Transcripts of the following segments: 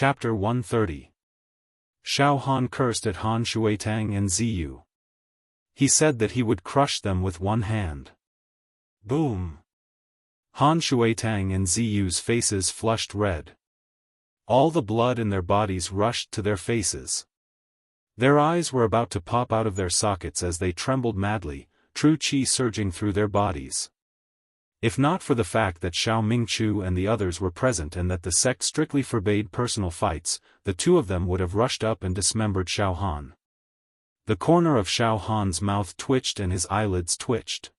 Chapter 130. Xiaofan cursed at Han Shuitang and Ziyu. He said that he would crush them with one hand. Boom! Han Shuitang and Ziyu's faces flushed red. All the blood in their bodies rushed to their faces. Their eyes were about to pop out of their sockets as they trembled madly, true qi surging through their bodies. If not for the fact that Xiao Mingchu and the others were present and that the sect strictly forbade personal fights, the two of them would have rushed up and dismembered Xiao Han. The corner of Xiao Han's mouth twitched and his eyelids twitched.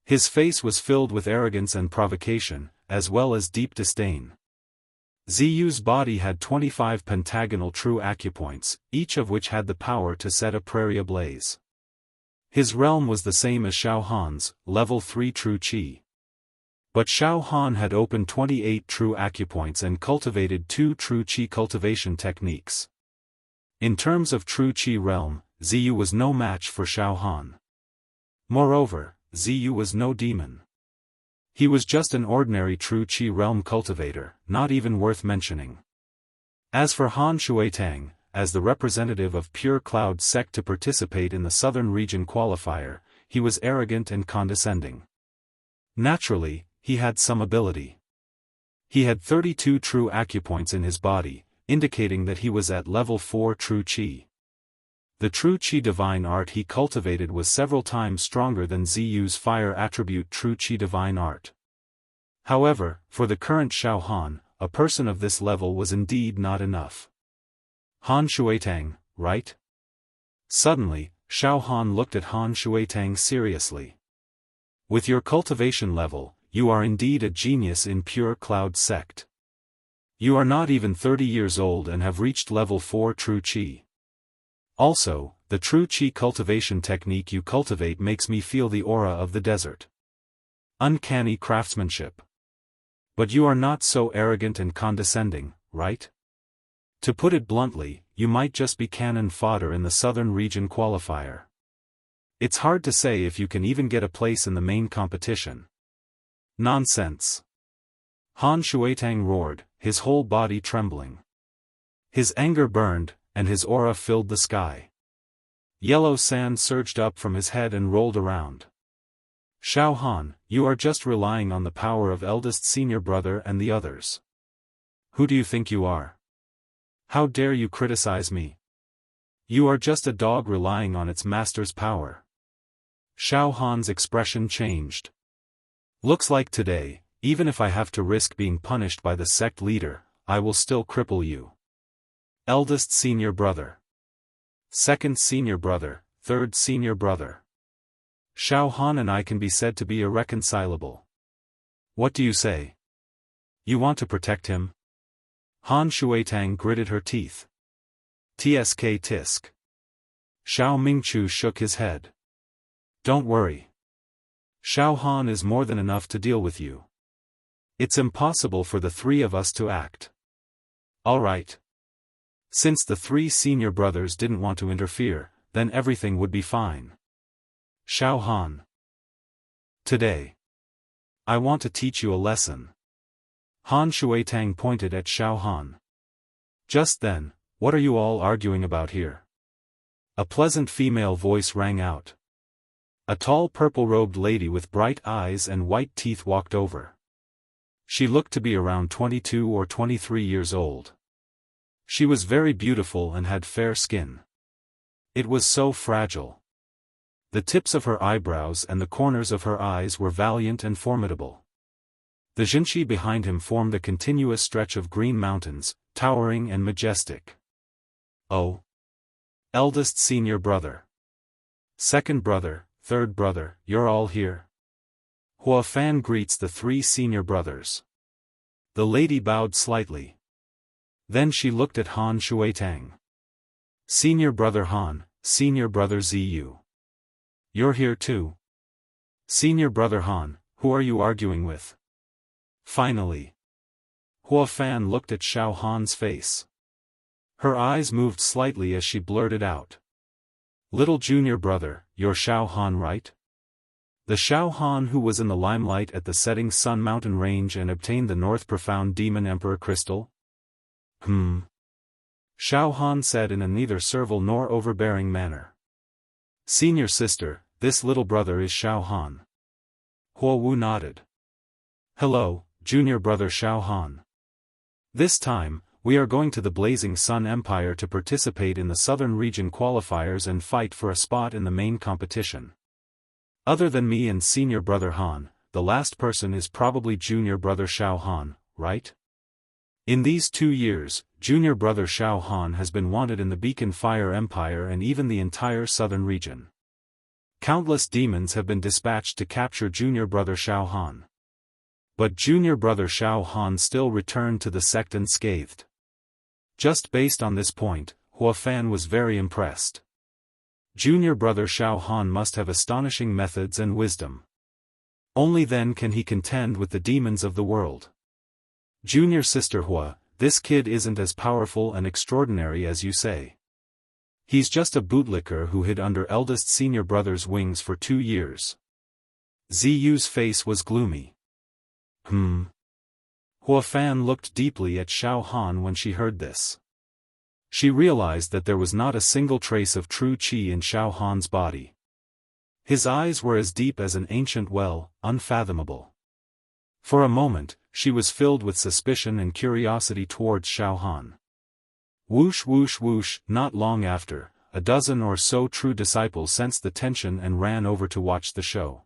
His face was filled with arrogance and provocation, as well as deep disdain. Ziyu's body had 25 pentagonal true acupoints, each of which had the power to set a prairie ablaze. His realm was the same as Xiao Han's, level 3 true qi. But Xiao Han had opened 28 true acupoints and cultivated 2 true qi cultivation techniques. In terms of true qi realm, Ziyu was no match for Xiao Han. Moreover, Ziyu was no demon. He was just an ordinary true qi realm cultivator, not even worth mentioning. As for Han Shuitang, as the representative of Pure Cloud sect to participate in the Southern Region qualifier, he was arrogant and condescending. Naturally, he had some ability. He had 32 true acupoints in his body, indicating that he was at level 4 true qi. The true qi divine art he cultivated was several times stronger than Ziyu's fire attribute true qi divine art. However, for the current Xiao Han, a person of this level was indeed not enough. Han Shuitang, right? Suddenly, Xiao Han looked at Han Shuitang seriously. With your cultivation level, you are indeed a genius in Pure Cloud sect. You are not even 30 years old and have reached level 4 true qi. Also, the true qi cultivation technique you cultivate makes me feel the aura of the desert. Uncanny craftsmanship. But you are not so arrogant and condescending, right? To put it bluntly, you might just be cannon fodder in the Southern Region qualifier. It's hard to say if you can even get a place in the main competition. Nonsense! Han Shuitang roared, his whole body trembling. His anger burned, and his aura filled the sky. Yellow sand surged up from his head and rolled around. Xiao Han, you are just relying on the power of eldest senior brother and the others. Who do you think you are? How dare you criticize me? You are just a dog relying on its master's power. Xiao Han's expression changed. Looks like today, even if I have to risk being punished by the sect leader, I will still cripple you. Eldest senior brother. Second senior brother, third senior brother. Xiao Han and I can be said to be irreconcilable. What do you say? You want to protect him? Han Shuitang gritted her teeth. Tsk tisk. Xiao Mingchu shook his head. Don't worry. Xiao Han is more than enough to deal with you. It's impossible for the three of us to act. All right. Since the 3 senior brothers didn't want to interfere, then everything would be fine. Xiao Han. Today. I want to teach you a lesson. Han Shuitang pointed at Xiao Han. Just then, what are you all arguing about here? A pleasant female voice rang out. A tall purple-robed lady with bright eyes and white teeth walked over. She looked to be around 22 or 23 years old. She was very beautiful and had fair skin. It was so fragile. The tips of her eyebrows and the corners of her eyes were valiant and formidable. The Jinshi behind him formed a continuous stretch of green mountains, towering and majestic. Oh! Eldest senior brother. Second brother, third brother, you're all here. Xiaofan greets the 3 senior brothers. The lady bowed slightly. Then she looked at Han Shuitang. Senior brother Han, senior brother Ziyu. You're here too. Senior brother Han, who are you arguing with? Finally. Xiaofan looked at Xiao Han's face. Her eyes moved slightly as she blurted out. Little junior brother, you're Xiao Han, right? The Xiao Han who was in the limelight at the setting Sun Mountain Range and obtained the North Profound Demon Emperor Crystal? Xiaofan said in a neither servile nor overbearing manner. Senior sister, this little brother is Xiaofan. Hua Wu nodded. Hello, junior brother Xiaofan. This time, we are going to the Blazing Sun Empire to participate in the Southern Region qualifiers and fight for a spot in the main competition. Other than me and senior brother Han, the last person is probably junior brother Xiaofan, right? In these 2 years, junior brother Xiaofan has been wanted in the Beacon Fire Empire and even the entire southern region. Countless demons have been dispatched to capture junior brother Xiaofan. But junior brother Xiaofan still returned to the sect unscathed. Just based on this point, Xiaofan was very impressed. Junior brother Xiaofan must have astonishing methods and wisdom. Only then can he contend with the demons of the world. Junior sister Hua, this kid isn't as powerful and extraordinary as you say. He's just a bootlicker who hid under eldest senior brother's wings for 2 years. Ziyu's face was gloomy. Xiaofan looked deeply at Xiaofan when she heard this. She realized that there was not a single trace of true qi in Xiaofan's body. His eyes were as deep as an ancient well, unfathomable. For a moment, she was filled with suspicion and curiosity towards Xiaofan. Whoosh whoosh whoosh, not long after, a dozen or so true disciples sensed the tension and ran over to watch the show.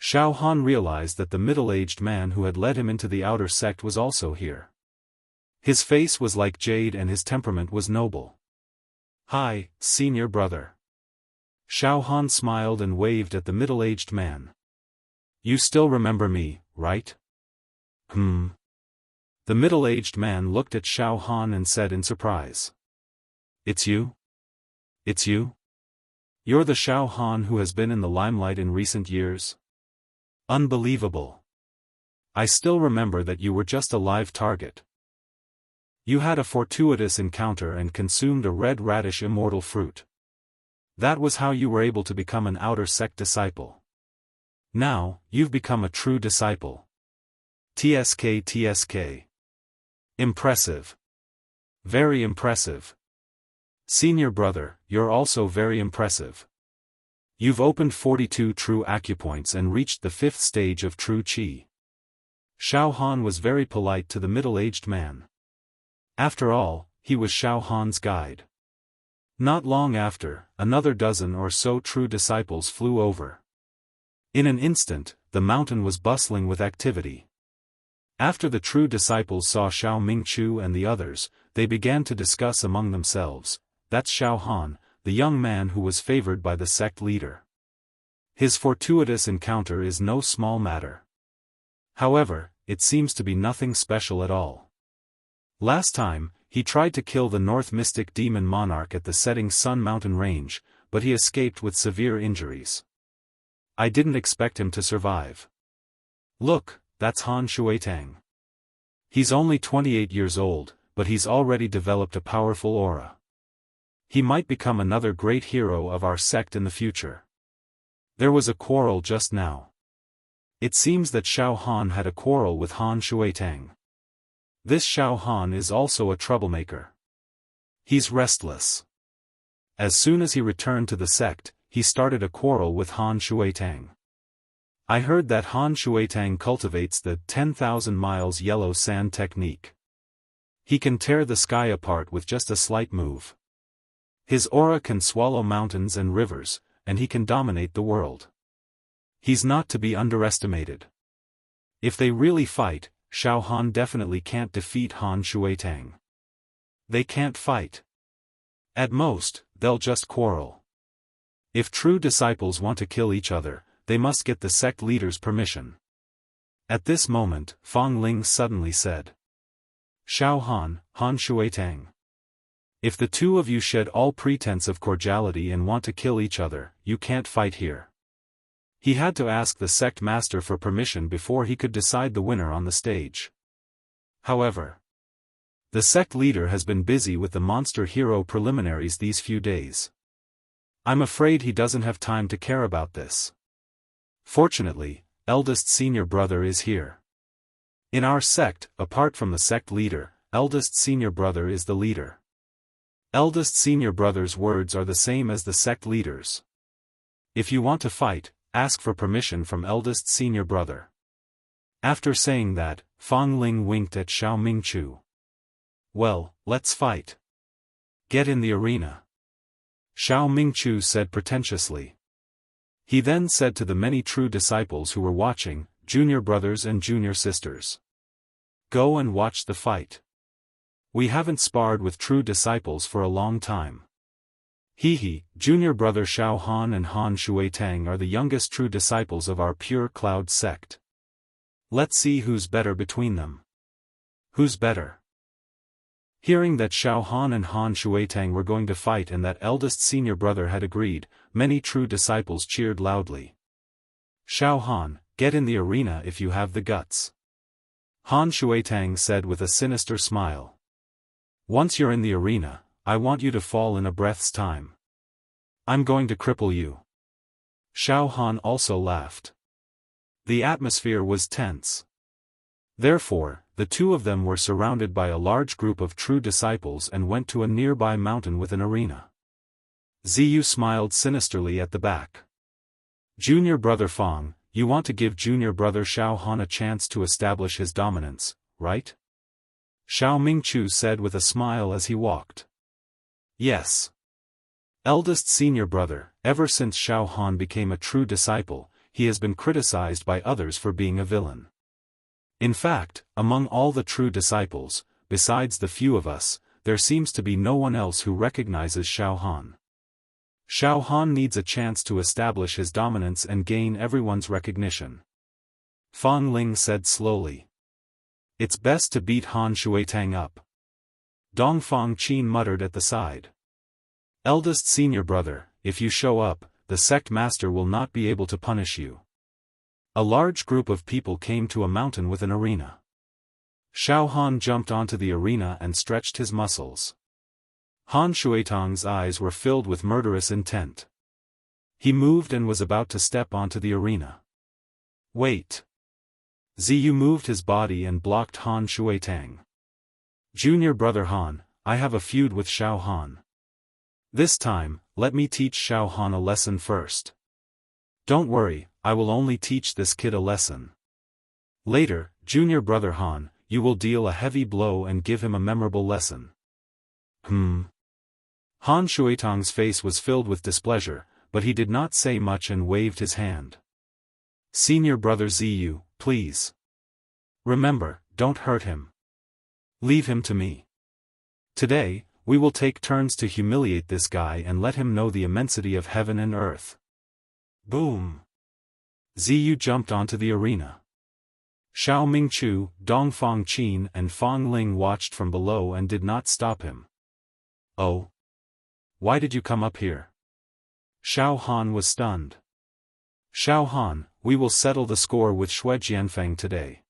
Xiaofan realized that the middle-aged man who had led him into the outer sect was also here. His face was like jade and his temperament was noble. Hi, senior brother. Xiaofan smiled and waved at the middle-aged man. You still remember me, right? The middle-aged man looked at Xiaofan and said in surprise. It's you? It's you? You're the Xiaofan who has been in the limelight in recent years? Unbelievable. I still remember that you were just a live target. You had a fortuitous encounter and consumed a red radish immortal fruit. That was how you were able to become an outer sect disciple. Now, you've become a true disciple. TSK. Impressive. Very impressive. Senior brother, you're also very impressive. You've opened 42 true acupoints and reached the 5th stage of true qi. Xiaofan was very polite to the middle-aged man. After all, he was Xiaofan's guide. Not long after, another dozen or so true disciples flew over. In an instant, the mountain was bustling with activity. After the true disciples saw Xiao Mingchu and the others, they began to discuss among themselves, that's Xiaofan, the young man who was favored by the sect leader. His fortuitous encounter is no small matter. However, it seems to be nothing special at all. Last time, he tried to kill the North Mystic Demon Monarch at the Setting Sun Mountain Range, but he escaped with severe injuries. I didn't expect him to survive. Look, that's Han Shuetang. He's only 28 years old, but he's already developed a powerful aura. He might become another great hero of our sect in the future. There was a quarrel just now. It seems that Xiaofan had a quarrel with Han Shuetang. This Xiaofan is also a troublemaker. He's restless. As soon as he returned to the sect, he started a quarrel with Han Shuetang. I heard that Han Shuetang cultivates the 10,000 miles yellow sand technique. He can tear the sky apart with just a slight move. His aura can swallow mountains and rivers, and he can dominate the world. He's not to be underestimated. If they really fight, Xiaofan definitely can't defeat Han Shuetang. They can't fight. At most, they'll just quarrel. If true disciples want to kill each other, they must get the sect leader's permission. At this moment, Fang Ling suddenly said. Xiaofan, Han Shuetang. If the two of you shed all pretense of cordiality and want to kill each other, you can't fight here. He had to ask the sect master for permission before he could decide the winner on the stage. However, the sect leader has been busy with the monster hero preliminaries these few days. I'm afraid he doesn't have time to care about this. Fortunately, eldest senior brother is here. In our sect, apart from the sect leader, eldest senior brother is the leader. Eldest senior brother's words are the same as the sect leader's. If you want to fight, ask for permission from eldest senior brother. After saying that, Fang Ling winked at Xiao Mingchu. Well, let's fight. Get in the arena. Xiao Mingchu said pretentiously. He then said to the many true disciples who were watching, junior brothers and junior sisters. Go and watch the fight. We haven't sparred with true disciples for a long time. Junior brother Xiaofan and Han Shuitang are the youngest true disciples of our pure cloud sect. Let's see who's better between them. Who's better? Hearing that Xiaofan and Han Shuitang were going to fight and that eldest senior brother had agreed, many true disciples cheered loudly. Xiaofan, get in the arena if you have the guts. Han Shuitang said with a sinister smile. Once you're in the arena, I want you to fall in a breath's time. I'm going to cripple you. Xiaofan also laughed. The atmosphere was tense. Therefore, the two of them were surrounded by a large group of true disciples and went to a nearby mountain with an arena. Ziyu smiled sinisterly at the back. Junior brother Fang, you want to give junior brother Xiaofan a chance to establish his dominance, right? Xiao Mingchu said with a smile as he walked. Yes. Eldest senior brother, ever since Xiaofan became a true disciple, he has been criticized by others for being a villain. In fact, among all the true disciples, besides the few of us, there seems to be no one else who recognizes Xiaofan. Xiaofan needs a chance to establish his dominance and gain everyone's recognition. Fang Ling said slowly. It's best to beat Han Shuitang up. Dongfang Qin muttered at the side. Eldest senior brother, if you show up, the sect master will not be able to punish you. A large group of people came to a mountain with an arena. Xiaohan jumped onto the arena and stretched his muscles. Han Shuitang's eyes were filled with murderous intent. He moved and was about to step onto the arena. Wait. Ziyu moved his body and blocked Han Shuitang. Junior brother Han, I have a feud with Xiaohan. This time, let me teach Xiaohan a lesson first. Don't worry, I will only teach this kid a lesson. Later, junior brother Han, you will deal a heavy blow and give him a memorable lesson. Han Shuitang's face was filled with displeasure, but he did not say much and waved his hand. Senior brother Ziyu, please. Remember, don't hurt him. Leave him to me. Today, we will take turns to humiliate this guy and let him know the immensity of heaven and earth. Boom! Ziyu jumped onto the arena. Xiao Mingchu, Dongfang Qin and Fang Ling watched from below and did not stop him. Oh? Why did you come up here? Xiao Han was stunned. Xiao Han, we will settle the score with Xue Jianfeng today.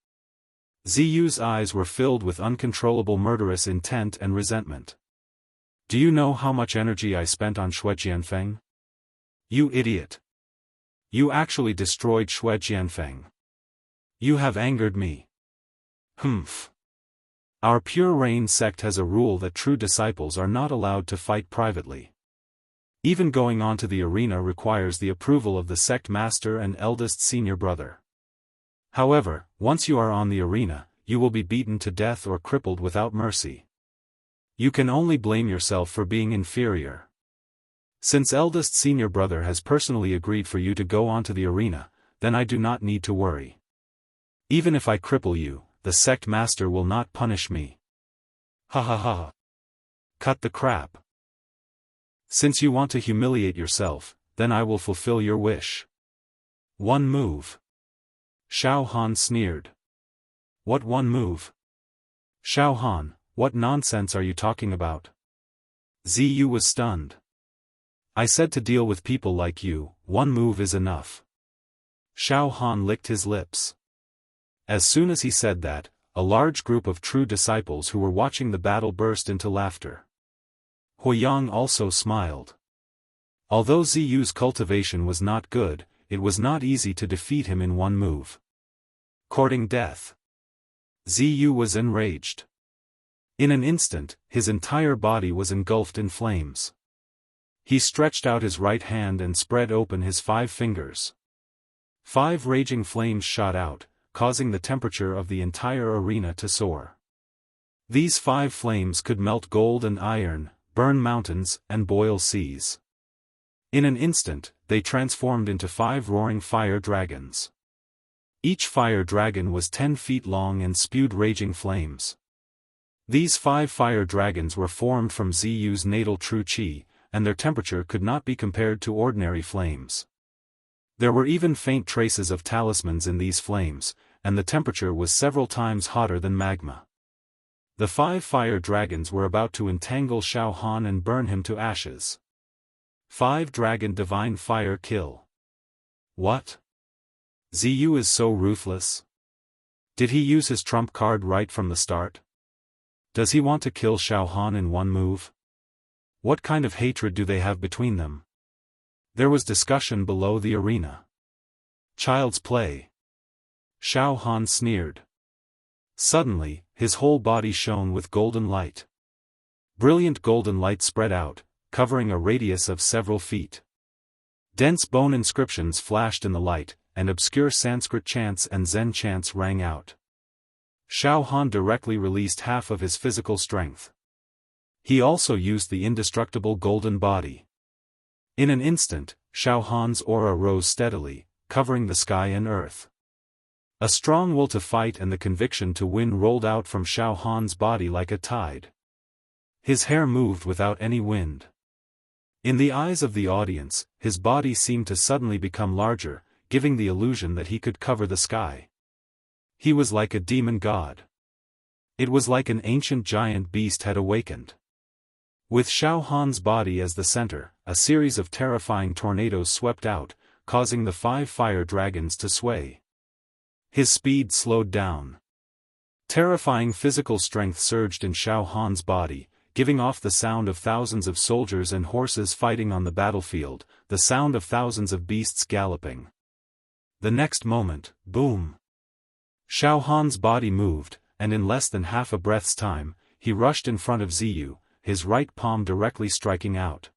Ziyu's eyes were filled with uncontrollable murderous intent and resentment. Do you know how much energy I spent on Xue Jianfeng? You idiot. You actually destroyed Xue Jianfeng. You have angered me. Humph. Our Pure Rain sect has a rule that true disciples are not allowed to fight privately. Even going onto the arena requires the approval of the sect master and eldest senior brother. However, once you are on the arena, you will be beaten to death or crippled without mercy. You can only blame yourself for being inferior. Since eldest senior brother has personally agreed for you to go onto the arena, then I do not need to worry. Even if I cripple you, the sect master will not punish me. Ha ha ha. Cut the crap. Since you want to humiliate yourself, then I will fulfill your wish. One move. Xiao Han sneered. What one move? Xiao Han, what nonsense are you talking about? Ziyu was stunned. I said to deal with people like you, one move is enough. Xiao Han licked his lips. As soon as he said that, a large group of true disciples who were watching the battle burst into laughter. Huiyang also smiled. Although Ziyu's cultivation was not good, it was not easy to defeat him in one move. Courting death. Ziyu was enraged. In an instant, his entire body was engulfed in flames. He stretched out his right hand and spread open his 5 fingers. 5 raging flames shot out, causing the temperature of the entire arena to soar. These 5 flames could melt gold and iron, burn mountains, and boil seas. In an instant, they transformed into 5 roaring fire dragons. Each fire dragon was 10 feet long and spewed raging flames. These 5 fire dragons were formed from Ziyu's natal true qi, and their temperature could not be compared to ordinary flames. There were even faint traces of talismans in these flames, and the temperature was several times hotter than magma. The 5 fire dragons were about to entangle Xiaofan and burn him to ashes. 5 Dragon Divine Fire Kill. What? Ziyu is so ruthless? Did he use his trump card right from the start? Does he want to kill Xiaofan in one move? What kind of hatred do they have between them? There was discussion below the arena. Child's play. Xiaofan sneered. Suddenly, his whole body shone with golden light. Brilliant golden light spread out, covering a radius of several feet. Dense bone inscriptions flashed in the light, and obscure Sanskrit chants and Zen chants rang out. Xiaofan directly released half of his physical strength. He also used the indestructible golden body. In an instant, Xiaofan's aura rose steadily, covering the sky and earth. A strong will to fight and the conviction to win rolled out from Xiaofan's body like a tide. His hair moved without any wind. In the eyes of the audience, his body seemed to suddenly become larger, giving the illusion that he could cover the sky. He was like a demon god. It was like an ancient giant beast had awakened. With Xiaofan's body as the center, a series of terrifying tornadoes swept out, causing the 5 fire dragons to sway. His speed slowed down. Terrifying physical strength surged in Xiaofan's body, giving off the sound of thousands of soldiers and horses fighting on the battlefield, the sound of thousands of beasts galloping. The next moment, boom! Xiaofan's body moved, and in less than half a breath's time, he rushed in front of Ziyu, his right palm directly striking out.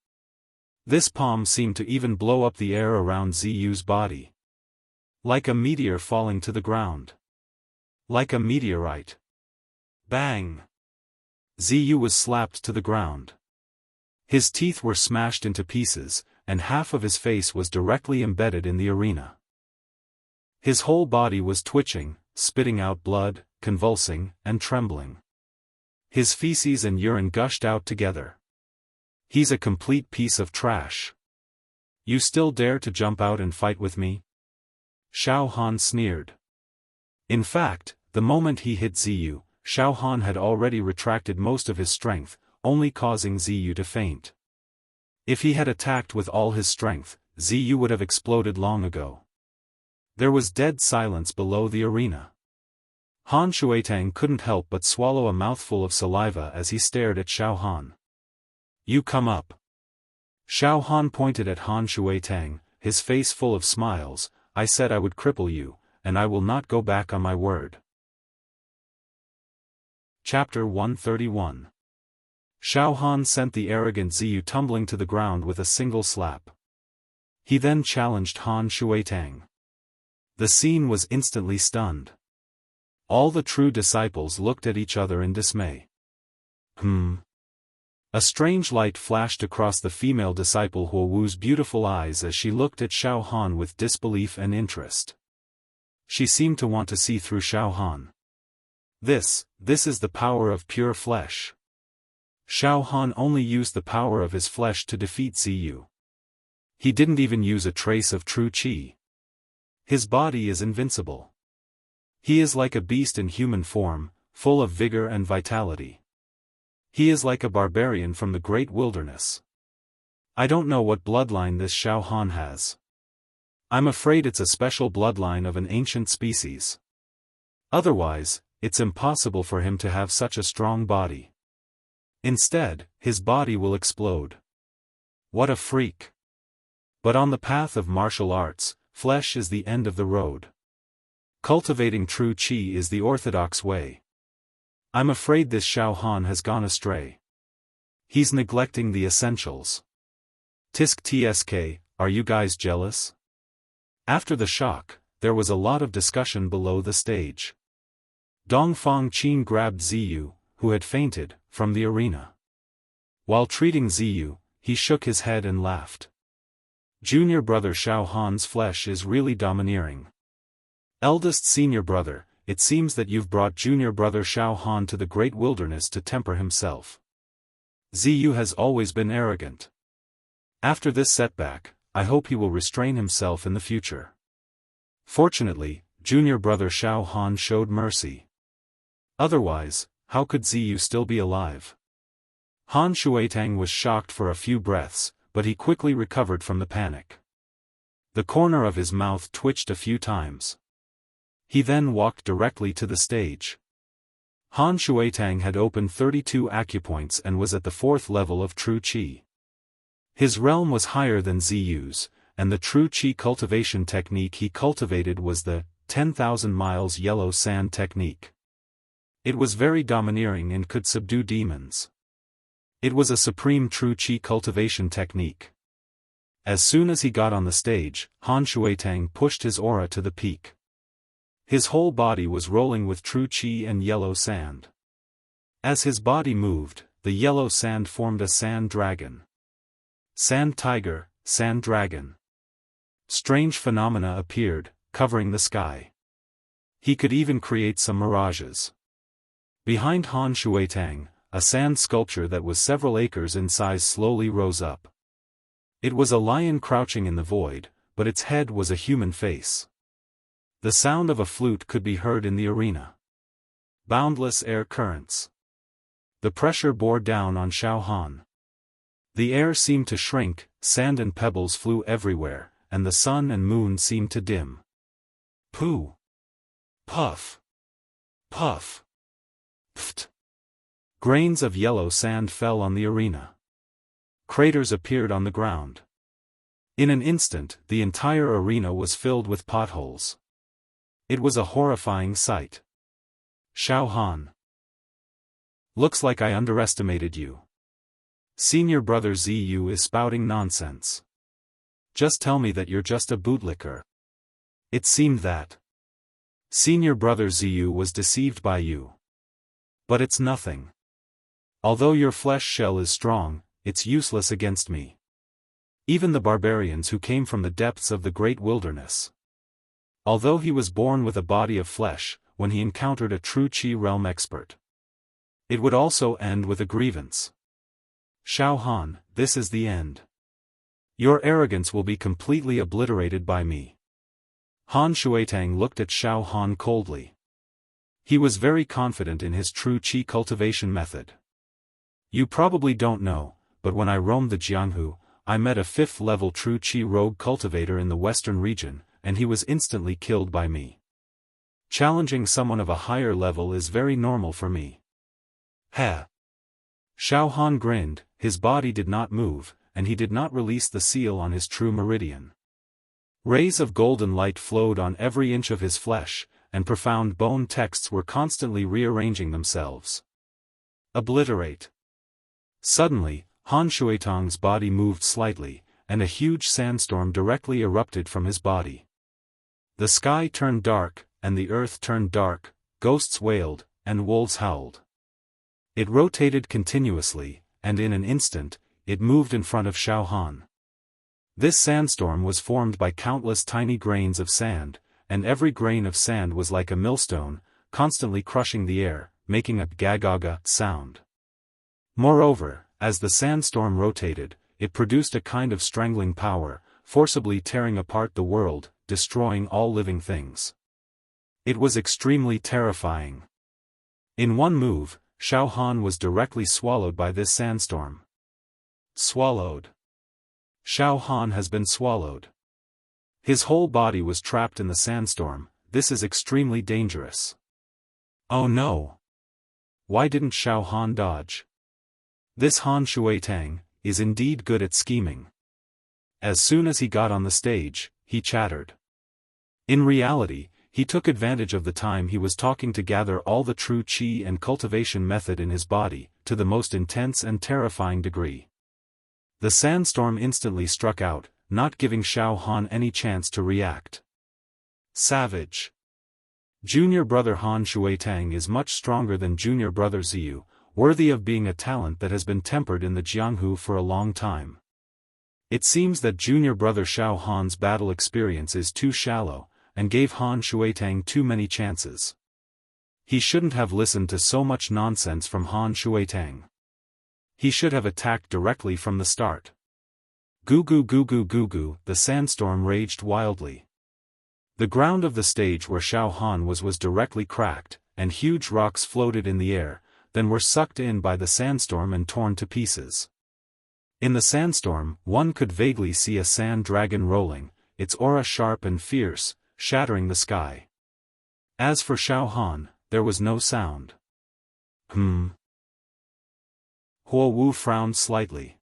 This palm seemed to even blow up the air around Ziyu's body. Like a meteor falling to the ground. Like a meteorite. Bang! Ziyu was slapped to the ground. His teeth were smashed into pieces, and half of his face was directly embedded in the arena. His whole body was twitching, spitting out blood, convulsing, and trembling. His feces and urine gushed out together. He's a complete piece of trash. You still dare to jump out and fight with me? Xiaofan sneered. In fact, the moment he hit Ziyu, Xiaofan had already retracted most of his strength, only causing Ziyu to faint. If he had attacked with all his strength, Ziyu would have exploded long ago. There was dead silence below the arena. Han Shuitang couldn't help but swallow a mouthful of saliva as he stared at Xiaofan. You come up. Xiaofan pointed at Han Shuitang, his face full of smiles. I said I would cripple you, and I will not go back on my word. Chapter 131. Xiaofan sent the arrogant Ziyu tumbling to the ground with a single slap. He then challenged Han Shuitang. The scene was instantly stunned. All the true disciples looked at each other in dismay. A strange light flashed across the female disciple Huowu's beautiful eyes as she looked at Xiaofan with disbelief and interest. She seemed to want to see through Xiaofan. This is the power of pure flesh. Xiaofan only used the power of his flesh to defeat Ziyu. He didn't even use a trace of true qi. His body is invincible. He is like a beast in human form, full of vigor and vitality. He is like a barbarian from the great wilderness. I don't know what bloodline this Xiaofan has. I'm afraid it's a special bloodline of an ancient species. Otherwise, it's impossible for him to have such a strong body. Instead, his body will explode. What a freak. But on the path of martial arts, flesh is the end of the road. Cultivating true qi is the orthodox way. I'm afraid this Xiaofan has gone astray. He's neglecting the essentials. Tisk tsk, are you guys jealous? After the shock, there was a lot of discussion below the stage. Dongfang Qin grabbed Ziyu, who had fainted, from the arena. While treating Ziyu, he shook his head and laughed. Junior brother Xiaohan's flesh is really domineering. Eldest senior brother, it seems that you've brought junior brother Xiaofan to the great wilderness to temper himself. Ziyu has always been arrogant. After this setback, I hope he will restrain himself in the future. Fortunately, junior brother Xiaofan showed mercy. Otherwise, how could Ziyu still be alive? Han Shuitang was shocked for a few breaths, but he quickly recovered from the panic. The corner of his mouth twitched a few times. He then walked directly to the stage. Han Shuitang had opened 32 acupoints and was at the 4th level of true qi. His realm was higher than Ziyu's, and the true qi cultivation technique he cultivated was the 10,000 miles yellow sand technique. It was very domineering and could subdue demons. It was a supreme true qi cultivation technique. As soon as he got on the stage, Han Shuitang pushed his aura to the peak. His whole body was rolling with true qi and yellow sand. As his body moved, the yellow sand formed a sand dragon. Sand tiger, sand dragon. Strange phenomena appeared, covering the sky. He could even create some mirages. Behind Han Shuitang, a sand sculpture that was several acres in size slowly rose up. It was a lion crouching in the void, but its head was a human face. The sound of a flute could be heard in the arena. Boundless air currents. The pressure bore down on Xiaohan. The air seemed to shrink, sand and pebbles flew everywhere, and the sun and moon seemed to dim. Pooh! Puff! Puff! Pft! Grains of yellow sand fell on the arena. Craters appeared on the ground. In an instant, the entire arena was filled with potholes. It was a horrifying sight. Xiaohan. Looks like I underestimated you. Senior brother Ziyu is spouting nonsense. Just tell me that you're just a bootlicker. It seemed that senior brother Ziyu was deceived by you. But it's nothing. Although your flesh shell is strong, it's useless against me. Even the barbarians who came from the depths of the great wilderness. Although he was born with a body of flesh, when he encountered a true qi realm expert, it would also end with a grievance. Xiaohan, this is the end. Your arrogance will be completely obliterated by me. Han Shuitang looked at Xiaohan coldly. He was very confident in his true qi cultivation method. You probably don't know, but when I roamed the Jianghu, I met a 5th level true qi rogue cultivator in the western region, and he was instantly killed by me. Challenging someone of a higher level is very normal for me. Heh. Xiaohan grinned, his body did not move, and he did not release the seal on his true meridian. Rays of golden light flowed on every inch of his flesh, and profound bone texts were constantly rearranging themselves. Obliterate. Suddenly, Han Shuitang's body moved slightly, and a huge sandstorm directly erupted from his body. The sky turned dark, and the earth turned dark, ghosts wailed, and wolves howled. It rotated continuously, and in an instant, it moved in front of Xiaohan. This sandstorm was formed by countless tiny grains of sand, and every grain of sand was like a millstone, constantly crushing the air, making a gagaga sound. Moreover, as the sandstorm rotated, it produced a kind of strangling power, forcibly tearing apart the world, destroying all living things. It was extremely terrifying. In one move, Xiaohan was directly swallowed by this sandstorm. Swallowed. Xiaohan has been swallowed. His whole body was trapped in the sandstorm. This is extremely dangerous. Oh no! Why didn't Xiaohan dodge? This Han Shuitang is indeed good at scheming. As soon as he got on the stage, he chattered. In reality, he took advantage of the time he was talking to gather all the true qi and cultivation method in his body, to the most intense and terrifying degree. The sandstorm instantly struck out, not giving Xiaofan any chance to react. Savage. Junior brother Han Shuitang is much stronger than junior brother Ziyu, worthy of being a talent that has been tempered in the Jianghu for a long time. It seems that junior brother Xiaofan's battle experience is too shallow, and gave Han Shuitang too many chances. He shouldn't have listened to so much nonsense from Han Shuitang. He should have attacked directly from the start. Goo goo goo goo goo goo, the sandstorm raged wildly. The ground of the stage where Xiaofan was directly cracked, and huge rocks floated in the air, then were sucked in by the sandstorm and torn to pieces. In the sandstorm, one could vaguely see a sand dragon rolling, its aura sharp and fierce, shattering the sky. As for Xiaofan, there was no sound. Huo Wu frowned slightly.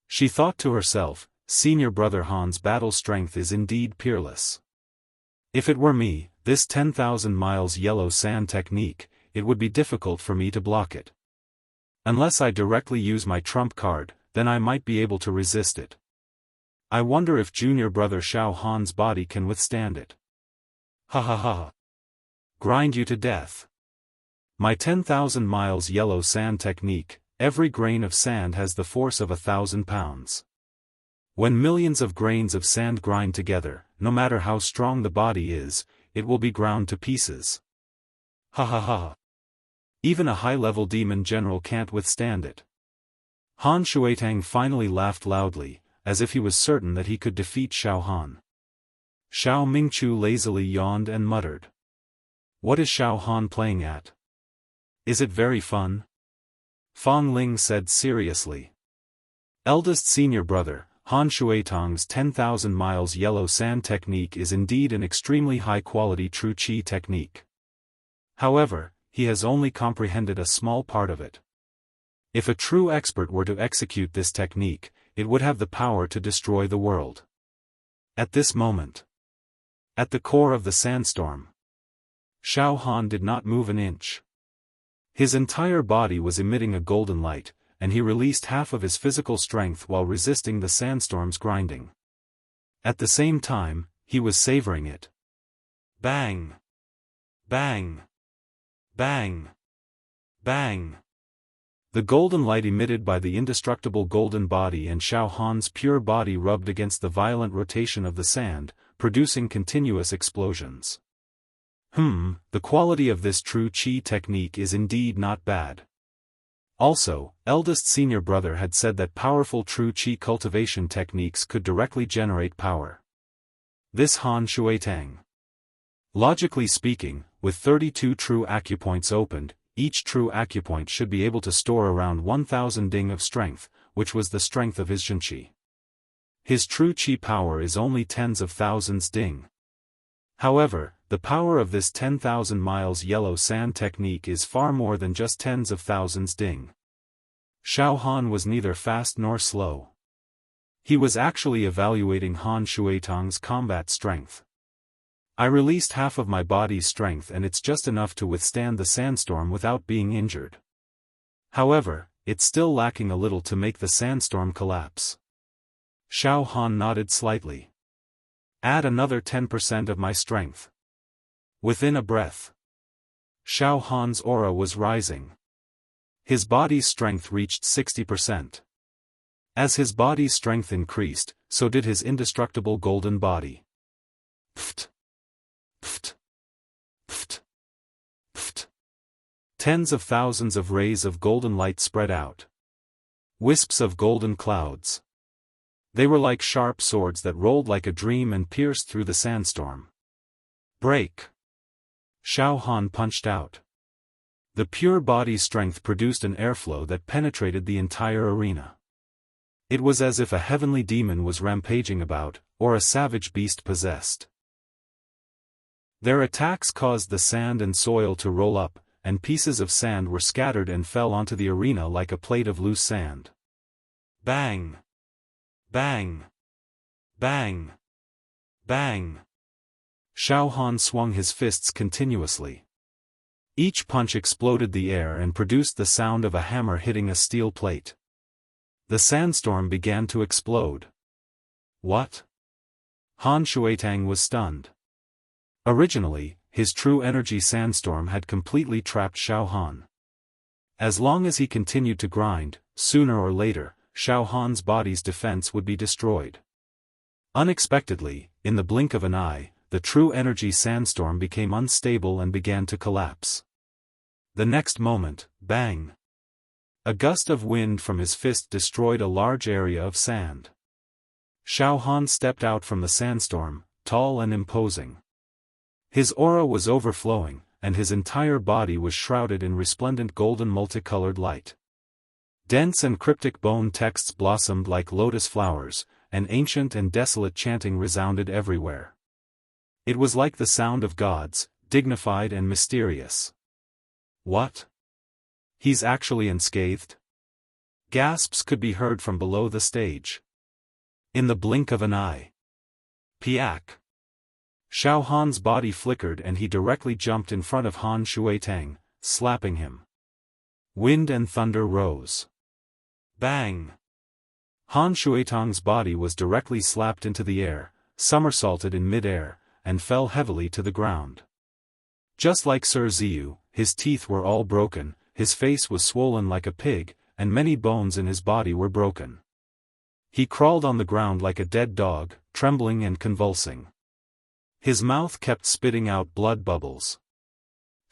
She thought to herself, senior brother Han's battle strength is indeed peerless. If it were me, this 10,000 miles yellow sand technique, it would be difficult for me to block it. Unless I directly use my trump card, then I might be able to resist it. I wonder if junior brother Xiaofan's body can withstand it. Ha ha ha. Grind you to death. My 10,000 miles yellow sand technique, every grain of sand has the force of 1,000 pounds. When millions of grains of sand grind together, no matter how strong the body is, it will be ground to pieces. Ha ha ha. Even a high-level demon general can't withstand it. Han Shuitang finally laughed loudly, as if he was certain that he could defeat Xiaofan. Xiao Mingchu lazily yawned and muttered. What is Xiaofan playing at? Is it very fun? Fang Ling said seriously. Eldest senior brother, Han Shuitang's 10,000 miles yellow sand technique is indeed an extremely high-quality true qi technique. However, he has only comprehended a small part of it. If a true expert were to execute this technique, it would have the power to destroy the world. At this moment, at the core of the sandstorm, Xiaofan did not move an inch. His entire body was emitting a golden light, and he released half of his physical strength while resisting the sandstorm's grinding. At the same time, he was savoring it. Bang! Bang! Bang! Bang! The golden light emitted by the indestructible golden body and Xiaofan's pure body rubbed against the violent rotation of the sand, producing continuous explosions. The quality of this true qi technique is indeed not bad. Also, eldest senior brother had said that powerful true qi cultivation techniques could directly generate power. This Han Shuitang. Logically speaking, with 32 true acupoints opened, each true acupoint should be able to store around 1,000 ding of strength, which was the strength of his zhenqi. His true qi power is only tens of thousands ding. However, the power of this 10,000 miles yellow sand technique is far more than just tens of thousands ding. Xiaofan was neither fast nor slow. He was actually evaluating Han Shuitang's combat strength. I released half of my body's strength and it's just enough to withstand the sandstorm without being injured. However, it's still lacking a little to make the sandstorm collapse. Xiaofan nodded slightly. Add another 10% of my strength. Within a breath, Xiaofan's aura was rising. His body's strength reached 60%. As his body's strength increased, so did his indestructible golden body. Pft. Pft. Pft. Pft. Tens of thousands of rays of golden light spread out. Wisps of golden clouds. They were like sharp swords that rolled like a dream and pierced through the sandstorm. Break! Xiaofan punched out. The pure body strength produced an airflow that penetrated the entire arena. It was as if a heavenly demon was rampaging about, or a savage beast possessed. Their attacks caused the sand and soil to roll up, and pieces of sand were scattered and fell onto the arena like a plate of loose sand. Bang! Bang! Bang! Bang! Xiaofan swung his fists continuously. Each punch exploded the air and produced the sound of a hammer hitting a steel plate. The sandstorm began to explode. What? Han Shuitang was stunned. Originally, his true energy sandstorm had completely trapped Xiaohan. As long as he continued to grind, sooner or later, Xiaohan's body's defense would be destroyed. Unexpectedly, in the blink of an eye, the true energy sandstorm became unstable and began to collapse. The next moment, bang! A gust of wind from his fist destroyed a large area of sand. Xiaohan stepped out from the sandstorm, tall and imposing. His aura was overflowing, and his entire body was shrouded in resplendent golden multicolored light. Dense and cryptic bone texts blossomed like lotus flowers, and ancient and desolate chanting resounded everywhere. It was like the sound of gods, dignified and mysterious. What? He's actually unscathed? Gasps could be heard from below the stage. In the blink of an eye. Piak! Xiaohan's body flickered and he directly jumped in front of Han Shuitang, slapping him. Wind and thunder rose. Bang! Han Shuitang's body was directly slapped into the air, somersaulted in mid-air, and fell heavily to the ground. Just like Sir Ziyu, his teeth were all broken, his face was swollen like a pig, and many bones in his body were broken. He crawled on the ground like a dead dog, trembling and convulsing. His mouth kept spitting out blood bubbles.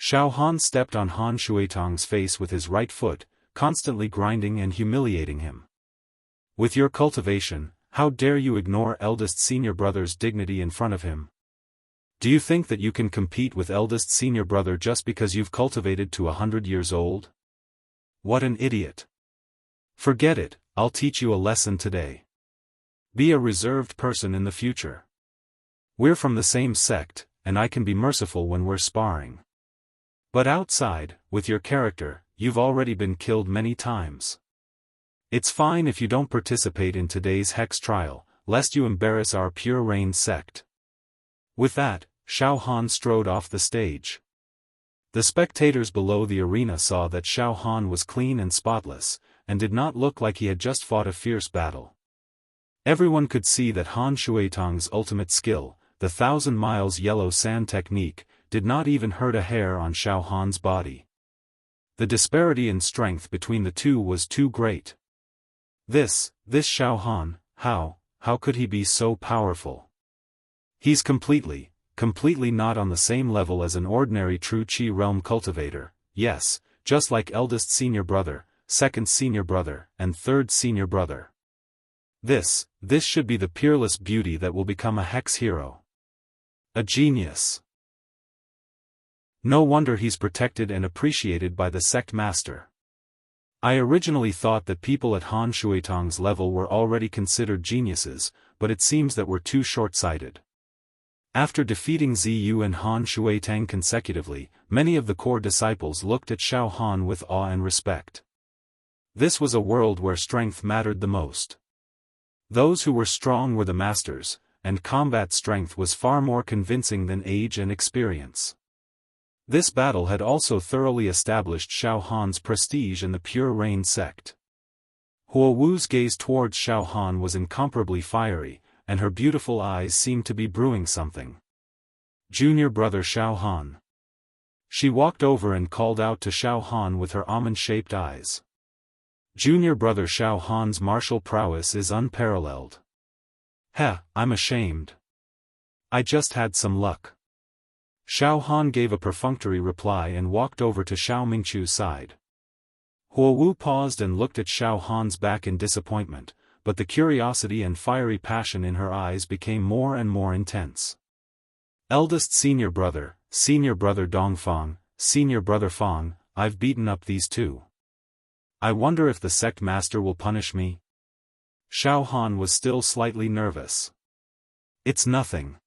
Xiaohan stepped on Han Shuitang's face with his right foot, constantly grinding and humiliating him. With your cultivation, how dare you ignore eldest senior brother's dignity in front of him? Do you think that you can compete with eldest senior brother just because you've cultivated to 100 years old? What an idiot. Forget it, I'll teach you a lesson today. Be a reserved person in the future. We're from the same sect, and I can be merciful when we're sparring. But outside, with your character, you've already been killed many times. It's fine if you don't participate in today's hex trial, lest you embarrass our Pure Rain sect. With that, Xiaohan strode off the stage. The spectators below the arena saw that Xiaohan was clean and spotless, and did not look like he had just fought a fierce battle. Everyone could see that Han Shuitang's ultimate skill, the 1,000 miles yellow sand technique, did not even hurt a hair on Xiaohan's body. The disparity in strength between the two was too great. This Xiaohan, how could he be so powerful? He's completely not on the same level as an ordinary true Qi realm cultivator, yes, just like eldest senior brother, second senior brother, and third senior brother. This should be the peerless beauty that will become a hex hero. A genius. No wonder he's protected and appreciated by the sect master. I originally thought that people at Han Shuitang's level were already considered geniuses, but it seems that we're too short-sighted. After defeating Ziyu and Han Shuitang consecutively, many of the core disciples looked at Xiaohan with awe and respect. This was a world where strength mattered the most. Those who were strong were the masters, and combat strength was far more convincing than age and experience. This battle had also thoroughly established Xiaohan's prestige in the Pure Rain sect. Huo Wu's gaze towards Xiaohan was incomparably fiery, and her beautiful eyes seemed to be brewing something. Junior brother Xiaohan. She walked over and called out to Xiaohan with her almond-shaped eyes. Junior brother Xiaohan's martial prowess is unparalleled. Heh, I'm ashamed. I just had some luck. Xiaohan gave a perfunctory reply and walked over to Xiao Mingchu's side. Huo Wu paused and looked at Xiaohan's back in disappointment, but the curiosity and fiery passion in her eyes became more and more intense. Eldest senior brother Dongfang, senior brother Fang, I've beaten up these two. I wonder if the sect master will punish me? Xiaohan was still slightly nervous. It's nothing.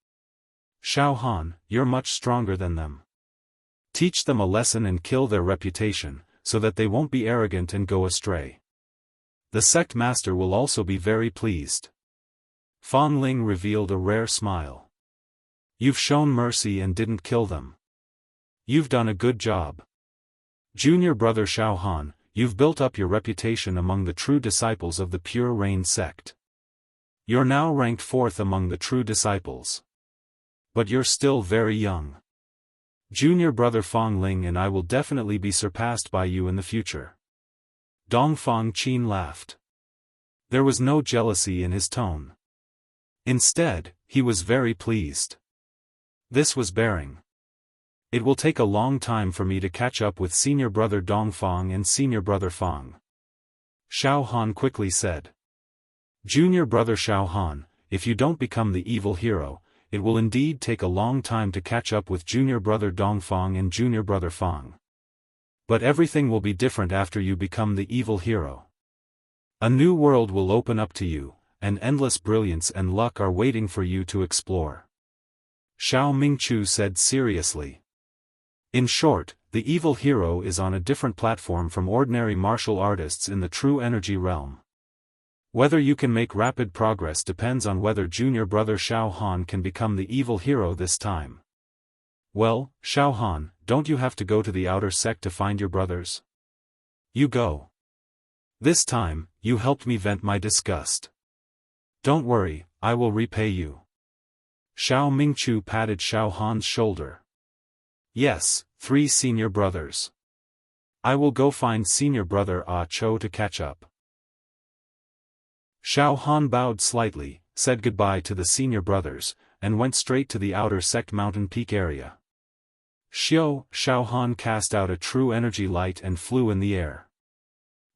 Xiaohan, you're much stronger than them. Teach them a lesson and kill their reputation, so that they won't be arrogant and go astray. The sect master will also be very pleased. Fan Ling revealed a rare smile. You've shown mercy and didn't kill them. You've done a good job. Junior brother Xiaofan, you've built up your reputation among the true disciples of the Pure Rain sect. You're now ranked 4th among the true disciples. But you're still very young. Junior brother Fong Ling and I will definitely be surpassed by you in the future. Dongfang Qin laughed. There was no jealousy in his tone. Instead, he was very pleased. This was bearing. It will take a long time for me to catch up with senior brother Dongfang and senior brother Fang. Xiaofan quickly said. Junior brother Xiaofan, if you don't become the evil hero, it will indeed take a long time to catch up with junior brother Dongfang and junior brother Fang. But everything will be different after you become the evil hero. A new world will open up to you, and endless brilliance and luck are waiting for you to explore. Xiao Mingchu said seriously. In short, the evil hero is on a different platform from ordinary martial artists in the true energy realm. Whether you can make rapid progress depends on whether junior brother Xiaofan can become the evil hero this time. Well, Xiaofan, don't you have to go to the outer sect to find your brothers? You go. This time, you helped me vent my disgust. Don't worry, I will repay you. Xiao Mingchu patted Xiaofan's shoulder. Yes, 3 senior brothers. I will go find senior brother Ah Cho to catch up. Xiaofan bowed slightly, said goodbye to the senior brothers, and went straight to the outer sect mountain peak area. Xiaofan cast out a true energy light and flew in the air.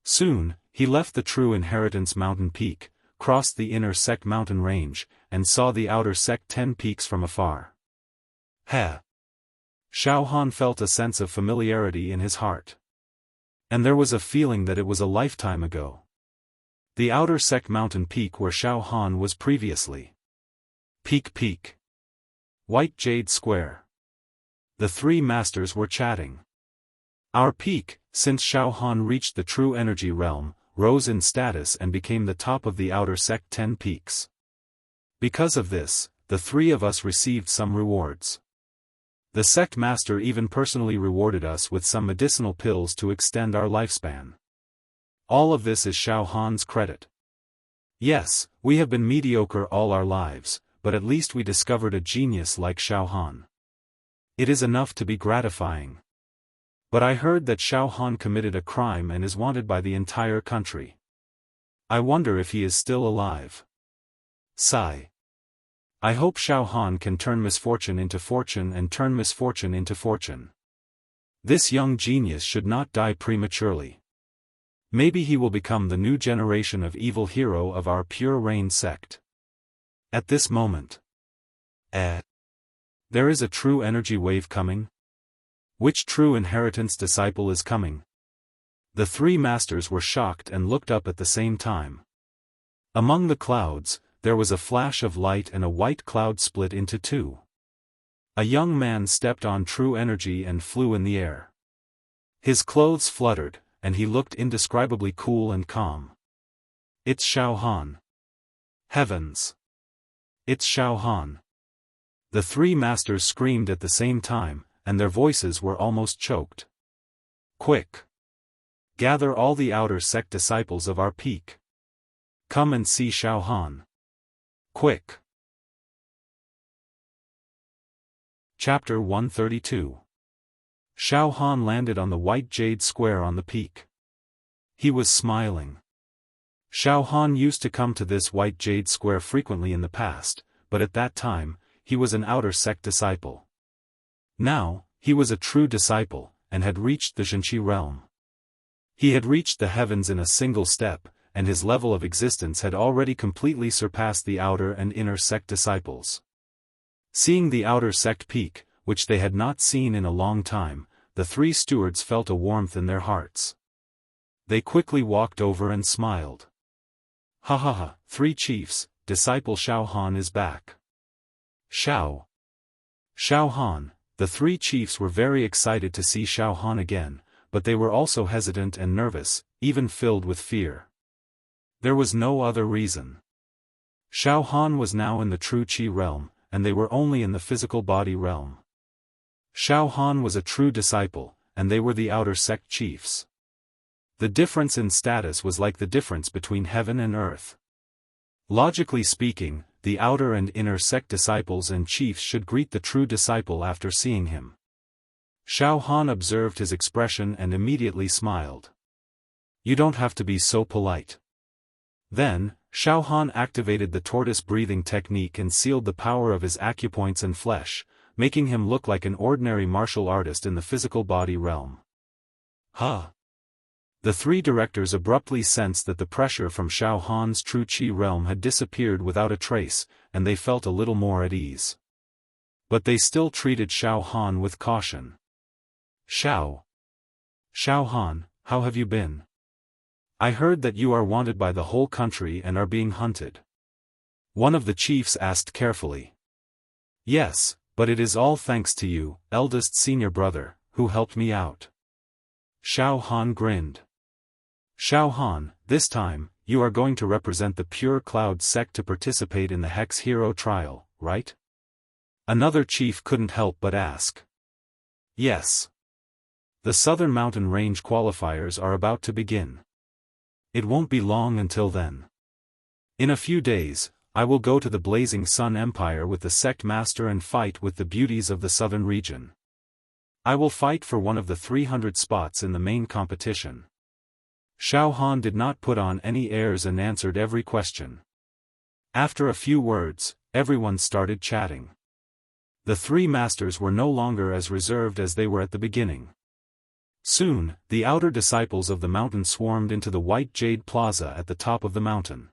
Soon, he left the true inheritance mountain peak, crossed the inner sect mountain range, and saw the outer sect 10 peaks from afar. Heh! Xiaofan felt a sense of familiarity in his heart. And there was a feeling that it was a lifetime ago. The outer sect mountain peak where Xiaofan was previously. Peak. White Jade Square. The 3 masters were chatting. Our peak, since Xiaofan reached the true energy realm, rose in status and became the top of the outer sect 10 peaks. Because of this, the 3 of us received some rewards. The sect master even personally rewarded us with some medicinal pills to extend our lifespan. All of this is Xiaofan's credit. Yes, we have been mediocre all our lives, but at least we discovered a genius like Xiaofan. It is enough to be gratifying. But I heard that Xiaofan committed a crime and is wanted by the entire country. I wonder if he is still alive. Sigh. I hope Xiaofan can turn misfortune into fortune and turn misfortune into fortune. This young genius should not die prematurely. Maybe he will become the new generation of evil hero of our Pure Rain sect. At this moment. There is a true energy wave coming? Which true inheritance disciple is coming? The 3 masters were shocked and looked up at the same time. Among the clouds, there was a flash of light and a white cloud split into 2. A young man stepped on true energy and flew in the air. His clothes fluttered, and he looked indescribably cool and calm. It's Xiaofan. Heavens! It's Xiaofan. The 3 masters screamed at the same time, and their voices were almost choked. Quick! Gather all the outer sect disciples of our peak. Come and see Xiaofan. Quick! Chapter 132. Xiaofan landed on the white jade square on the peak. He was smiling. Xiaofan used to come to this white jade square frequently in the past, but at that time, he was an outer sect disciple. Now, he was a true disciple, and had reached the Shenqi realm. He had reached the heavens in a single step, and his level of existence had already completely surpassed the outer and inner sect disciples. Seeing the outer sect peak, which they had not seen in a long time, the 3 stewards felt a warmth in their hearts. They quickly walked over and smiled. Ha ha ha, 3 chiefs, disciple Xiaofan is back. Xiaofan, the 3 chiefs were very excited to see Xiaofan again, but they were also hesitant and nervous, even filled with fear. There was no other reason. Xiaofan was now in the true Qi realm, and they were only in the physical body realm. Xiaofan was a true disciple, and they were the outer sect chiefs. The difference in status was like the difference between heaven and earth. Logically speaking, the outer and inner sect disciples and chiefs should greet the true disciple after seeing him. Xiaofan observed his expression and immediately smiled. "You don't have to be so polite." Then, Xiaofan activated the tortoise breathing technique and sealed the power of his acupoints and flesh, making him look like an ordinary martial artist in the physical body realm. Huh! The three directors abruptly sensed that the pressure from Xiaohan's true qi realm had disappeared without a trace, and they felt a little more at ease. But they still treated Xiaofan with caution. Xiaofan, how have you been? I heard that you are wanted by the whole country and are being hunted. One of the chiefs asked carefully. Yes, but it is all thanks to you, eldest senior brother, who helped me out. Xiaofan grinned. Xiaofan, this time, you are going to represent the Pure Cloud sect to participate in the Hex Hero trial, right? Another chief couldn't help but ask. Yes. The Southern Mountain Range qualifiers are about to begin. It won't be long until then. In a few days, I will go to the Blazing Sun Empire with the sect master and fight with the beauties of the southern region. I will fight for one of the 300 spots in the main competition. Xiaofan did not put on any airs and answered every question. After a few words, everyone started chatting. The three masters were no longer as reserved as they were at the beginning. Soon, the outer disciples of the mountain swarmed into the White Jade Plaza at the top of the mountain.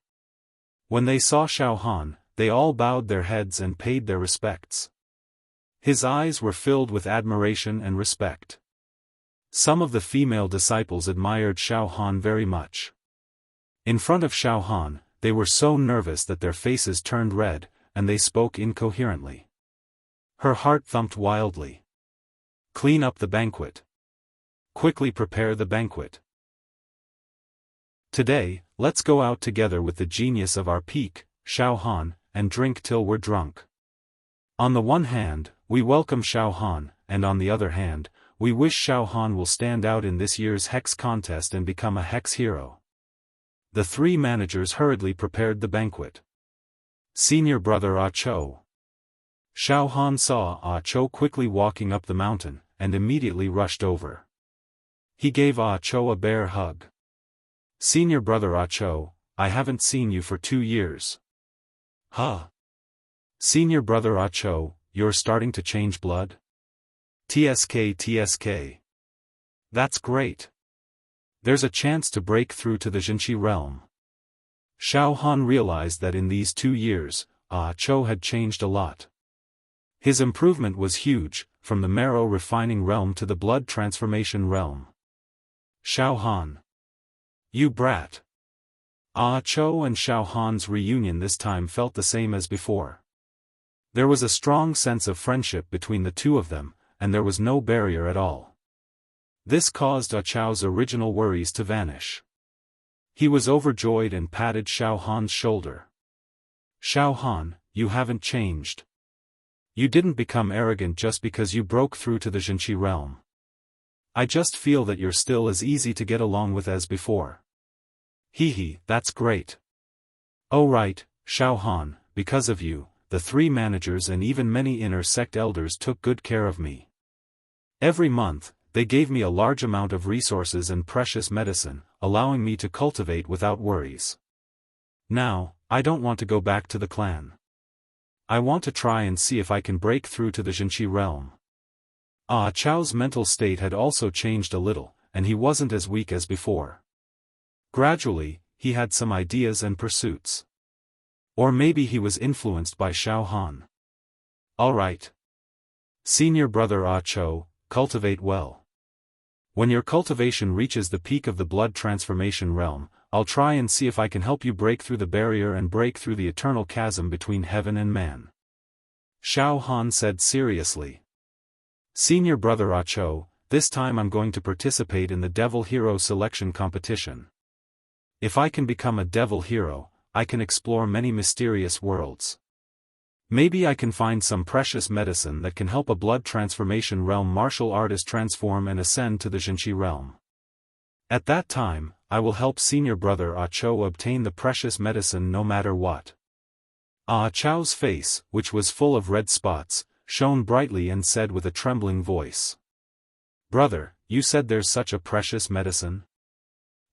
When they saw Xiaofan, they all bowed their heads and paid their respects. His eyes were filled with admiration and respect. Some of the female disciples admired Xiaofan very much. In front of Xiaofan, they were so nervous that their faces turned red, and they spoke incoherently. Her heart thumped wildly. Clean up the banquet. Quickly prepare the banquet. Today, let's go out together with the genius of our peak, Xiaofan, and drink till we're drunk. On the one hand, we welcome Xiaofan, and on the other hand, we wish Xiaofan will stand out in this year's Hex contest and become a Hex hero. The three managers hurriedly prepared the banquet. Senior brother Ah Cho. Xiaofan saw Ah Cho quickly walking up the mountain, and immediately rushed over. He gave Ah Cho a bear hug. Senior brother Ah Cho, I haven't seen you for 2 years. Huh? Senior brother Ah Cho, you're starting to change blood? TSK. That's great. There's a chance to break through to the Jinqi realm. Xiaofan realized that in these 2 years, Ah Cho had changed a lot. His improvement was huge, from the marrow refining realm to the blood transformation realm. Xiaofan. You brat. Ah Cho and Xiaohan's reunion this time felt the same as before. There was a strong sense of friendship between the two of them, and there was no barrier at all. This caused Ah Cho's original worries to vanish. He was overjoyed and patted Xiaohan's shoulder. Xiaofan, you haven't changed. You didn't become arrogant just because you broke through to the Jinqi realm. I just feel that you're still as easy to get along with as before. Hehe, that's great. Oh right, Xiaofan, because of you, the 3 managers and even many inner sect elders took good care of me. Every month, they gave me a large amount of resources and precious medicine, allowing me to cultivate without worries. Now, I don't want to go back to the clan. I want to try and see if I can break through to the Jinqi realm. Ah Cho's mental state had also changed a little, and he wasn't as weak as before. Gradually, he had some ideas and pursuits. Or maybe he was influenced by Xiaofan. Alright. Senior brother Ah Cho, cultivate well. When your cultivation reaches the peak of the blood transformation realm, I'll try and see if I can help you break through the barrier and break through the eternal chasm between heaven and man. Xiaofan said seriously. Senior brother Ah Cho, this time I'm going to participate in the Devil Hero selection competition. If I can become a Devil Hero, I can explore many mysterious worlds. Maybe I can find some precious medicine that can help a blood transformation realm martial artist transform and ascend to the Jinchi realm. At that time, I will help senior brother Ah Cho obtain the precious medicine no matter what. Ah Cho's face, which was full of red spots, shone brightly and said with a trembling voice. Brother, you said there's such a precious medicine?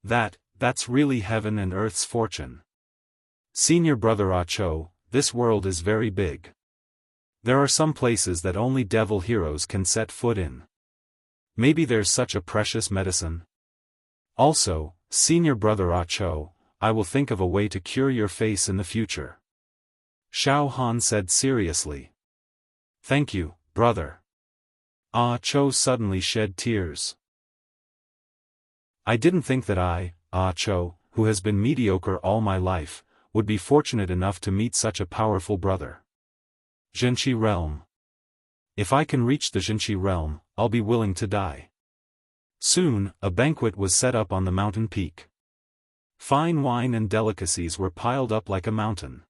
That's really heaven and earth's fortune. Senior brother Ah Cho, this world is very big. There are some places that only devil heroes can set foot in. Maybe there's such a precious medicine. Also, senior brother Ah Cho, I will think of a way to cure your face in the future. Xiaofan said seriously. Thank you, brother. Ah Cho suddenly shed tears. I didn't think that I, Ah Cho, who has been mediocre all my life, would be fortunate enough to meet such a powerful brother. Jinchi realm. If I can reach the Jinchi realm, I'll be willing to die. Soon, a banquet was set up on the mountain peak. Fine wine and delicacies were piled up like a mountain.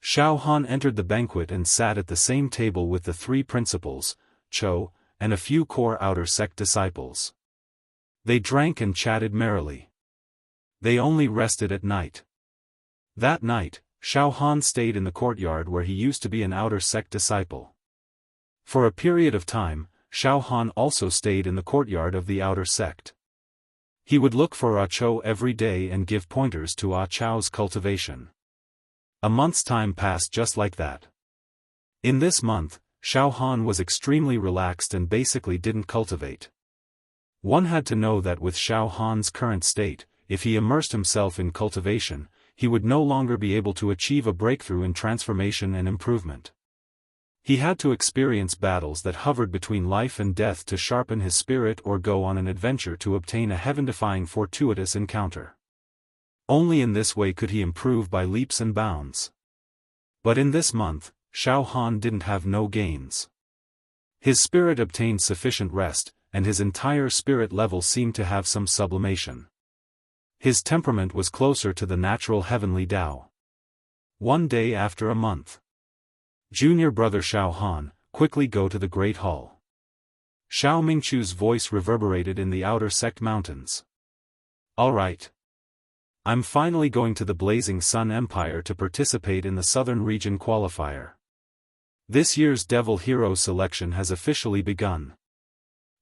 Xiaofan entered the banquet and sat at the same table with the three principals, Cho, and a few core outer sect disciples. They drank and chatted merrily. They only rested at night. That night, Xiaofan stayed in the courtyard where he used to be an outer sect disciple. For a period of time, Xiaofan also stayed in the courtyard of the outer sect. He would look for Ah Cho every day and give pointers to Ah Cho's cultivation. A month's time passed just like that. In this month, Xiaofan was extremely relaxed and basically didn't cultivate. One had to know that with Xiaofan's current state, if he immersed himself in cultivation, he would no longer be able to achieve a breakthrough in transformation and improvement. He had to experience battles that hovered between life and death to sharpen his spirit or go on an adventure to obtain a heaven-defying fortuitous encounter. Only in this way could he improve by leaps and bounds. But in this month, Xiaofan didn't have no gains. His spirit obtained sufficient rest, and his entire spirit level seemed to have some sublimation. His temperament was closer to the natural heavenly Tao. One day after a month. Junior brother Xiaofan, quickly go to the Great Hall. Xiao Mingchu's voice reverberated in the outer sect mountains. All right. I'm finally going to the Blazing Sun Empire to participate in the Southern Region qualifier. This year's Devil Hero selection has officially begun.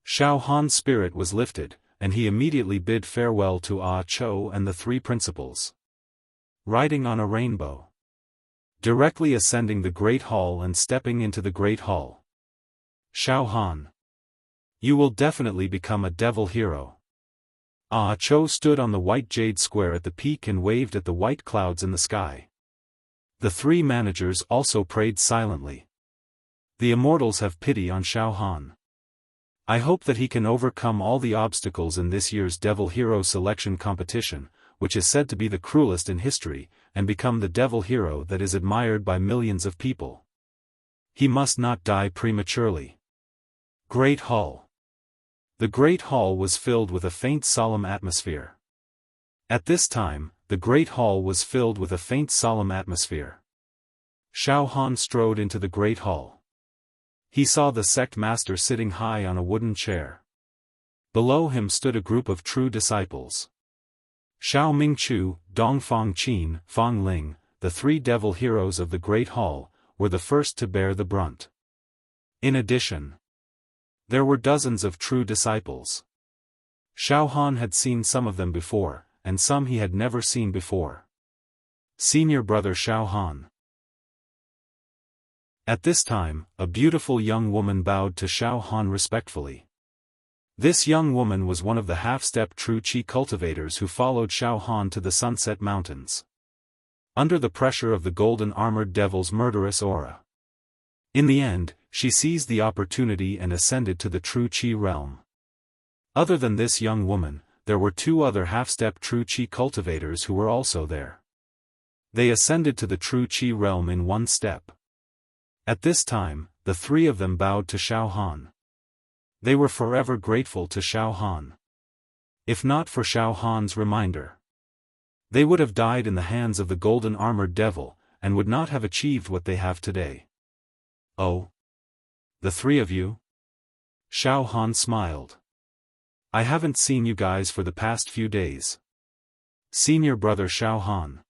Xiaofan's spirit was lifted, and he immediately bid farewell to Ah Cho and the three principals. Riding on a rainbow. Directly ascending the Great Hall and stepping into the Great Hall. Xiaofan. You will definitely become a devil hero. Ah Cho stood on the white jade square at the peak and waved at the white clouds in the sky. The three managers also prayed silently. The immortals have pity on Xiaofan. I hope that he can overcome all the obstacles in this year's Devil Hero selection competition, which is said to be the cruelest in history, and become the Devil Hero that is admired by millions of people. He must not die prematurely. Great Hall. The Great Hall was filled with a faint solemn atmosphere. At this time, the Great Hall was filled with a faint solemn atmosphere. Xiaofan strode into the Great Hall. He saw the sect master sitting high on a wooden chair. Below him stood a group of true disciples. Xiao Mingchu, Dongfang Qin, Fang Ling, the three devil heroes of the Great Hall, were the first to bear the brunt. In addition, there were dozens of true disciples. Xiaofan had seen some of them before, and some he had never seen before. Senior brother Xiaofan. At this time, a beautiful young woman bowed to Xiaofan respectfully. This young woman was one of the half-step true Qi cultivators who followed Xiaofan to the Sunset Mountains. Under the pressure of the golden-armored devil's murderous aura. In the end, she seized the opportunity and ascended to the true Qi realm. Other than this young woman, there were two other half-step true Qi cultivators who were also there. They ascended to the true Qi realm in one step. At this time, the three of them bowed to Xiaofan. They were forever grateful to Xiaofan. If not for Xiaofan's reminder, they would have died in the hands of the golden-armored devil, and would not have achieved what they have today. Oh? The three of you? Xiaofan smiled. I haven't seen you guys for the past few days. Senior brother Xiaofan.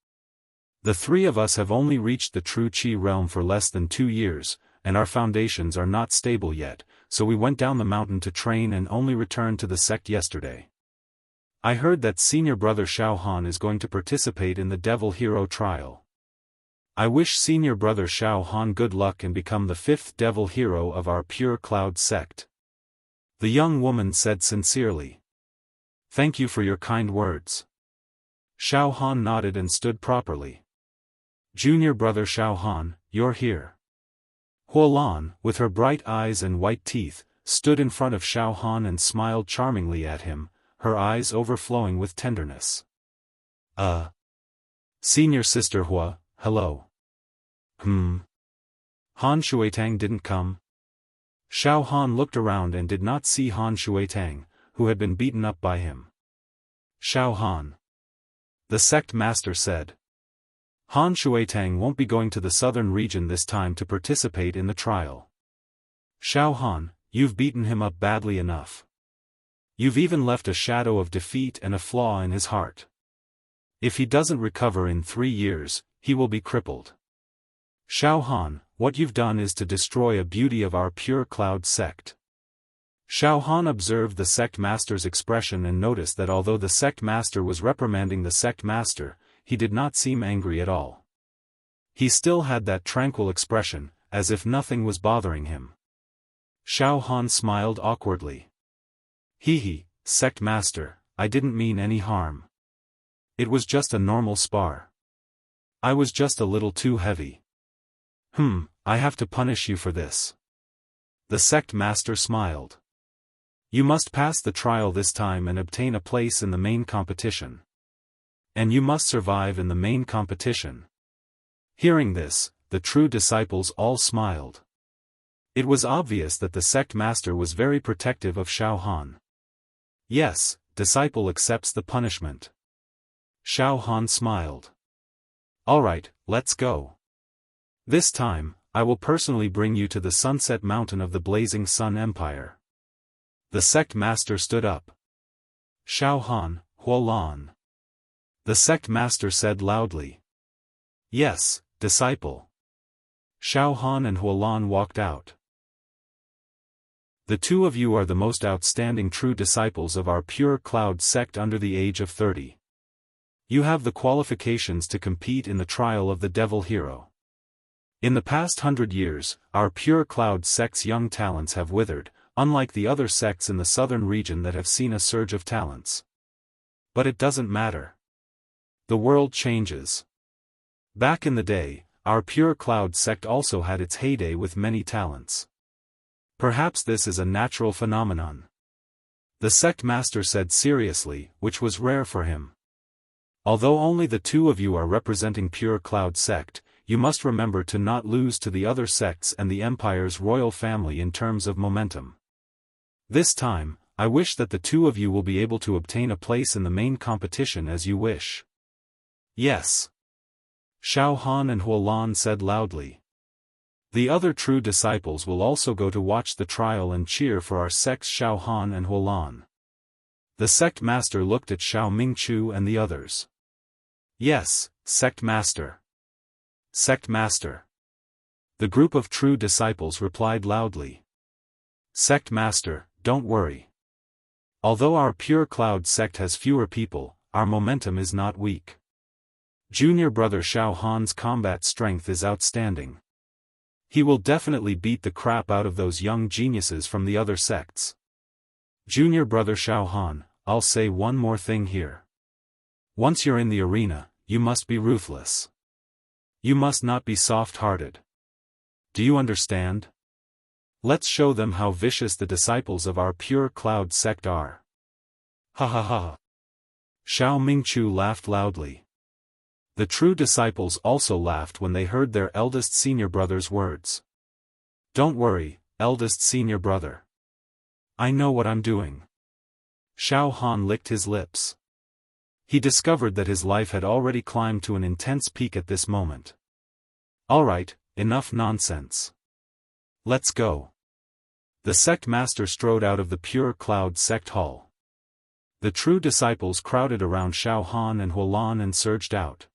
The three of us have only reached the true Qi realm for less than 2 years, and our foundations are not stable yet, so we went down the mountain to train and only returned to the sect yesterday. I heard that senior brother Xiaofan is going to participate in the Devil Hero trial. I wish senior brother Xiaofan good luck and become the 5th Devil Hero of our Pure Cloud sect. The young woman said sincerely. Thank you for your kind words. Xiaofan nodded and stood properly. Junior brother Xiaofan, you're here. Huolan, with her bright eyes and white teeth, stood in front of Xiaofan and smiled charmingly at him, her eyes overflowing with tenderness. Senior sister Hua, hello. Han Shuitang didn't come? Xiaofan looked around and did not see Han Shuitang, who had been beaten up by him. Xiaofan. The sect master said. Han Shuitang won't be going to the southern region this time to participate in the trial. Xiaofan, you've beaten him up badly enough. You've even left a shadow of defeat and a flaw in his heart. If he doesn't recover in 3 years, he will be crippled. Xiaofan, what you've done is to destroy a beauty of our Pure Cloud sect. Xiaofan observed the sect master's expression and noticed that although the sect master was reprimanding the sect master, he did not seem angry at all. He still had that tranquil expression, as if nothing was bothering him. Xiaofan smiled awkwardly. Hee, sect master, I didn't mean any harm. It was just a normal spar. I was just a little too heavy. I have to punish you for this. The sect master smiled. You must pass the trial this time and obtain a place in the main competition. And you must survive in the main competition. Hearing this, the true disciples all smiled. It was obvious that the sect master was very protective of Xiaofan. Yes, disciple accepts the punishment. Xiaofan smiled. Alright, let's go. This time, I will personally bring you to the Sunset Mountain of the Blazing Sun Empire. The sect master stood up. Xiaofan, Huolan. The sect master said loudly. Yes, disciple. Xiaofan and Huolan walked out. The two of you are the most outstanding true disciples of our Pure Cloud sect under the age of 30. You have the qualifications to compete in the trial of the Devil Hero. In the past 100 years, our Pure Cloud sect's young talents have withered, unlike the other sects in the southern region that have seen a surge of talents. But it doesn't matter. The world changes. Back in the day, our Pure Cloud sect also had its heyday with many talents. Perhaps this is a natural phenomenon. The sect master said seriously, which was rare for him. Although only the two of you are representing Pure Cloud sect, you must remember to not lose to the other sects and the Empire's royal family in terms of momentum. This time, I wish that the two of you will be able to obtain a place in the main competition as you wish. Yes. Xiaofan and Huolan said loudly. The other true disciples will also go to watch the trial and cheer for our sects Xiaofan and Huolan. The sect master looked at Xiao Mingchu and the others. Yes, sect master. Sect master. The group of true disciples replied loudly. Sect master, don't worry. Although our Pure Cloud sect has fewer people, our momentum is not weak. Junior brother Xiaohan's combat strength is outstanding. He will definitely beat the crap out of those young geniuses from the other sects. Junior brother Xiaofan, I'll say one more thing here. Once you're in the arena, you must be ruthless. You must not be soft-hearted. Do you understand? Let's show them how vicious the disciples of our Pure Cloud sect are. Ha ha ha. Xiao Mingchu laughed loudly. The true disciples also laughed when they heard their eldest senior brother's words. Don't worry, eldest senior brother. I know what I'm doing. Xiaofan licked his lips. He discovered that his life had already climbed to an intense peak at this moment. Alright, enough nonsense. Let's go. The sect master strode out of the Pure Cloud sect hall. The true disciples crowded around Xiaofan and Hualan and surged out.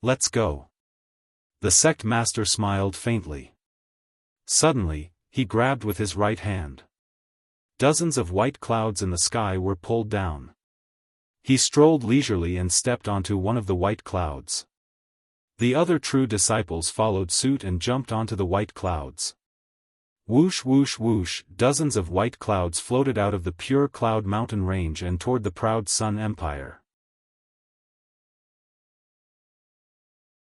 Let's go. The sect master smiled faintly. Suddenly, he grabbed with his right hand. Dozens of white clouds in the sky were pulled down. He strolled leisurely and stepped onto one of the white clouds. The other true disciples followed suit and jumped onto the white clouds. Whoosh whoosh whoosh, dozens of white clouds floated out of the Pure Cloud mountain range and toward the proud Sun Empire.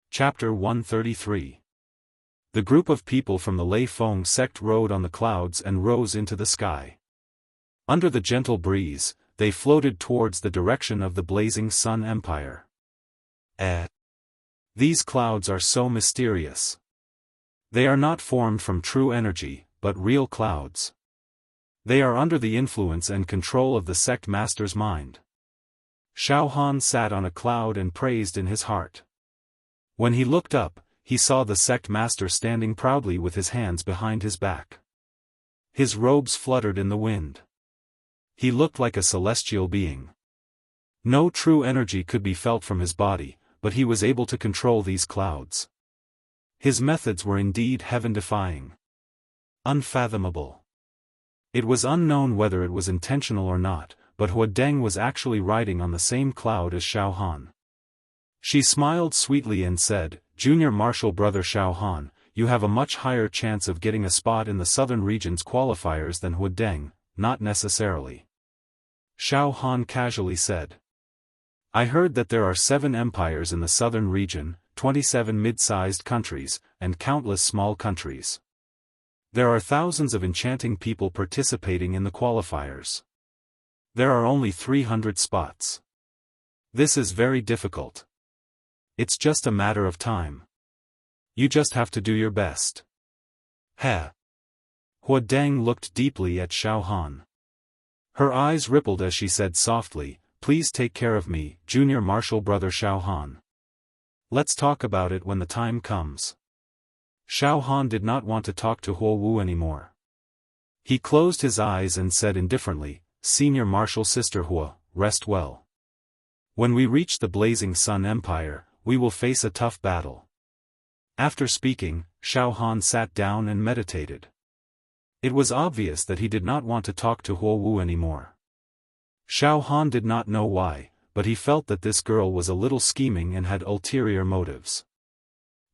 Chapter 133. The group of people from the Lei Feng sect rode on the clouds and rose into the sky. Under the gentle breeze, they floated towards the direction of the blazing Sun Empire. These clouds are so mysterious. They are not formed from true energy, but real clouds. They are under the influence and control of the sect master's mind. Xiaofan sat on a cloud and praised in his heart. When he looked up, he saw the sect master standing proudly with his hands behind his back. His robes fluttered in the wind. He looked like a celestial being. No true energy could be felt from his body, but he was able to control these clouds. His methods were indeed heaven-defying. Unfathomable. It was unknown whether it was intentional or not, but Hua Deng was actually riding on the same cloud as Xiaofan. She smiled sweetly and said, "Junior Marshal Brother Xiaofan, you have a much higher chance of getting a spot in the Southern Region's qualifiers than Hua Deng, not necessarily." Xiaofan casually said. "I heard that there are 7 empires in the Southern Region, 27 mid-sized countries, and countless small countries. There are thousands of enchanting people participating in the qualifiers. There are only 300 spots. This is very difficult. It's just a matter of time. You just have to do your best." Hua Deng looked deeply at Xiaofan. Her eyes rippled as she said softly, "Please take care of me, Junior Marshal Brother Xiaofan. Let's talk about it when the time comes." Xiaofan did not want to talk to Hua Wu anymore. He closed his eyes and said indifferently, "Senior Marshal Sister Hua, rest well. When we reach the blazing Sun Empire, we will face a tough battle." After speaking, Xiaofan sat down and meditated. It was obvious that he did not want to talk to Hua Wu anymore. Xiaofan did not know why, but he felt that this girl was a little scheming and had ulterior motives.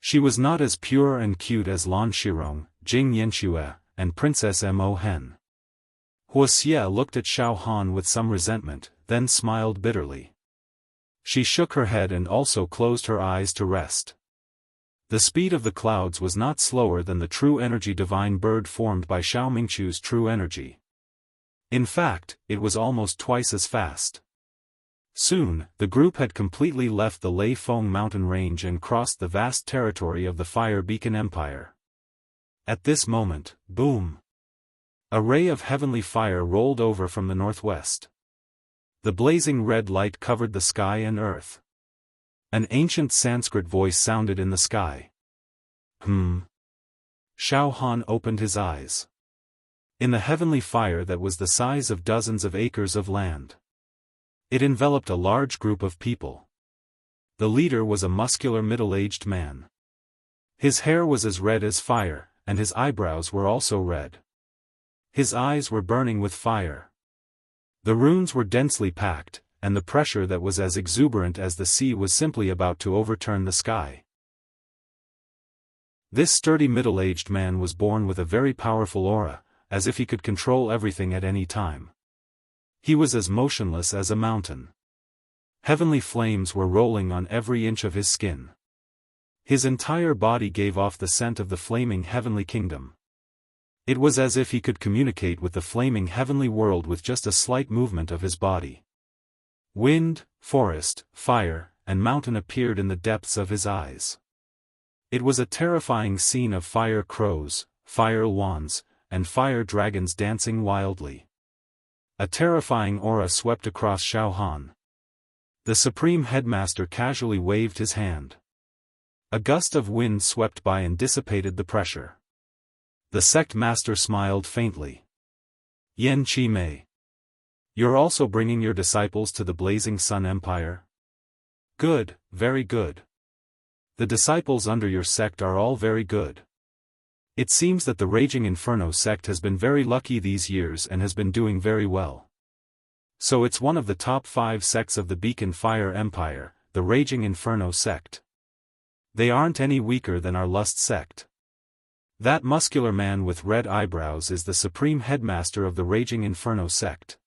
She was not as pure and cute as Lan Shirong, Jing Yanxue, and Princess Mo Hen. Wuxia looked at Xiaofan with some resentment, then smiled bitterly. She shook her head and also closed her eyes to rest. The speed of the clouds was not slower than the true energy divine bird formed by Xiao Mingchu's true energy. In fact, it was almost twice as fast. Soon, the group had completely left the Lei Feng mountain range and crossed the vast territory of the Fire Beacon Empire. At this moment, boom! A ray of heavenly fire rolled over from the northwest. The blazing red light covered the sky and earth. An ancient Sanskrit voice sounded in the sky. Xiaofan opened his eyes. In the heavenly fire that was the size of dozens of acres of land. It enveloped a large group of people. The leader was a muscular middle-aged man. His hair was as red as fire, and his eyebrows were also red. His eyes were burning with fire. The runes were densely packed, and the pressure that was as exuberant as the sea was simply about to overturn the sky. This sturdy middle-aged man was born with a very powerful aura, as if he could control everything at any time. He was as motionless as a mountain. Heavenly flames were rolling on every inch of his skin. His entire body gave off the scent of the flaming heavenly kingdom. It was as if he could communicate with the flaming heavenly world with just a slight movement of his body. Wind, forest, fire, and mountain appeared in the depths of his eyes. It was a terrifying scene of fire crows, fire wands, and fire dragons dancing wildly. A terrifying aura swept across Xiaofan. The Supreme Headmaster casually waved his hand. A gust of wind swept by and dissipated the pressure. The sect master smiled faintly. Yan Chi Mei. You're also bringing your disciples to the Blazing Sun Empire? Good, very good. The disciples under your sect are all very good. It seems that the Raging Inferno sect has been very lucky these years and has been doing very well. So it's one of the top 5 sects of the Beacon Fire Empire, the Raging Inferno sect. They aren't any weaker than our Lust sect. That muscular man with red eyebrows is the supreme headmaster of the Raging Inferno sect.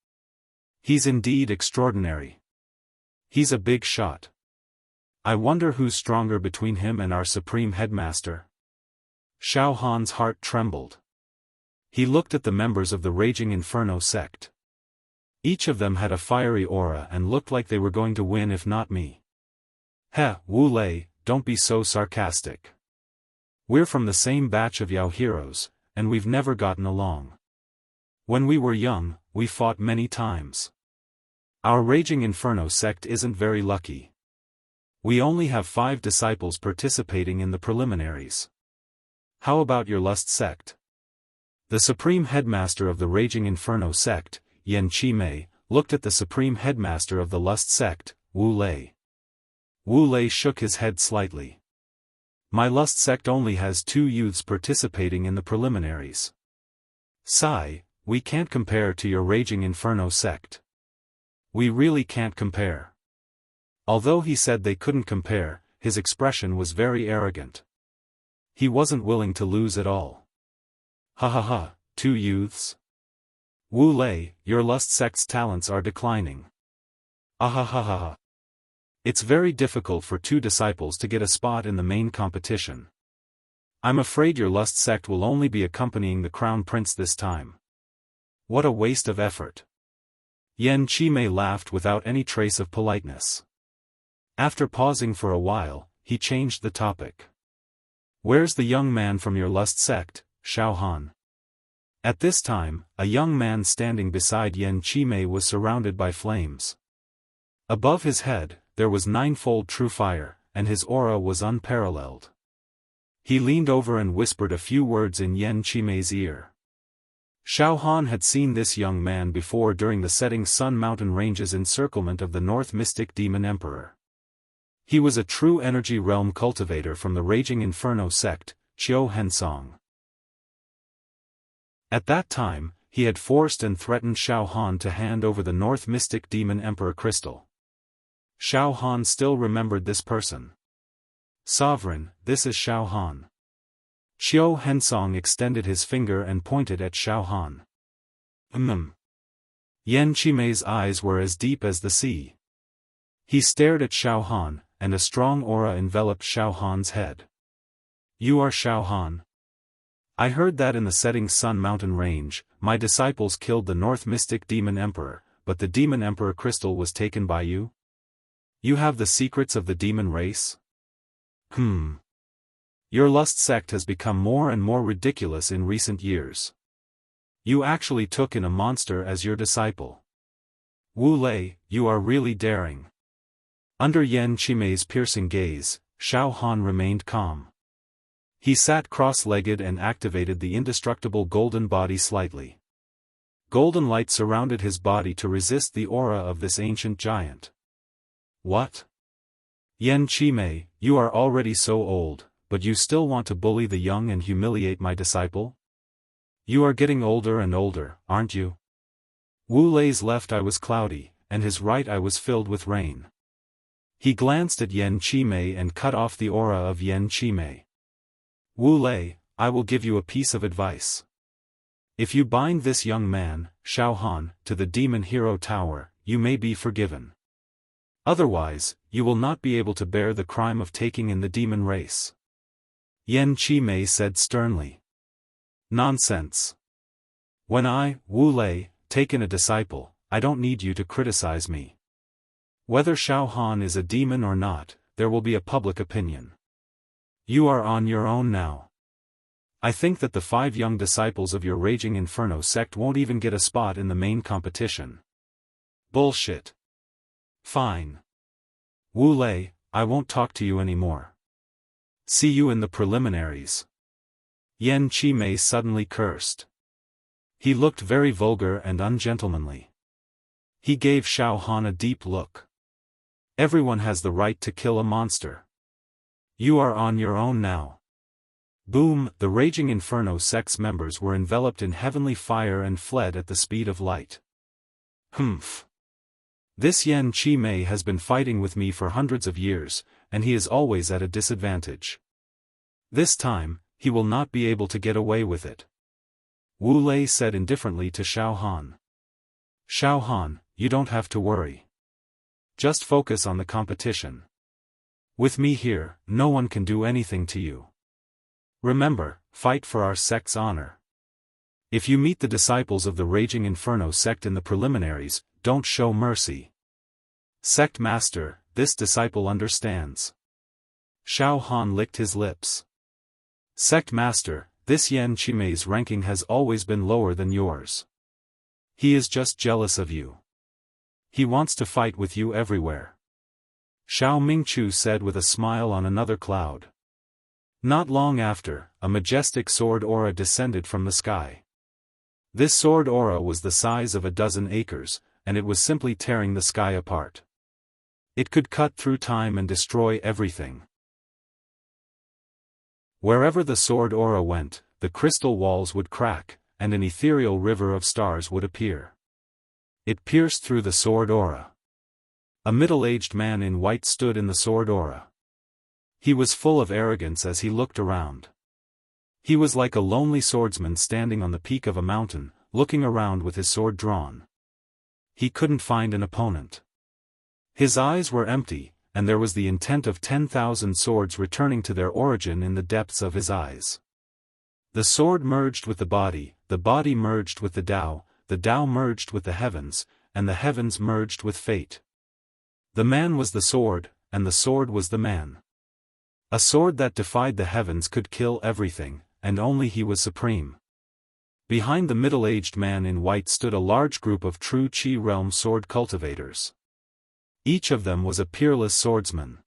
He's indeed extraordinary. He's a big shot. I wonder who's stronger between him and our supreme headmaster? Xiaofan's heart trembled. He looked at the members of the Raging Inferno sect. Each of them had a fiery aura and looked like they were going to win if not me. Heh, Wu Lei, don't be so sarcastic. We're from the same batch of Yao heroes, and we've never gotten along. When we were young, we fought many times. Our Raging Inferno sect isn't very lucky. We only have 5 disciples participating in the preliminaries. How about your Lust sect? The supreme headmaster of the Raging Inferno sect, Yan Chi Mei, looked at the supreme headmaster of the Lust sect, Wu Lei. Wu Lei shook his head slightly. My Lust sect only has 2 youths participating in the preliminaries. Sigh, we can't compare to your Raging Inferno sect. We really can't compare. Although he said they couldn't compare, his expression was very arrogant. He wasn't willing to lose at all. Ha ha ha, 2 youths? Wu Lei, your Lust sect's talents are declining. Ah ha ha ha ha. It's very difficult for 2 disciples to get a spot in the main competition. I'm afraid your Lust sect will only be accompanying the Crown Prince this time. What a waste of effort. Yan Chi Mei laughed without any trace of politeness. After pausing for a while, he changed the topic. Where's the young man from your Lust sect, Xiaofan? At this time, a young man standing beside Yan Chi Mei was surrounded by flames. Above his head, there was 9-fold true fire, and his aura was unparalleled. He leaned over and whispered a few words in Yan Chi Mei's ear. Xiaofan had seen this young man before during the Setting Sun Mountain Range's encirclement of the North Mystic Demon Emperor. He was a true energy realm cultivator from the Raging Inferno sect, Xiaofan. At that time, he had forced and threatened Xiaofan to hand over the North Mystic Demon Emperor crystal. Xiaofan still remembered this person. Sovereign, this is Xiaofan. Xiaofan extended his finger and pointed at Xiaofan. Yan Chi Mei's eyes were as deep as the sea. He stared at Xiaofan, and a strong aura enveloped Xiaofan's head. You are Xiaofan? I heard that in the Setting Sun Mountain Range, my disciples killed the North Mystic Demon Emperor, but the Demon Emperor crystal was taken by you? You have the secrets of the demon race? Your Lust sect has become more and more ridiculous in recent years. You actually took in a monster as your disciple. Wu Lei, you are really daring. Under Yan Chi Mei's piercing gaze, Xiaofan remained calm. He sat cross-legged and activated the indestructible golden body slightly. Golden light surrounded his body to resist the aura of this ancient giant. What? Yan Chi Mei, you are already so old, but you still want to bully the young and humiliate my disciple? You are getting older and older, aren't you? Wu Lei's left eye was cloudy, and his right eye was filled with rain. He glanced at Yan Chi Mei and cut off the aura of Yan Chi Mei. Wu Lei, I will give you a piece of advice. If you bind this young man, Xiaofan, to the Demon Hero Tower, you may be forgiven. Otherwise, you will not be able to bear the crime of taking in the demon race. Yan Chi Mei said sternly. Nonsense. When I, Wu Lei, take in a disciple, I don't need you to criticize me. Whether Xiaofan is a demon or not, there will be a public opinion. You are on your own now. I think that the 5 young disciples of your Raging Inferno sect won't even get a spot in the main competition. Bullshit. Fine. Wu Lei, I won't talk to you anymore. See you in the preliminaries. Yan Qimei suddenly cursed. He looked very vulgar and ungentlemanly. He gave Xiaofan a deep look. Everyone has the right to kill a monster. You are on your own now. Boom! The raging Inferno sect's members were enveloped in heavenly fire and fled at the speed of light. Humph! This Yan Qimei has been fighting with me for hundreds of years, and he is always at a disadvantage. This time, he will not be able to get away with it. Wu Lei said indifferently to Xiaofan. Xiaofan, you don't have to worry. Just focus on the competition. With me here, no one can do anything to you. Remember, fight for our sect's honor. If you meet the disciples of the Raging Inferno sect in the preliminaries, don't show mercy. Sect Master, this disciple understands. Xiaofan licked his lips. Sect Master, this Yan Qimei's ranking has always been lower than yours. He is just jealous of you. He wants to fight with you everywhere. Xiao Mingchu said with a smile on another cloud. Not long after, a majestic sword aura descended from the sky. This sword aura was the size of a dozen acres, and it was simply tearing the sky apart. It could cut through time and destroy everything. Wherever the sword aura went, the crystal walls would crack, and an ethereal river of stars would appear. It pierced through the sword aura. A middle-aged man in white stood in the sword aura. He was full of arrogance as he looked around. He was like a lonely swordsman standing on the peak of a mountain, looking around with his sword drawn. He couldn't find an opponent. His eyes were empty, and there was the intent of 10,000 swords returning to their origin in the depths of his eyes. The sword merged with the body merged with the Tao merged with the heavens, and the heavens merged with fate. The man was the sword, and the sword was the man. A sword that defied the heavens could kill everything, and only he was supreme. Behind the middle-aged man in white stood a large group of true Qi realm sword cultivators. Each of them was a peerless swordsman.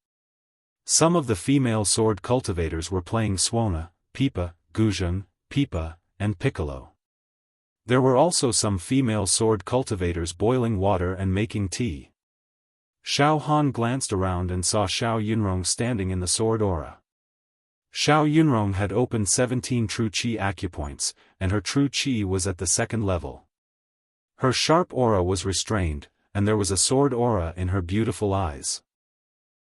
Some of the female sword cultivators were playing Suona, Pipa, Guzheng, Pipa, and Piccolo. There were also some female sword cultivators boiling water and making tea. Xiaofan glanced around and saw Xiao Yunrong standing in the sword aura. Xiao Yunrong had opened 17 true Qi acupoints, and her true Qi was at the second level. Her sharp aura was restrained, and there was a sword aura in her beautiful eyes.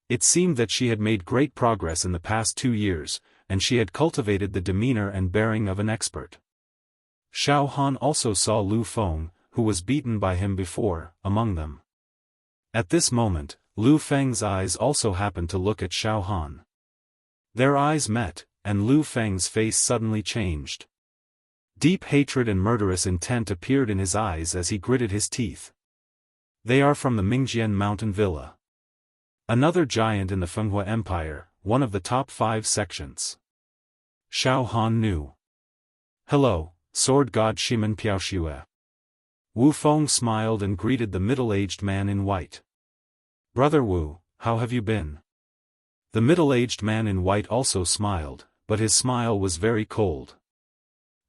It seemed that she had made great progress in the past 2 years, and she had cultivated the demeanor and bearing of an expert. Xiaofan also saw Lu Feng, who was beaten by him before, among them. At this moment, Lu Feng's eyes also happened to look at Xiaofan. Their eyes met, and Lu Feng's face suddenly changed. Deep hatred and murderous intent appeared in his eyes as he gritted his teeth. They are from the Mingjian Mountain Villa. Another giant in the Fenghua Empire, one of the top 5 sections. Xiaofan knew. Hello, sword god Shimen Piaoxue. Wu Feng smiled and greeted the middle-aged man in white. Brother Wu, how have you been? The middle-aged man in white also smiled, but his smile was very cold.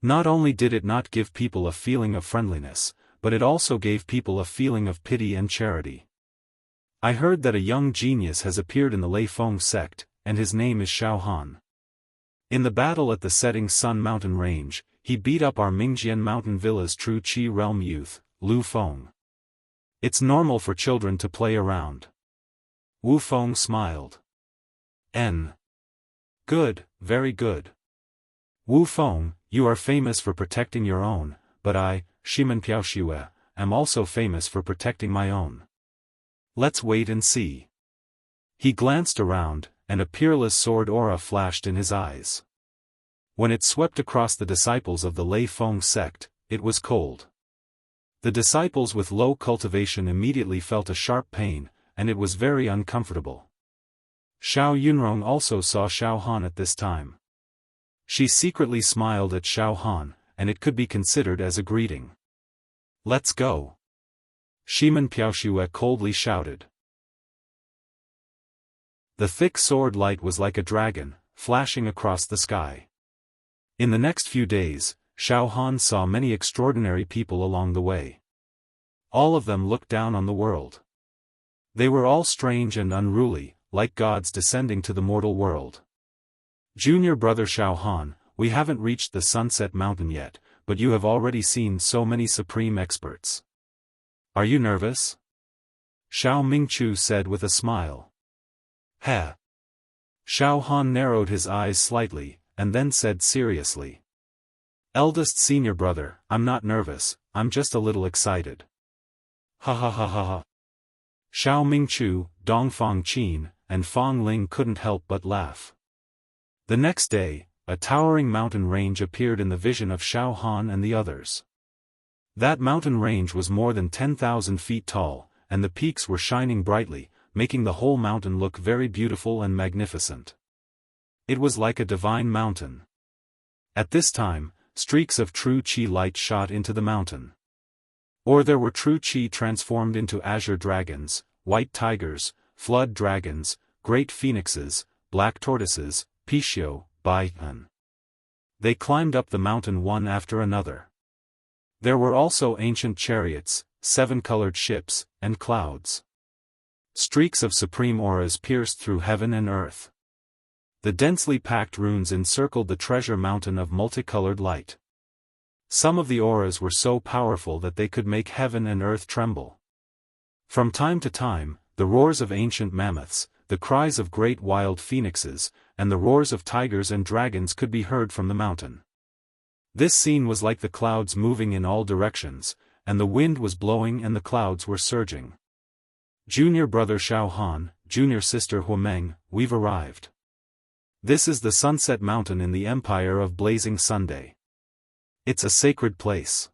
Not only did it not give people a feeling of friendliness, but it also gave people a feeling of pity and charity. I heard that a young genius has appeared in the Lei Feng sect, and his name is Xiaofan. In the battle at the setting sun mountain range, he beat up our Mingjian Mountain Villa's true Qi realm youth, Lu Feng. It's normal for children to play around. Wu Feng smiled. Good, very good. Wu Feng, you are famous for protecting your own, but I, Shimen Piaoxue, am also famous for protecting my own. Let's wait and see. He glanced around, and a peerless sword aura flashed in his eyes. When it swept across the disciples of the Lei Feng sect, it was cold. The disciples with low cultivation immediately felt a sharp pain, and it was very uncomfortable. Xiao Yunrong also saw Xiaofan at this time. She secretly smiled at Xiaofan, and it could be considered as a greeting. Let's go. Shimen Piaoxue coldly shouted. The thick sword light was like a dragon, flashing across the sky. In the next few days, Xiaofan saw many extraordinary people along the way. All of them looked down on the world. They were all strange and unruly, like gods descending to the mortal world. Junior brother Xiaofan, we haven't reached the Sunset Mountain yet, but you have already seen so many supreme experts. Are you nervous? Xiao Mingchu said with a smile. Heh. Xiaofan narrowed his eyes slightly, and then said seriously. Eldest senior brother, I'm not nervous, I'm just a little excited. Ha ha ha ha ha. Xiao Mingchu, Dongfang Qin, and Fang Ling couldn't help but laugh. The next day, a towering mountain range appeared in the vision of Xiaofan and the others. That mountain range was more than 10,000 feet tall, and the peaks were shining brightly, making the whole mountain look very beautiful and magnificent. It was like a divine mountain. At this time, streaks of true qi light shot into the mountain. Or there were true qi transformed into azure dragons, white tigers, flood dragons, great phoenixes, black tortoises, Pishio, Baihan. They climbed up the mountain one after another. There were also ancient chariots, 7-colored ships, and clouds. Streaks of supreme auras pierced through heaven and earth. The densely packed runes encircled the treasure mountain of multicolored light. Some of the auras were so powerful that they could make heaven and earth tremble. From time to time, the roars of ancient mammoths, the cries of great wild phoenixes, and the roars of tigers and dragons could be heard from the mountain. This scene was like the clouds moving in all directions, and the wind was blowing and the clouds were surging. Junior brother Xiaohan, junior sister Huameng, we've arrived. This is the Sunset Mountain in the Empire of Blazing Sunday. It's a sacred place.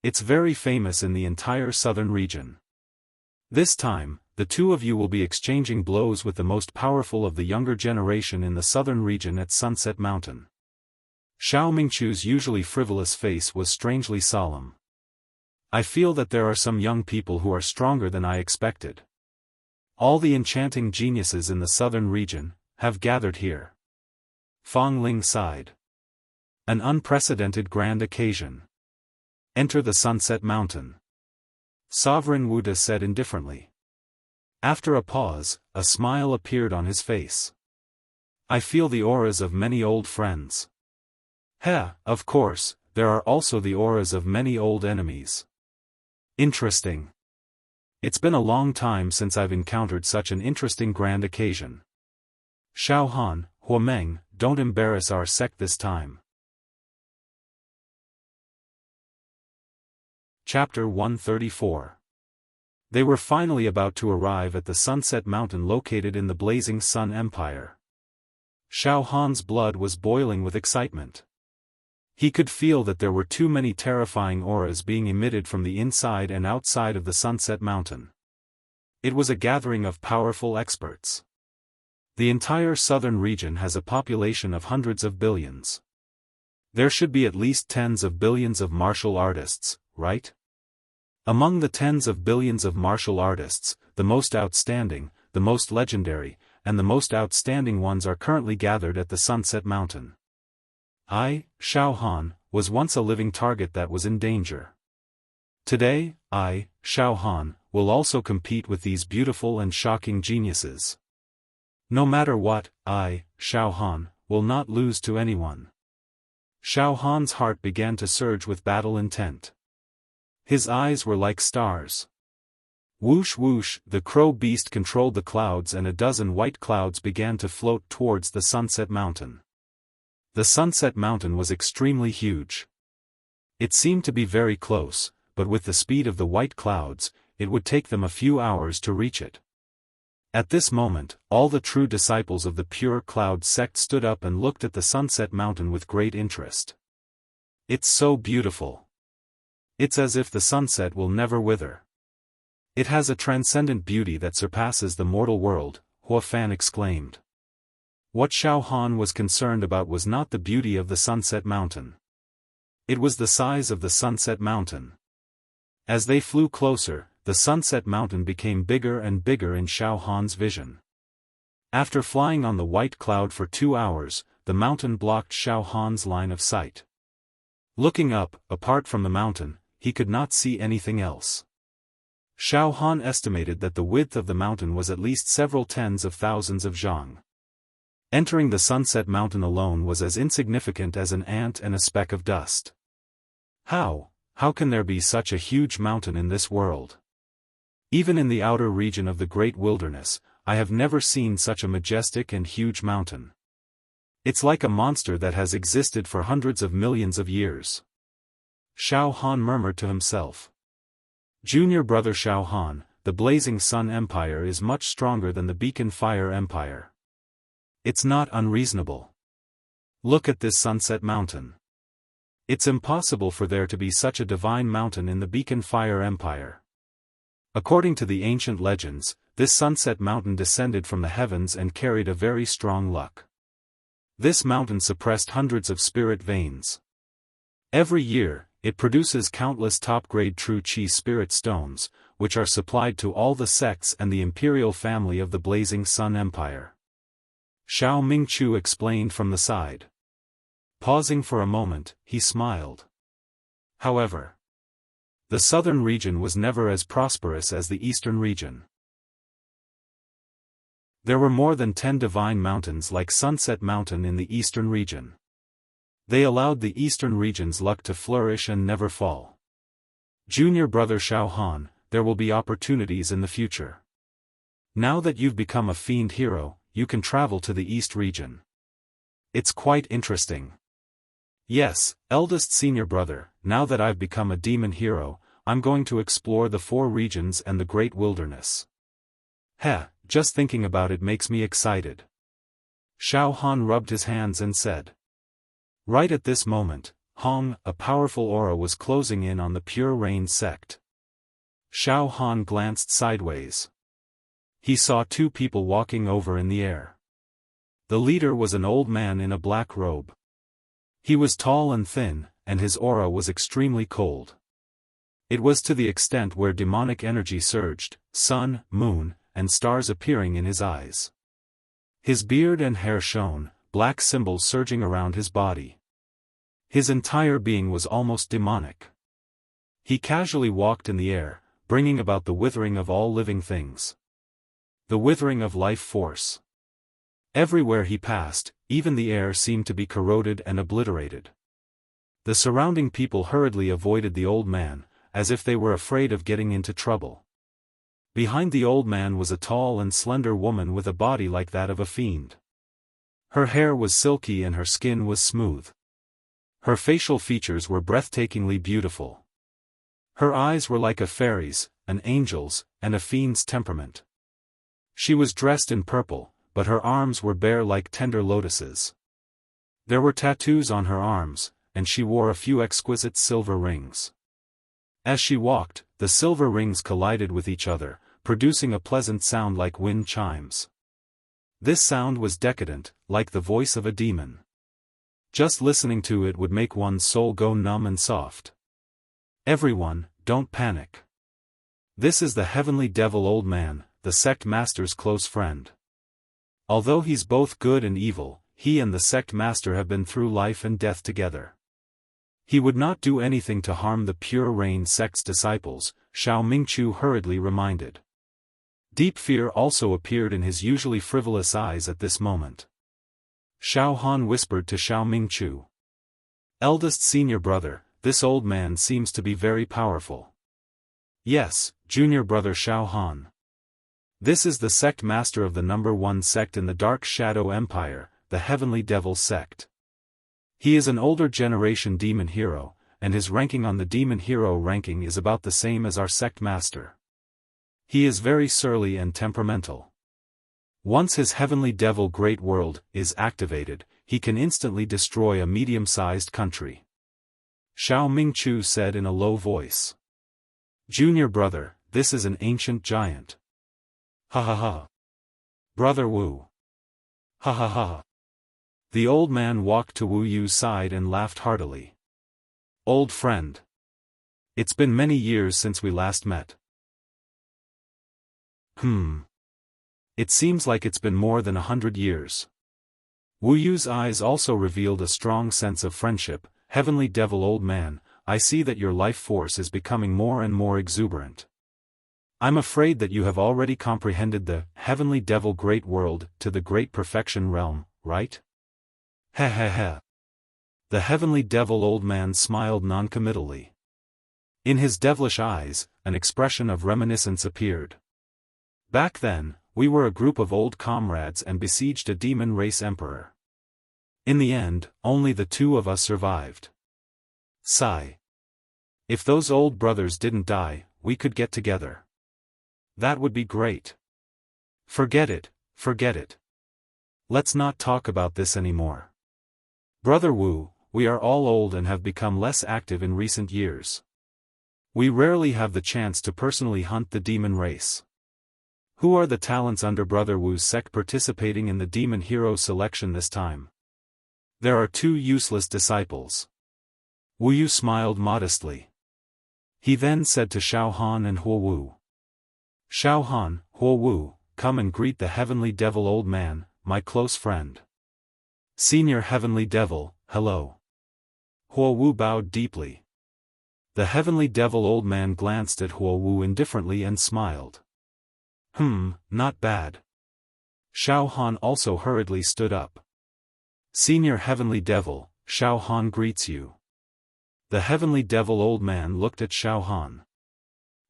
It's very famous in the entire southern region. This time, the two of you will be exchanging blows with the most powerful of the younger generation in the southern region at Sunset Mountain. Xiao Mingchu's usually frivolous face was strangely solemn. I feel that there are some young people who are stronger than I expected. All the enchanting geniuses in the southern region have gathered here. Fang Ling sighed. An unprecedented grand occasion. Enter the Sunset Mountain. Sovereign Wuda said indifferently. After a pause, a smile appeared on his face. I feel the auras of many old friends. Of course, there are also the auras of many old enemies. Interesting. It's been a long time since I've encountered such an interesting grand occasion. Xiaohan, Huameng, don't embarrass our sect this time. Chapter 134. They were finally about to arrive at the Sunset Mountain located in the Blazing Sun Empire. Xiaohan's blood was boiling with excitement. He could feel that there were too many terrifying auras being emitted from the inside and outside of the Sunset Mountain. It was a gathering of powerful experts. The entire southern region has a population of hundreds of billions. There should be at least tens of billions of martial artists, right? Among the tens of billions of martial artists, the most outstanding, the most legendary, and the most outstanding ones are currently gathered at the Sunset Mountain. I, Xiaohan, was once a living target that was in danger. Today, I, Xiaohan, will also compete with these beautiful and shocking geniuses. No matter what, I, Xiaohan, will not lose to anyone. Xiaohan's heart began to surge with battle intent. His eyes were like stars. Whoosh whoosh, the crow beast controlled the clouds and a dozen white clouds began to float towards the Sunset Mountain. The Sunset Mountain was extremely huge. It seemed to be very close, but with the speed of the white clouds, it would take them a few hours to reach it. At this moment, all the true disciples of the Pure Cloud sect stood up and looked at the Sunset Mountain with great interest. It's so beautiful. It's as if the sunset will never wither. It has a transcendent beauty that surpasses the mortal world, Xiaofan exclaimed. What Xiaohan was concerned about was not the beauty of the Sunset Mountain. It was the size of the Sunset Mountain. As they flew closer, the Sunset Mountain became bigger and bigger in Xiaohan's vision. After flying on the white cloud for 2 hours, the mountain blocked Xiaofan's line of sight. Looking up, apart from the mountain, he could not see anything else. Xiaofan estimated that the width of the mountain was at least several tens of thousands of zhang. Entering the Sunset Mountain alone was as insignificant as an ant and a speck of dust. How can there be such a huge mountain in this world? Even in the outer region of the Great Wilderness, I have never seen such a majestic and huge mountain. It's like a monster that has existed for hundreds of millions of years. Xiaofan murmured to himself. Junior brother Xiaofan, the Blazing Sun Empire is much stronger than the Beacon Fire Empire. It's not unreasonable. Look at this Sunset Mountain. It's impossible for there to be such a divine mountain in the Beacon Fire Empire. According to the ancient legends, this Sunset Mountain descended from the heavens and carried a very strong luck. This mountain suppressed hundreds of spirit veins. Every year, it produces countless top-grade true Qi spirit stones, which are supplied to all the sects and the imperial family of the Blazing Sun Empire. Xiao Mingqiu explained from the side. Pausing for a moment, he smiled. However, the southern region was never as prosperous as the eastern region. There were more than 10 divine mountains like Sunset Mountain in the eastern region. They allowed the eastern region's luck to flourish and never fall. Junior brother Xiaofan, there will be opportunities in the future. Now that you've become a fiend hero, you can travel to the east region. It's quite interesting. Yes, eldest senior brother, now that I've become a demon hero, I'm going to explore the 4 regions and the Great Wilderness. Just thinking about it makes me excited. Xiaofan rubbed his hands and said. Right at this moment, a powerful aura was closing in on the Pure Rain sect. Xiaofan glanced sideways. He saw 2 people walking over in the air. The leader was an old man in a black robe. He was tall and thin, and his aura was extremely cold. It was to the extent where demonic energy surged, sun, moon, and stars appearing in his eyes. His beard and hair shone, black symbols surging around his body. His entire being was almost demonic. He casually walked in the air, bringing about the withering of all living things. The withering of life force. Everywhere he passed, even the air seemed to be corroded and obliterated. The surrounding people hurriedly avoided the old man, as if they were afraid of getting into trouble. Behind the old man was a tall and slender woman with a body like that of a fiend. Her hair was silky and her skin was smooth. Her facial features were breathtakingly beautiful. Her eyes were like a fairy's, an angel's, and a fiend's temperament. She was dressed in purple, but her arms were bare like tender lotuses. There were tattoos on her arms, and she wore a few exquisite silver rings. As she walked, the silver rings collided with each other, producing a pleasant sound like wind chimes. This sound was decadent, like the voice of a demon. Just listening to it would make one's soul go numb and soft. Everyone, don't panic. This is the heavenly devil old man, the sect master's close friend. Although he's both good and evil, he and the sect master have been through life and death together. He would not do anything to harm the Pure Rain sect's disciples, Xiao Mingqiu hurriedly reminded. Deep fear also appeared in his usually frivolous eyes at this moment. Xiaofan whispered to Xiao Mingqiu. Eldest senior brother, this old man seems to be very powerful. Yes, junior brother Xiaofan. This is the sect master of the number 1 sect in the Dark Shadow Empire, the Heavenly Devil sect. He is an older generation demon hero, and his ranking on the demon hero ranking is about the same as our sect master. He is very surly and temperamental. Once his Heavenly Devil Great World is activated, he can instantly destroy a medium-sized country. Xiao Mingqiu said in a low voice. Junior brother, this is an ancient giant. Ha ha ha. Brother Wu. Ha ha ha. The old man walked to Wu Yu's side and laughed heartily. Old friend. It's been many years since we last met. It seems like it's been more than 100 years. Wu Yu's eyes also revealed a strong sense of friendship. Heavenly Devil old man, I see that your life force is becoming more and more exuberant. I'm afraid that you have already comprehended the Heavenly Devil Great World to the Great Perfection Realm, right? Heh heh heh. The Heavenly Devil old man smiled noncommittally. In his devilish eyes, an expression of reminiscence appeared. Back then, we were a group of old comrades and besieged a demon race emperor. In the end, only the two of us survived. Sigh. If those old brothers didn't die, we could get together. That would be great. Forget it, forget it. Let's not talk about this anymore. Brother Wu, we are all old and have become less active in recent years. We rarely have the chance to personally hunt the demon race. Who are the talents under Brother Wu's sect participating in the demon hero selection this time? There are 2 useless disciples. Wu Yu smiled modestly. He then said to Xiaofan and Huo Wu. Xiaofan, Huo Wu, come and greet the Heavenly Devil old man, my close friend. Senior Heavenly Devil, hello. Huo Wu bowed deeply. The Heavenly Devil old man glanced at Huo Wu indifferently and smiled. Not bad. Xiaofan also hurriedly stood up. Senior Heavenly Devil, Xiaofan greets you. The Heavenly Devil old man looked at Xiaofan.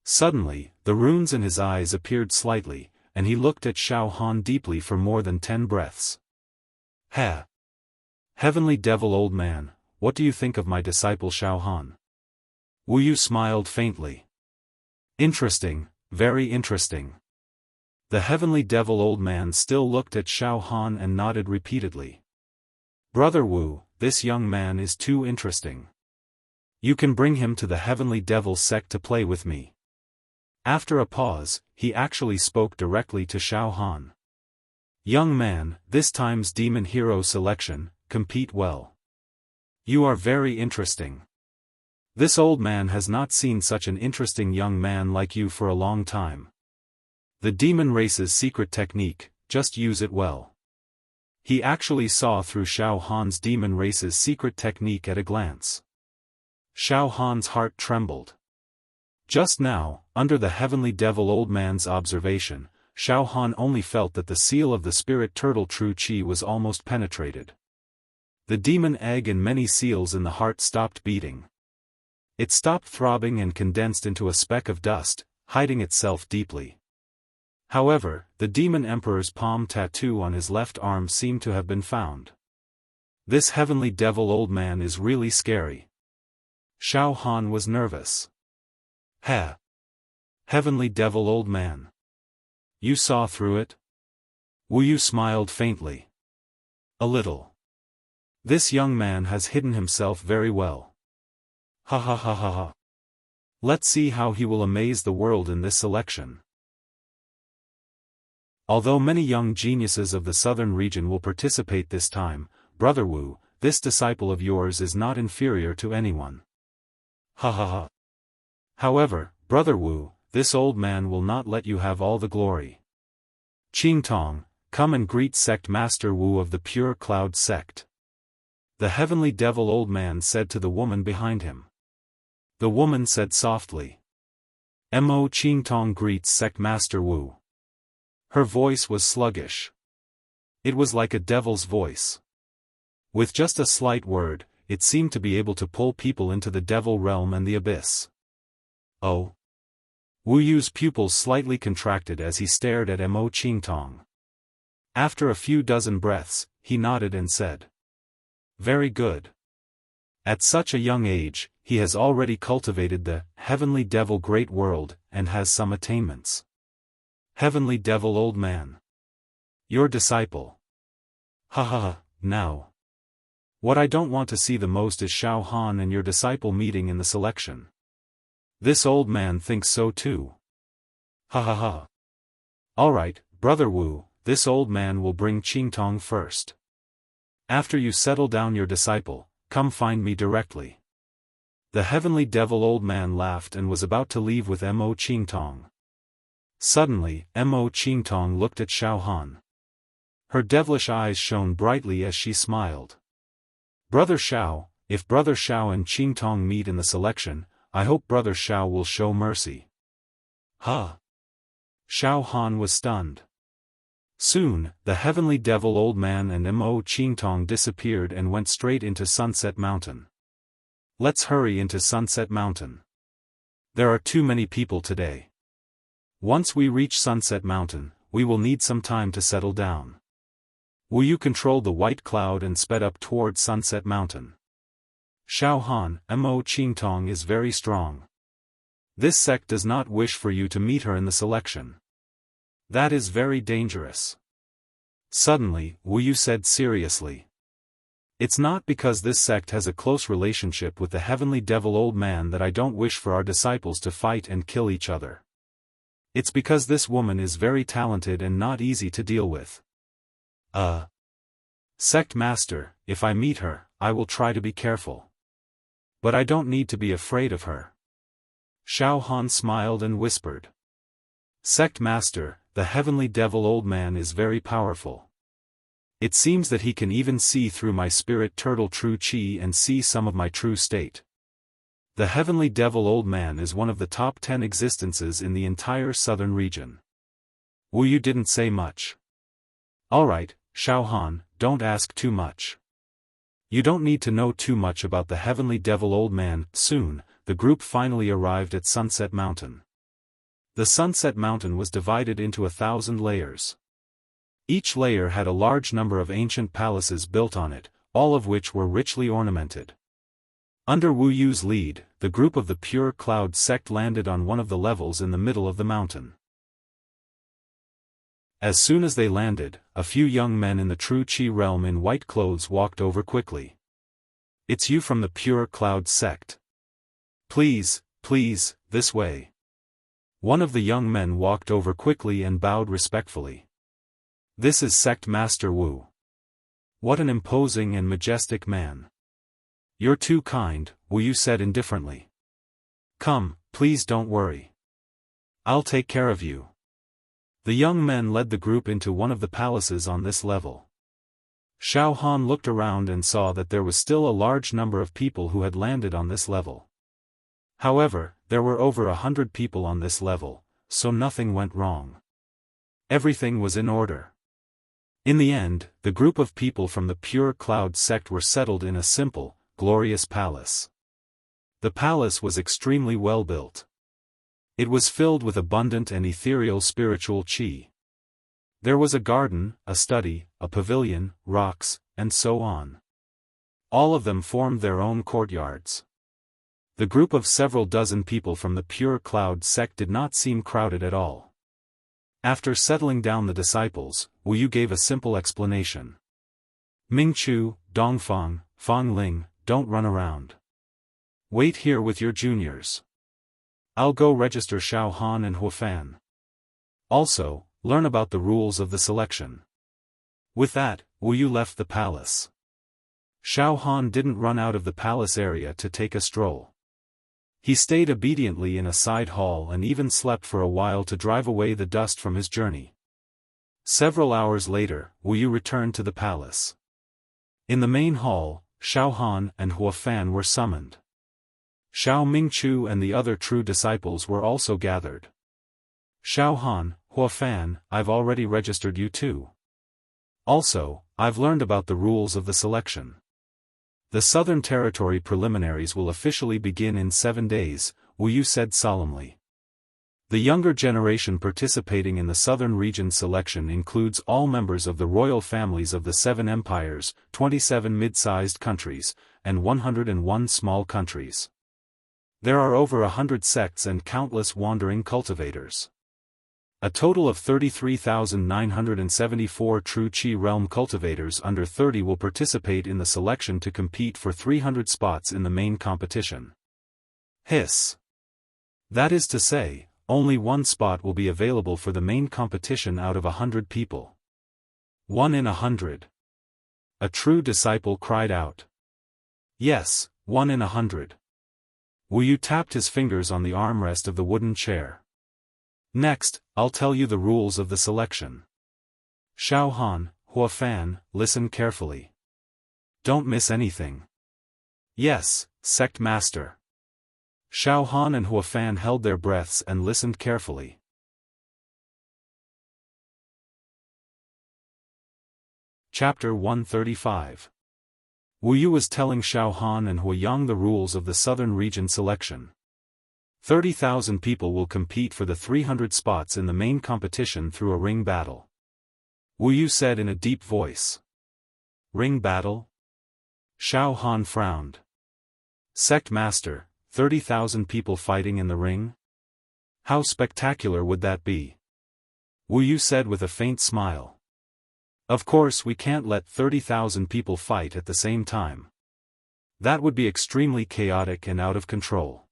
Suddenly, the runes in his eyes appeared slightly, and he looked at Xiaofan deeply for more than 10 breaths. Heavenly Devil old man, what do you think of my disciple Xiaofan? Wu Yu smiled faintly. Interesting, very interesting. The Heavenly Devil old man still looked at Xiaofan and nodded repeatedly. Brother Wu, this young man is too interesting. You can bring him to the Heavenly Devil sect to play with me. After a pause, he actually spoke directly to Xiaofan. Young man, this time's demon hero selection, compete well. You are very interesting. This old man has not seen such an interesting young man like you for a long time. The demon race's secret technique, just use it well. He actually saw through Xiaofan's demon race's secret technique at a glance. Xiaofan's heart trembled. Just now, under the Heavenly Devil old man's observation, Xiaofan only felt that the seal of the spirit turtle true qi was almost penetrated. The demon egg in many seals in the heart stopped beating. It stopped throbbing and condensed into a speck of dust, hiding itself deeply. However, the demon emperor's palm tattoo on his left arm seemed to have been found. This Heavenly Devil old man is really scary. Xiaofan was nervous. Heavenly Devil old man. You saw through it? Wu Yu smiled faintly. A little. This young man has hidden himself very well. Ha ha ha ha ha. Let's see how he will amaze the world in this selection. Although many young geniuses of the southern region will participate this time, Brother Wu, this disciple of yours is not inferior to anyone. Ha ha ha. However, Brother Wu, this old man will not let you have all the glory. Qingtong, come and greet Sect Master Wu of the Pure Cloud Sect. The Heavenly Devil old man said to the woman behind him. The woman said softly. Mo Qingtong greets Sect Master Wu. Her voice was sluggish. It was like a devil's voice. With just a slight word, it seemed to be able to pull people into the devil realm and the abyss. Oh. Wu Yu's pupils slightly contracted as he stared at Mo Qingtong. After a few dozen breaths, he nodded and said. Very good. At such a young age, he has already cultivated the Heavenly Devil Great World, and has some attainments. Heavenly Devil old man. Your disciple. Ha ha ha, now. What I don't want to see the most is Xiaofan and your disciple meeting in the selection. This old man thinks so too. Ha ha ha. Alright, Brother Wu, this old man will bring Qingtong first. After you settle down your disciple, come find me directly. The Heavenly Devil old man laughed and was about to leave with Mo Qingtong. Suddenly, Mo Qingtong looked at Xiaofan. Her devilish eyes shone brightly as she smiled. Brother Xiao, if Brother Xiao and Qingtong meet in the selection, I hope Brother Xiao will show mercy. Huh? Xiaofan was stunned. Soon, the heavenly devil old man and Mo Qingtong disappeared and went straight into Sunset Mountain. Let's hurry into Sunset Mountain. There are too many people today. Once we reach Sunset Mountain, we will need some time to settle down. Wu Yu controlled the white cloud and sped up toward Sunset Mountain. Xiaofan, Mo Qingtong is very strong. This sect does not wish for you to meet her in the selection. That is very dangerous. Suddenly, Wu Yu said seriously. It's not because this sect has a close relationship with the heavenly devil old man that I don't wish for our disciples to fight and kill each other. It's because this woman is very talented and not easy to deal with. Sect master, if I meet her, I will try to be careful. But I don't need to be afraid of her. Xiaofan smiled and whispered. Sect master, the heavenly devil old man is very powerful. It seems that he can even see through my spirit turtle true chi and see some of my true state. The heavenly devil old man is one of the top 10 existences in the entire southern region. Wu Yu didn't say much. Alright, Xiaofan, don't ask too much. You don't need to know too much about the heavenly devil old man. Soon, the group finally arrived at Sunset Mountain. The Sunset Mountain was divided into 1,000 layers. Each layer had a large number of ancient palaces built on it, all of which were richly ornamented. Under Wu Yu's lead, the group of the Pure Cloud sect landed on one of the levels in the middle of the mountain. As soon as they landed, a few young men in the True Chi realm in white clothes walked over quickly. It's you from the Pure Cloud sect. Please, this way. One of the young men walked over quickly and bowed respectfully. This is Sect Master Wu. What an imposing and majestic man. You're too kind, Wu Yu said indifferently. Come, please don't worry. I'll take care of you. The young men led the group into one of the palaces on this level. Xiaofan looked around and saw that there was still a large number of people who had landed on this level. However, there were over 100 people on this level, so nothing went wrong. Everything was in order. In the end, the group of people from the Pure Cloud sect were settled in a simple, glorious palace. The palace was extremely well built. It was filled with abundant and ethereal spiritual chi. There was a garden, a study, a pavilion, rocks, and so on. All of them formed their own courtyards. The group of several dozen people from the Pure Cloud sect did not seem crowded at all. After settling down the disciples, Wu Yu gave a simple explanation. Mingchu, Dongfang, Fang Ling, don't run around. Wait here with your juniors. I'll go register Xiaofan and Huafan. Also, learn about the rules of the selection. With that, Wu Yu left the palace. Xiaofan didn't run out of the palace area to take a stroll. He stayed obediently in a side hall and even slept for a while to drive away the dust from his journey. Several hours later, Wu Yu returned to the palace. In the main hall, Xiaofan and Huafan were summoned. Xiao Mingchu and the other true disciples were also gathered. Xiaofan, Huafan, I've already registered you too. Also, I've learned about the rules of the selection. The Southern Territory preliminaries will officially begin in 7 days, Wu Yu said solemnly. The younger generation participating in the Southern Region selection includes all members of the royal families of the 7 empires, 27 mid-sized countries, and 101 small countries. There are over 100 sects and countless wandering cultivators. A total of 33,974 True Chi Realm cultivators under 30 will participate in the selection to compete for 300 spots in the main competition. Hiss. That is to say, only 1 spot will be available for the main competition out of 100 people. 1 in 100. A true disciple cried out. Yes, 1 in 100. Wu Yu tapped his fingers on the armrest of the wooden chair. Next, I'll tell you the rules of the selection. Xiaofan, Xiaofan, listen carefully. Don't miss anything. Yes, Sect Master. Xiaofan and Xiaofan held their breaths and listened carefully. Chapter 135. Wu Yu was telling Xiaofan and Huiyang the rules of the southern region selection. 30,000 people will compete for the 300 spots in the main competition through a ring battle. Wu Yu said in a deep voice. Ring battle? Xiaofan frowned. Sect Master, 30,000 people fighting in the ring? How spectacular would that be? Wu Yu said with a faint smile. Of course we can't let 30,000 people fight at the same time. That would be extremely chaotic and out of control.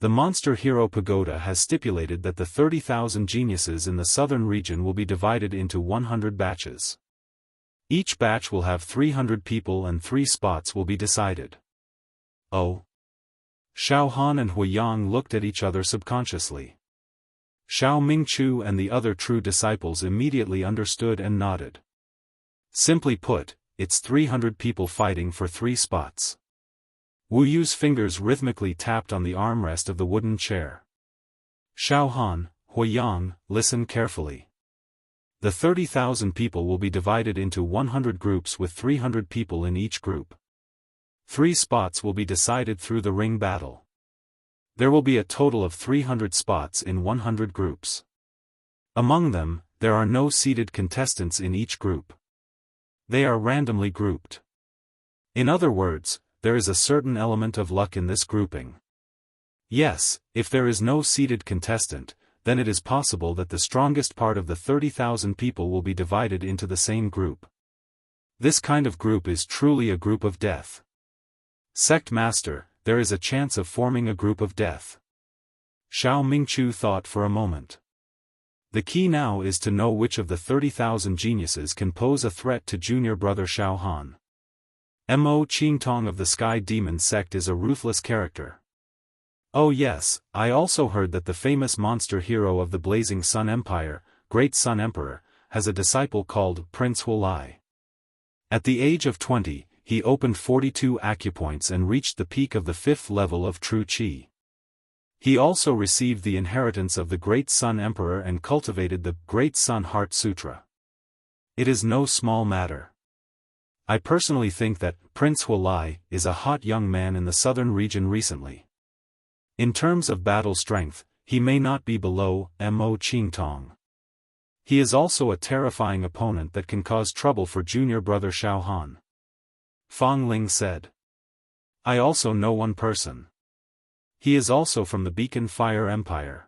The Monster Hero Pagoda has stipulated that the 30,000 geniuses in the southern region will be divided into 100 batches. Each batch will have 300 people and 3 spots will be decided. Oh. Xiaofan and Huiyang looked at each other subconsciously. Xiao Mingchu and the other true disciples immediately understood and nodded. Simply put, it's 300 people fighting for 3 spots. Wu Yu's fingers rhythmically tapped on the armrest of the wooden chair. Xiaofan, Huiyang, listen carefully. The 30,000 people will be divided into 100 groups with 300 people in each group. 3 spots will be decided through the ring battle. There will be a total of 300 spots in 100 groups. Among them, there are no seeded contestants in each group. They are randomly grouped. In other words, there is a certain element of luck in this grouping. Yes, if there is no seeded contestant, then it is possible that the strongest part of the 30,000 people will be divided into the same group. This kind of group is truly a group of death. Sect Master, there is a chance of forming a group of death. Xiao Mingchu thought for a moment. The key now is to know which of the 30,000 geniuses can pose a threat to junior brother Xiaofan. Mo Qingtong of the Sky Demon Sect is a ruthless character. Oh yes, I also heard that the famous monster hero of the Blazing Sun Empire, Great Sun Emperor, has a disciple called Prince Huolai. At the age of 20, he opened 42 acupoints and reached the peak of the 5th level of True Qi. He also received the inheritance of the Great Sun Emperor and cultivated the Great Sun Heart Sutra. It is no small matter. I personally think that Prince Huolai is a hot young man in the southern region recently. In terms of battle strength, he may not be below Mo Qingtong. He is also a terrifying opponent that can cause trouble for junior brother Xiaofan. Fang Ling said. I also know one person. He is also from the Beacon Fire Empire.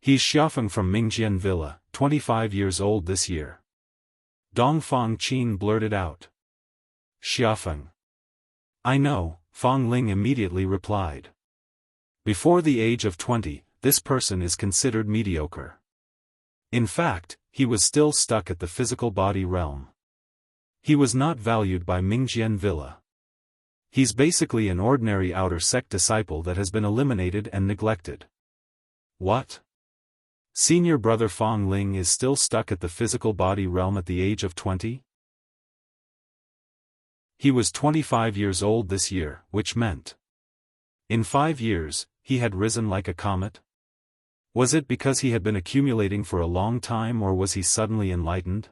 He's Xiaofan from Mingjian Villa, 25 years old this year. Dongfang Qin blurted out. Xiaofan. I know, Fang Ling immediately replied. Before the age of 20, this person is considered mediocre. In fact, he was still stuck at the physical body realm. He was not valued by Mingjian Villa. He's basically an ordinary outer sect disciple that has been eliminated and neglected. What? Senior brother Fang Ling is still stuck at the physical body realm at the age of 20? He was 25 years old this year, which meant. In 5 years, he had risen like a comet? Was it because he had been accumulating for a long time, or was he suddenly enlightened?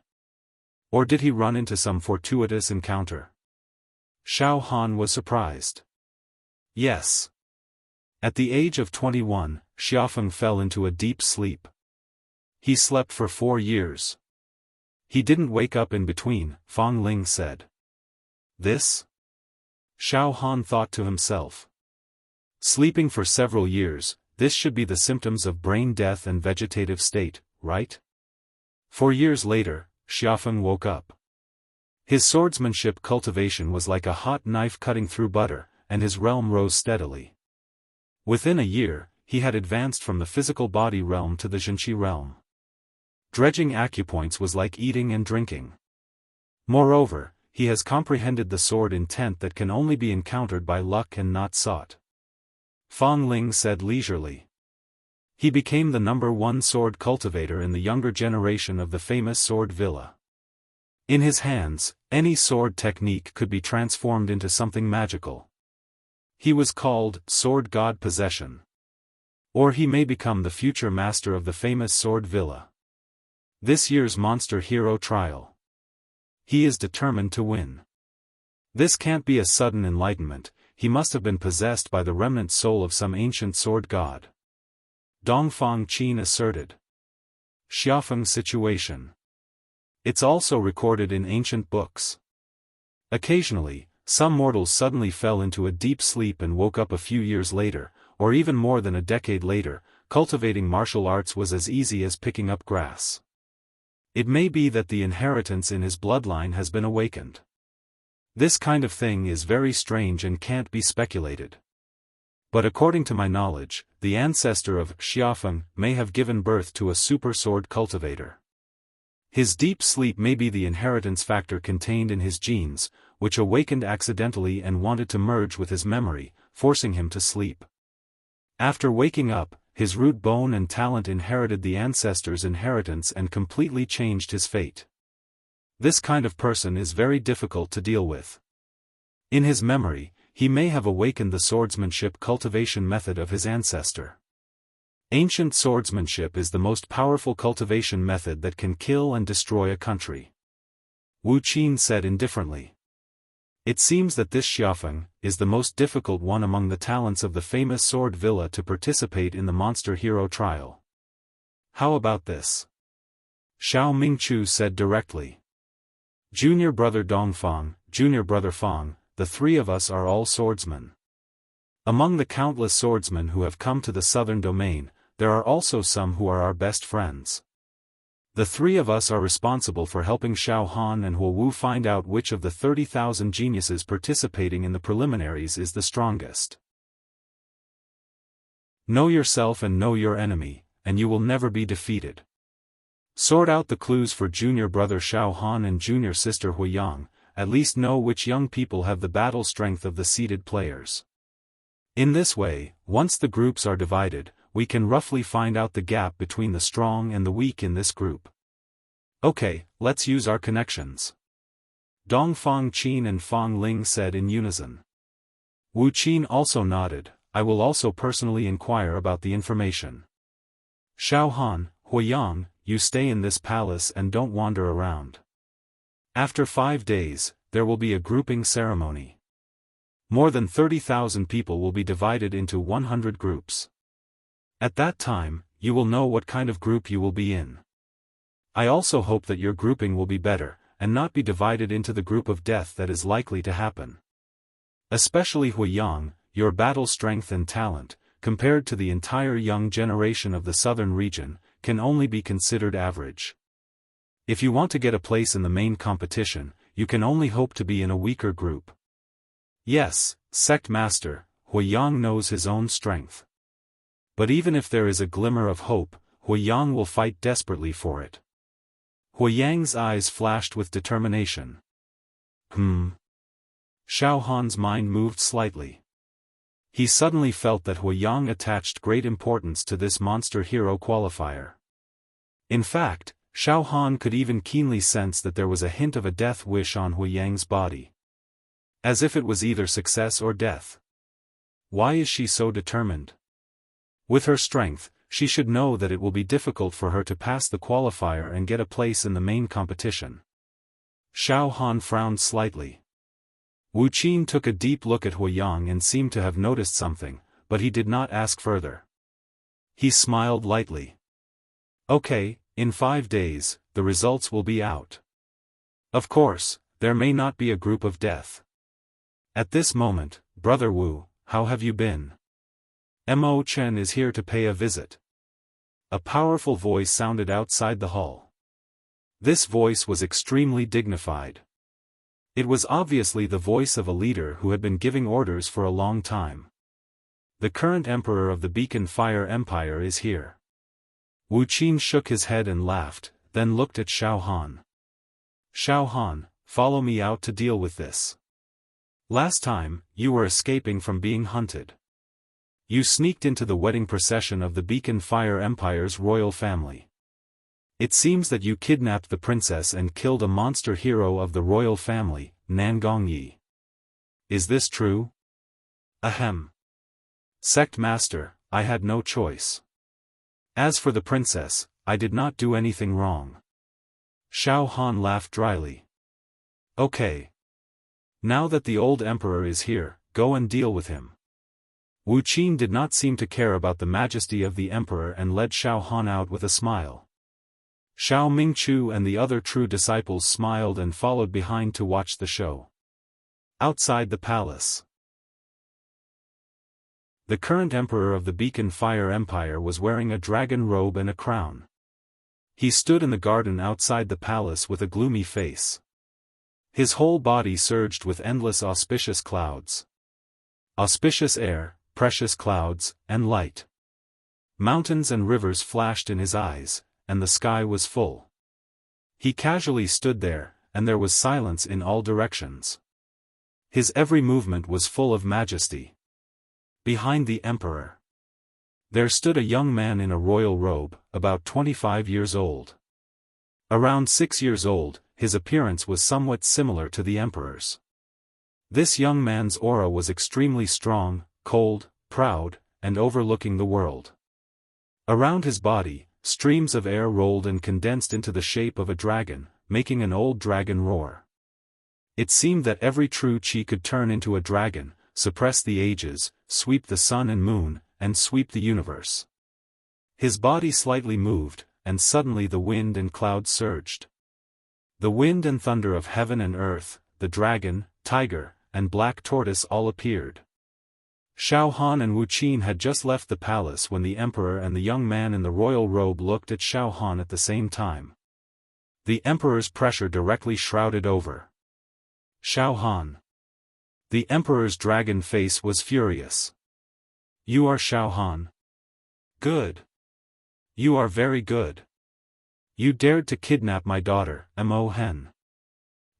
Or did he run into some fortuitous encounter? Xiaofan was surprised. Yes. At the age of 21, Xiaofan fell into a deep sleep. He slept for 4 years. He didn't wake up in between, Fang Ling said. This? Xiaofan thought to himself. Sleeping for several years, this should be the symptoms of brain death and vegetative state, right? 4 years later, Xiaofan woke up. His swordsmanship cultivation was like a hot knife cutting through butter, and his realm rose steadily. Within a year, he had advanced from the physical body realm to the Zhenqi realm. Dredging acupoints was like eating and drinking. Moreover, he has comprehended the sword intent that can only be encountered by luck and not sought. Fang Ling said leisurely. He became the #1 sword cultivator in the younger generation of the famous sword villa. In his hands, any sword technique could be transformed into something magical. He was called Sword God Possession. Or he may become the future master of the famous sword villa. This year's Monster Hero Trial. He is determined to win. This can't be a sudden enlightenment, he must have been possessed by the remnant soul of some ancient sword god. Dongfang Qin asserted. Xiaofan situation. It's also recorded in ancient books. Occasionally, some mortals suddenly fell into a deep sleep and woke up a few years later, or even more than a decade later. Cultivating martial arts was as easy as picking up grass. It may be that the inheritance in his bloodline has been awakened. This kind of thing is very strange and can't be speculated. But according to my knowledge, the ancestor of Xiaofan may have given birth to a super sword cultivator. His deep sleep may be the inheritance factor contained in his genes, which awakened accidentally and wanted to merge with his memory, forcing him to sleep. After waking up, his root bone and talent inherited the ancestor's inheritance and completely changed his fate. This kind of person is very difficult to deal with. In his memory, he may have awakened the swordsmanship cultivation method of his ancestor. Ancient swordsmanship is the most powerful cultivation method that can kill and destroy a country. Wu Qin said indifferently. It seems that this Xiaofan is the most difficult one among the talents of the famous sword villa to participate in the Monster Hero Trial. How about this? Xiao Mingchu said directly. Junior brother Dongfang, junior brother Fang, the three of us are all swordsmen. Among the countless swordsmen who have come to the southern domain, there are also some who are our best friends. The three of us are responsible for helping Xiao Han and Huo Wu find out which of the 30,000 geniuses participating in the preliminaries is the strongest. Know yourself and know your enemy, and you will never be defeated. Sort out the clues for junior brother Xiao Han and junior sister Hu Yang, at least know which young people have the battle strength of the seeded players. In this way, once the groups are divided, we can roughly find out the gap between the strong and the weak in this group. Okay, let's use our connections. Dongfang Qin and Fang Ling said in unison. Wu Qin also nodded. I will also personally inquire about the information. Xiao Han, Hu Yang, you stay in this palace and don't wander around. After 5 days, there will be a grouping ceremony. More than 30,000 people will be divided into 100 groups. At that time, you will know what kind of group you will be in. I also hope that your grouping will be better, and not be divided into the group of death that is likely to happen. Especially Hu Yang, your battle strength and talent, compared to the entire young generation of the southern region, can only be considered average. If you want to get a place in the main competition, you can only hope to be in a weaker group. Yes, Sect Master, Hu Yang knows his own strength. But even if there is a glimmer of hope, Hu Yang will fight desperately for it. Hu Yang's eyes flashed with determination. Xiao Han's mind moved slightly. He suddenly felt that Hu Yang attached great importance to this monster hero qualifier. In fact, Xiao Han could even keenly sense that there was a hint of a death wish on Hu Yang's body. As if it was either success or death. Why is she so determined? With her strength, she should know that it will be difficult for her to pass the qualifier and get a place in the main competition. Xiao Han frowned slightly. Wu Qin took a deep look at Hu Yang and seemed to have noticed something, but he did not ask further. He smiled lightly. Okay, in 5 days, the results will be out. Of course, there may not be a group of death. At this moment, Brother Wu, how have you been? Mo Chen is here to pay a visit. A powerful voice sounded outside the hall. This voice was extremely dignified. It was obviously the voice of a leader who had been giving orders for a long time. The current emperor of the Beacon Fire Empire is here. Wu Qin shook his head and laughed, then looked at Xiao Han. Xiao Han, follow me out to deal with this. Last time, you were escaping from being hunted. You sneaked into the wedding procession of the Beacon Fire Empire's royal family. It seems that you kidnapped the princess and killed a monster hero of the royal family, Nangongyi. Is this true? Ahem. Sect Master, I had no choice. As for the princess, I did not do anything wrong. Xiaofan laughed dryly. Okay. Now that the old emperor is here, go and deal with him. Wuxia did not seem to care about the majesty of the emperor and led Xiaofan out with a smile. Xiao Mingchu and the other true disciples smiled and followed behind to watch the show. Outside the palace. The current emperor of the Beacon Fire Empire was wearing a dragon robe and a crown. He stood in the garden outside the palace with a gloomy face. His whole body surged with endless auspicious clouds. Auspicious air, precious clouds, and light. Mountains and rivers flashed in his eyes, and the sky was full. He casually stood there, and there was silence in all directions. His every movement was full of majesty. Behind the emperor, there stood a young man in a royal robe, about 25 years old. Around 6 years old, his appearance was somewhat similar to the emperor's. This young man's aura was extremely strong, cold, proud, and overlooking the world. Around his body, streams of air rolled and condensed into the shape of a dragon, making an old dragon roar. It seemed that every true chi could turn into a dragon, suppress the ages, sweep the sun and moon, and sweep the universe. His body slightly moved, and suddenly the wind and clouds surged. The wind and thunder of heaven and earth, the dragon, tiger, and black tortoise all appeared. Xiaofan and Wuxia had just left the palace when the emperor and the young man in the royal robe looked at Xiaofan at the same time. The emperor's pressure directly shrouded over Xiaofan. The emperor's dragon face was furious. You are Xiaofan? Good. You are very good. You dared to kidnap my daughter, Mo Hen.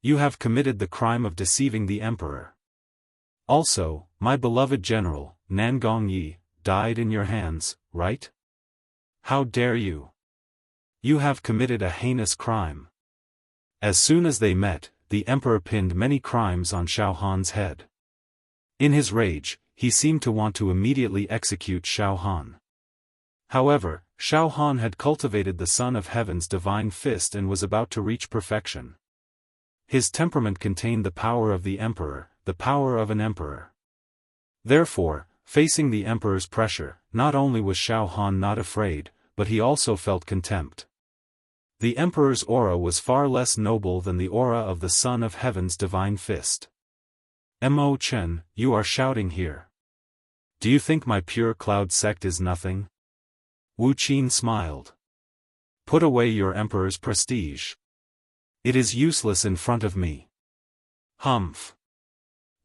You have committed the crime of deceiving the emperor. Also, my beloved general, Nangongyi, died in your hands, right? How dare you? You have committed a heinous crime. As soon as they met, the emperor pinned many crimes on Xiaohan's head. In his rage, he seemed to want to immediately execute Xiaofan. However, Xiaofan had cultivated the Son of Heaven's divine fist and was about to reach perfection. His temperament contained the power of the emperor, the power of an emperor. Therefore, facing the emperor's pressure, not only was Xiaofan not afraid, but he also felt contempt. The emperor's aura was far less noble than the aura of the Son of Heaven's divine fist. Mo Chen, you are shouting here. Do you think my pure cloud sect is nothing? Wuxia smiled. Put away your emperor's prestige. It is useless in front of me. Humph.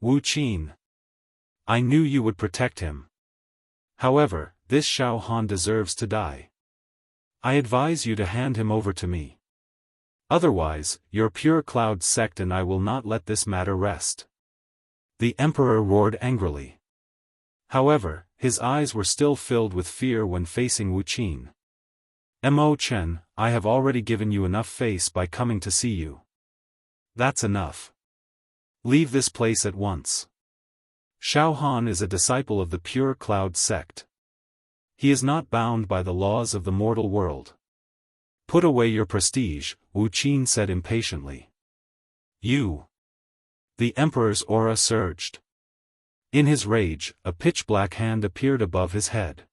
Wuxia. I knew you would protect him. However, this Xiaofan deserves to die. I advise you to hand him over to me. Otherwise, your pure cloud sect and I will not let this matter rest. The emperor roared angrily. However, his eyes were still filled with fear when facing Wuxia. Mo Chen, I have already given you enough face by coming to see you. That's enough. Leave this place at once. Xiaofan is a disciple of the pure cloud sect. He is not bound by the laws of the mortal world. Put away your prestige, Wuxia said impatiently. You. The emperor's aura surged. In his rage, a pitch-black hand appeared above his head.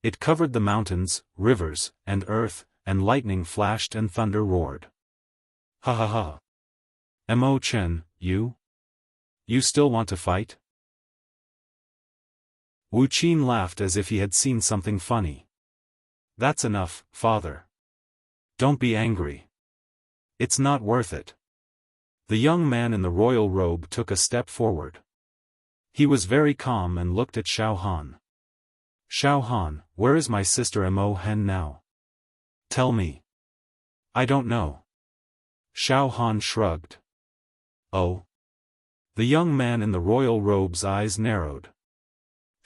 It covered the mountains, rivers, and earth, and lightning flashed and thunder roared. Ha ha ha. Mo Chen, you? You still want to fight? Wuxia laughed as if he had seen something funny. That's enough, father. Don't be angry. It's not worth it. The young man in the royal robe took a step forward. He was very calm and looked at Xiaofan. Xiaofan, where is my sister Mo Hen now? Tell me. I don't know. Xiaofan shrugged. Oh. The young man in the royal robe's eyes narrowed.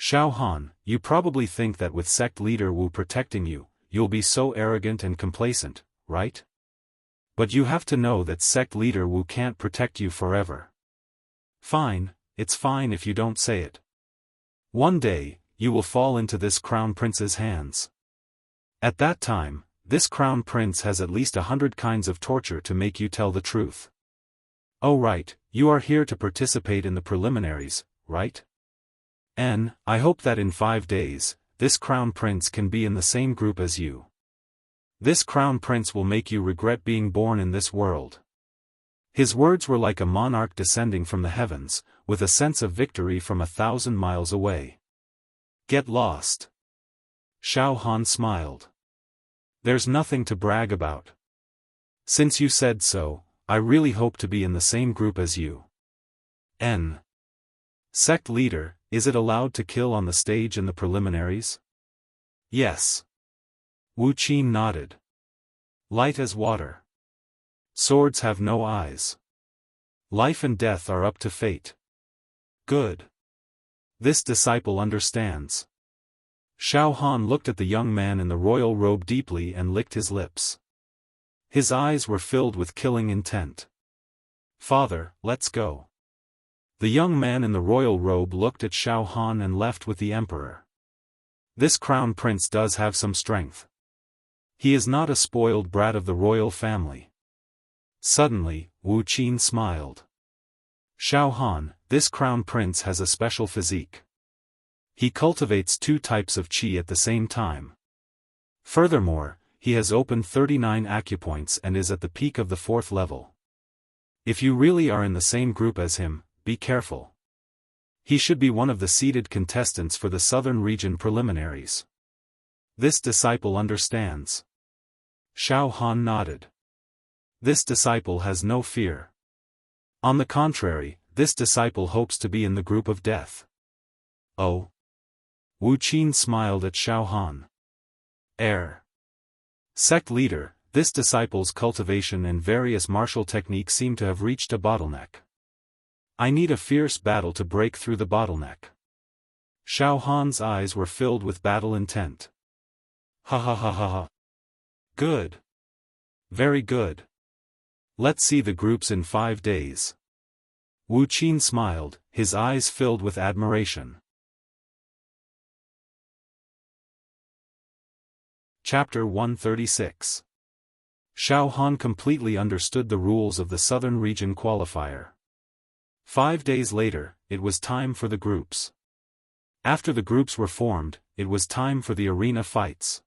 Xiaofan, you probably think that with sect leader Wu protecting you, you'll be so arrogant and complacent, right? But you have to know that sect leader Wu can't protect you forever. Fine, it's fine if you don't say it. One day, you will fall into this crown prince's hands. At that time, this crown prince has at least 100 kinds of torture to make you tell the truth. Oh right, you are here to participate in the preliminaries, right? I hope that in 5 days, this crown prince can be in the same group as you. This crown prince will make you regret being born in this world. His words were like a monarch descending from the heavens, with a sense of victory from 1,000 miles away. Get lost. Xiaofan smiled. There's nothing to brag about. Since you said so, I really hope to be in the same group as you. Sect leader, is it allowed to kill on the stage in the preliminaries? Yes. Wuxia nodded. Light as water. Swords have no eyes. Life and death are up to fate. Good. This disciple understands. Xiaofan looked at the young man in the royal robe deeply and licked his lips. His eyes were filled with killing intent. Father, let's go. The young man in the royal robe looked at Xiaofan and left with the emperor. This crown prince does have some strength. He is not a spoiled brat of the royal family. Suddenly, Wuxia smiled. Xiaofan, this crown prince has a special physique. He cultivates 2 types of qi at the same time. Furthermore, he has opened 39 acupoints and is at the peak of the 4th level. If you really are in the same group as him, be careful. He should be one of the seeded contestants for the southern region preliminaries. This disciple understands. Xiaofan nodded. This disciple has no fear. On the contrary, this disciple hopes to be in the group of death. Oh. Wuxia smiled at Xiaofan. Sect leader, this disciple's cultivation and various martial techniques seem to have reached a bottleneck. I need a fierce battle to break through the bottleneck. Xiaofan's eyes were filled with battle intent. Ha ha ha ha ha. Good. Very good. Let's see the groups in 5 days. Wuxia smiled, his eyes filled with admiration. Chapter 136. Xiaofan completely understood the rules of the Southern Region qualifier. 5 days later, it was time for the groups. After the groups were formed, it was time for the arena fights.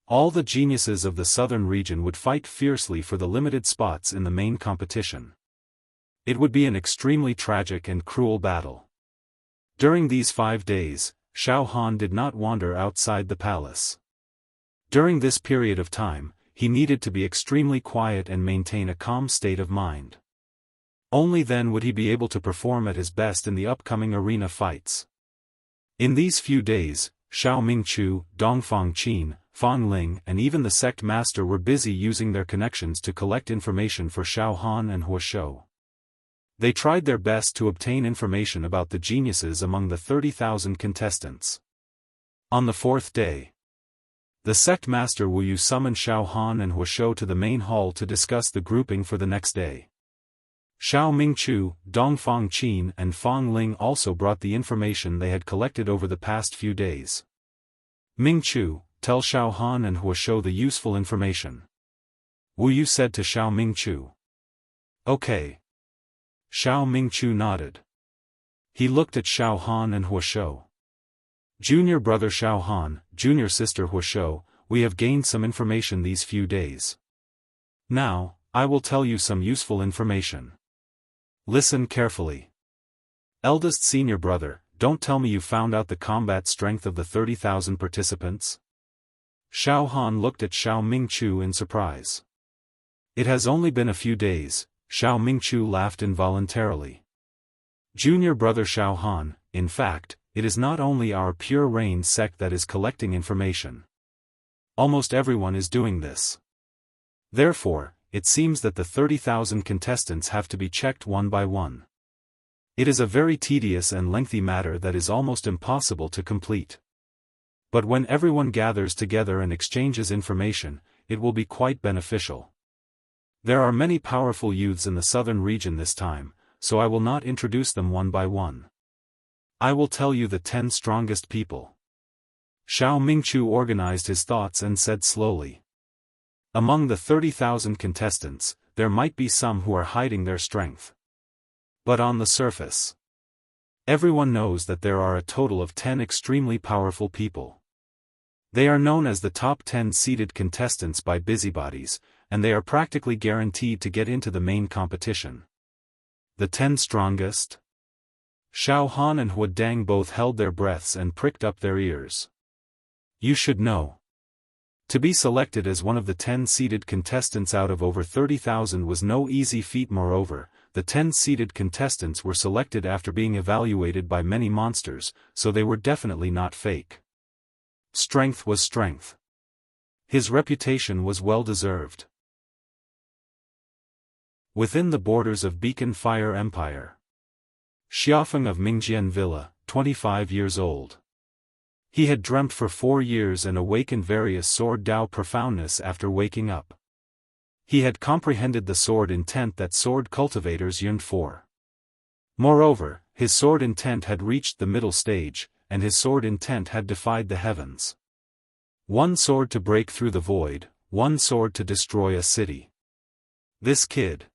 All the geniuses of the Southern Region would fight fiercely for the limited spots in the main competition. It would be an extremely tragic and cruel battle. During these 5 days, Xiaofan did not wander outside the palace. During this period of time, he needed to be extremely quiet and maintain a calm state of mind. Only then would he be able to perform at his best in the upcoming arena fights. In these few days, Xiao Mingchu, Dongfang Qin, Fang Ling and even the sect master were busy using their connections to collect information for Xiaofan and Huoshou. They tried their best to obtain information about the geniuses among the 30,000 contestants. On the 4th day, the sect master Wu Yu summoned Xiaofan and Huoshou to the main hall to discuss the grouping for the next day. Xiao Mingchu, Dongfang Qin and Fang Ling also brought the information they had collected over the past few days. Mingchu, tell Xiaofan and Huoshou the useful information. Wu Yu said to Xiao Mingchu. Okay. Xiao Mingchu nodded. He looked at Xiaofan and Huoshou. Junior brother Xiaofan, junior sister Huoshou, we have gained some information these few days. Now, I will tell you some useful information. Listen carefully. Eldest senior brother, don't tell me you found out the combat strength of the 30,000 participants? Xiaofan looked at Xiao Mingchu in surprise. It has only been a few days, Xiao Mingchu laughed involuntarily. Junior brother Xiaofan, in fact, it is not only our Pure Rain sect that is collecting information. Almost everyone is doing this. Therefore, it seems that the 30,000 contestants have to be checked one by one. It is a very tedious and lengthy matter that is almost impossible to complete. But when everyone gathers together and exchanges information, it will be quite beneficial. There are many powerful youths in the southern region this time, so I will not introduce them one by one. I will tell you the 10 strongest people. Xiao Mingqiu organized his thoughts and said slowly. Among the 30,000 contestants, there might be some who are hiding their strength. But on the surface, everyone knows that there are a total of 10 extremely powerful people. They are known as the top 10 seeded contestants by busybodies, and they are practically guaranteed to get into the main competition. The 10 strongest? Xiaofan and Huadang both held their breaths and pricked up their ears. You should know. To be selected as one of the 10 seeded contestants out of over 30,000 was no easy feat. Moreover, the 10 seeded contestants were selected after being evaluated by many monsters, so they were definitely not fake. Strength was strength. His reputation was well deserved. Within the borders of Beacon Fire Empire, Xiaofan of Mingjian Villa, 25 years old. He had dreamt for 4 years and awakened various sword Dao profoundness after waking up. He had comprehended the sword intent that sword cultivators yearned for. Moreover, his sword intent had reached the middle stage, and his sword intent had defied the heavens. One sword to break through the void, one sword to destroy a city. This kid.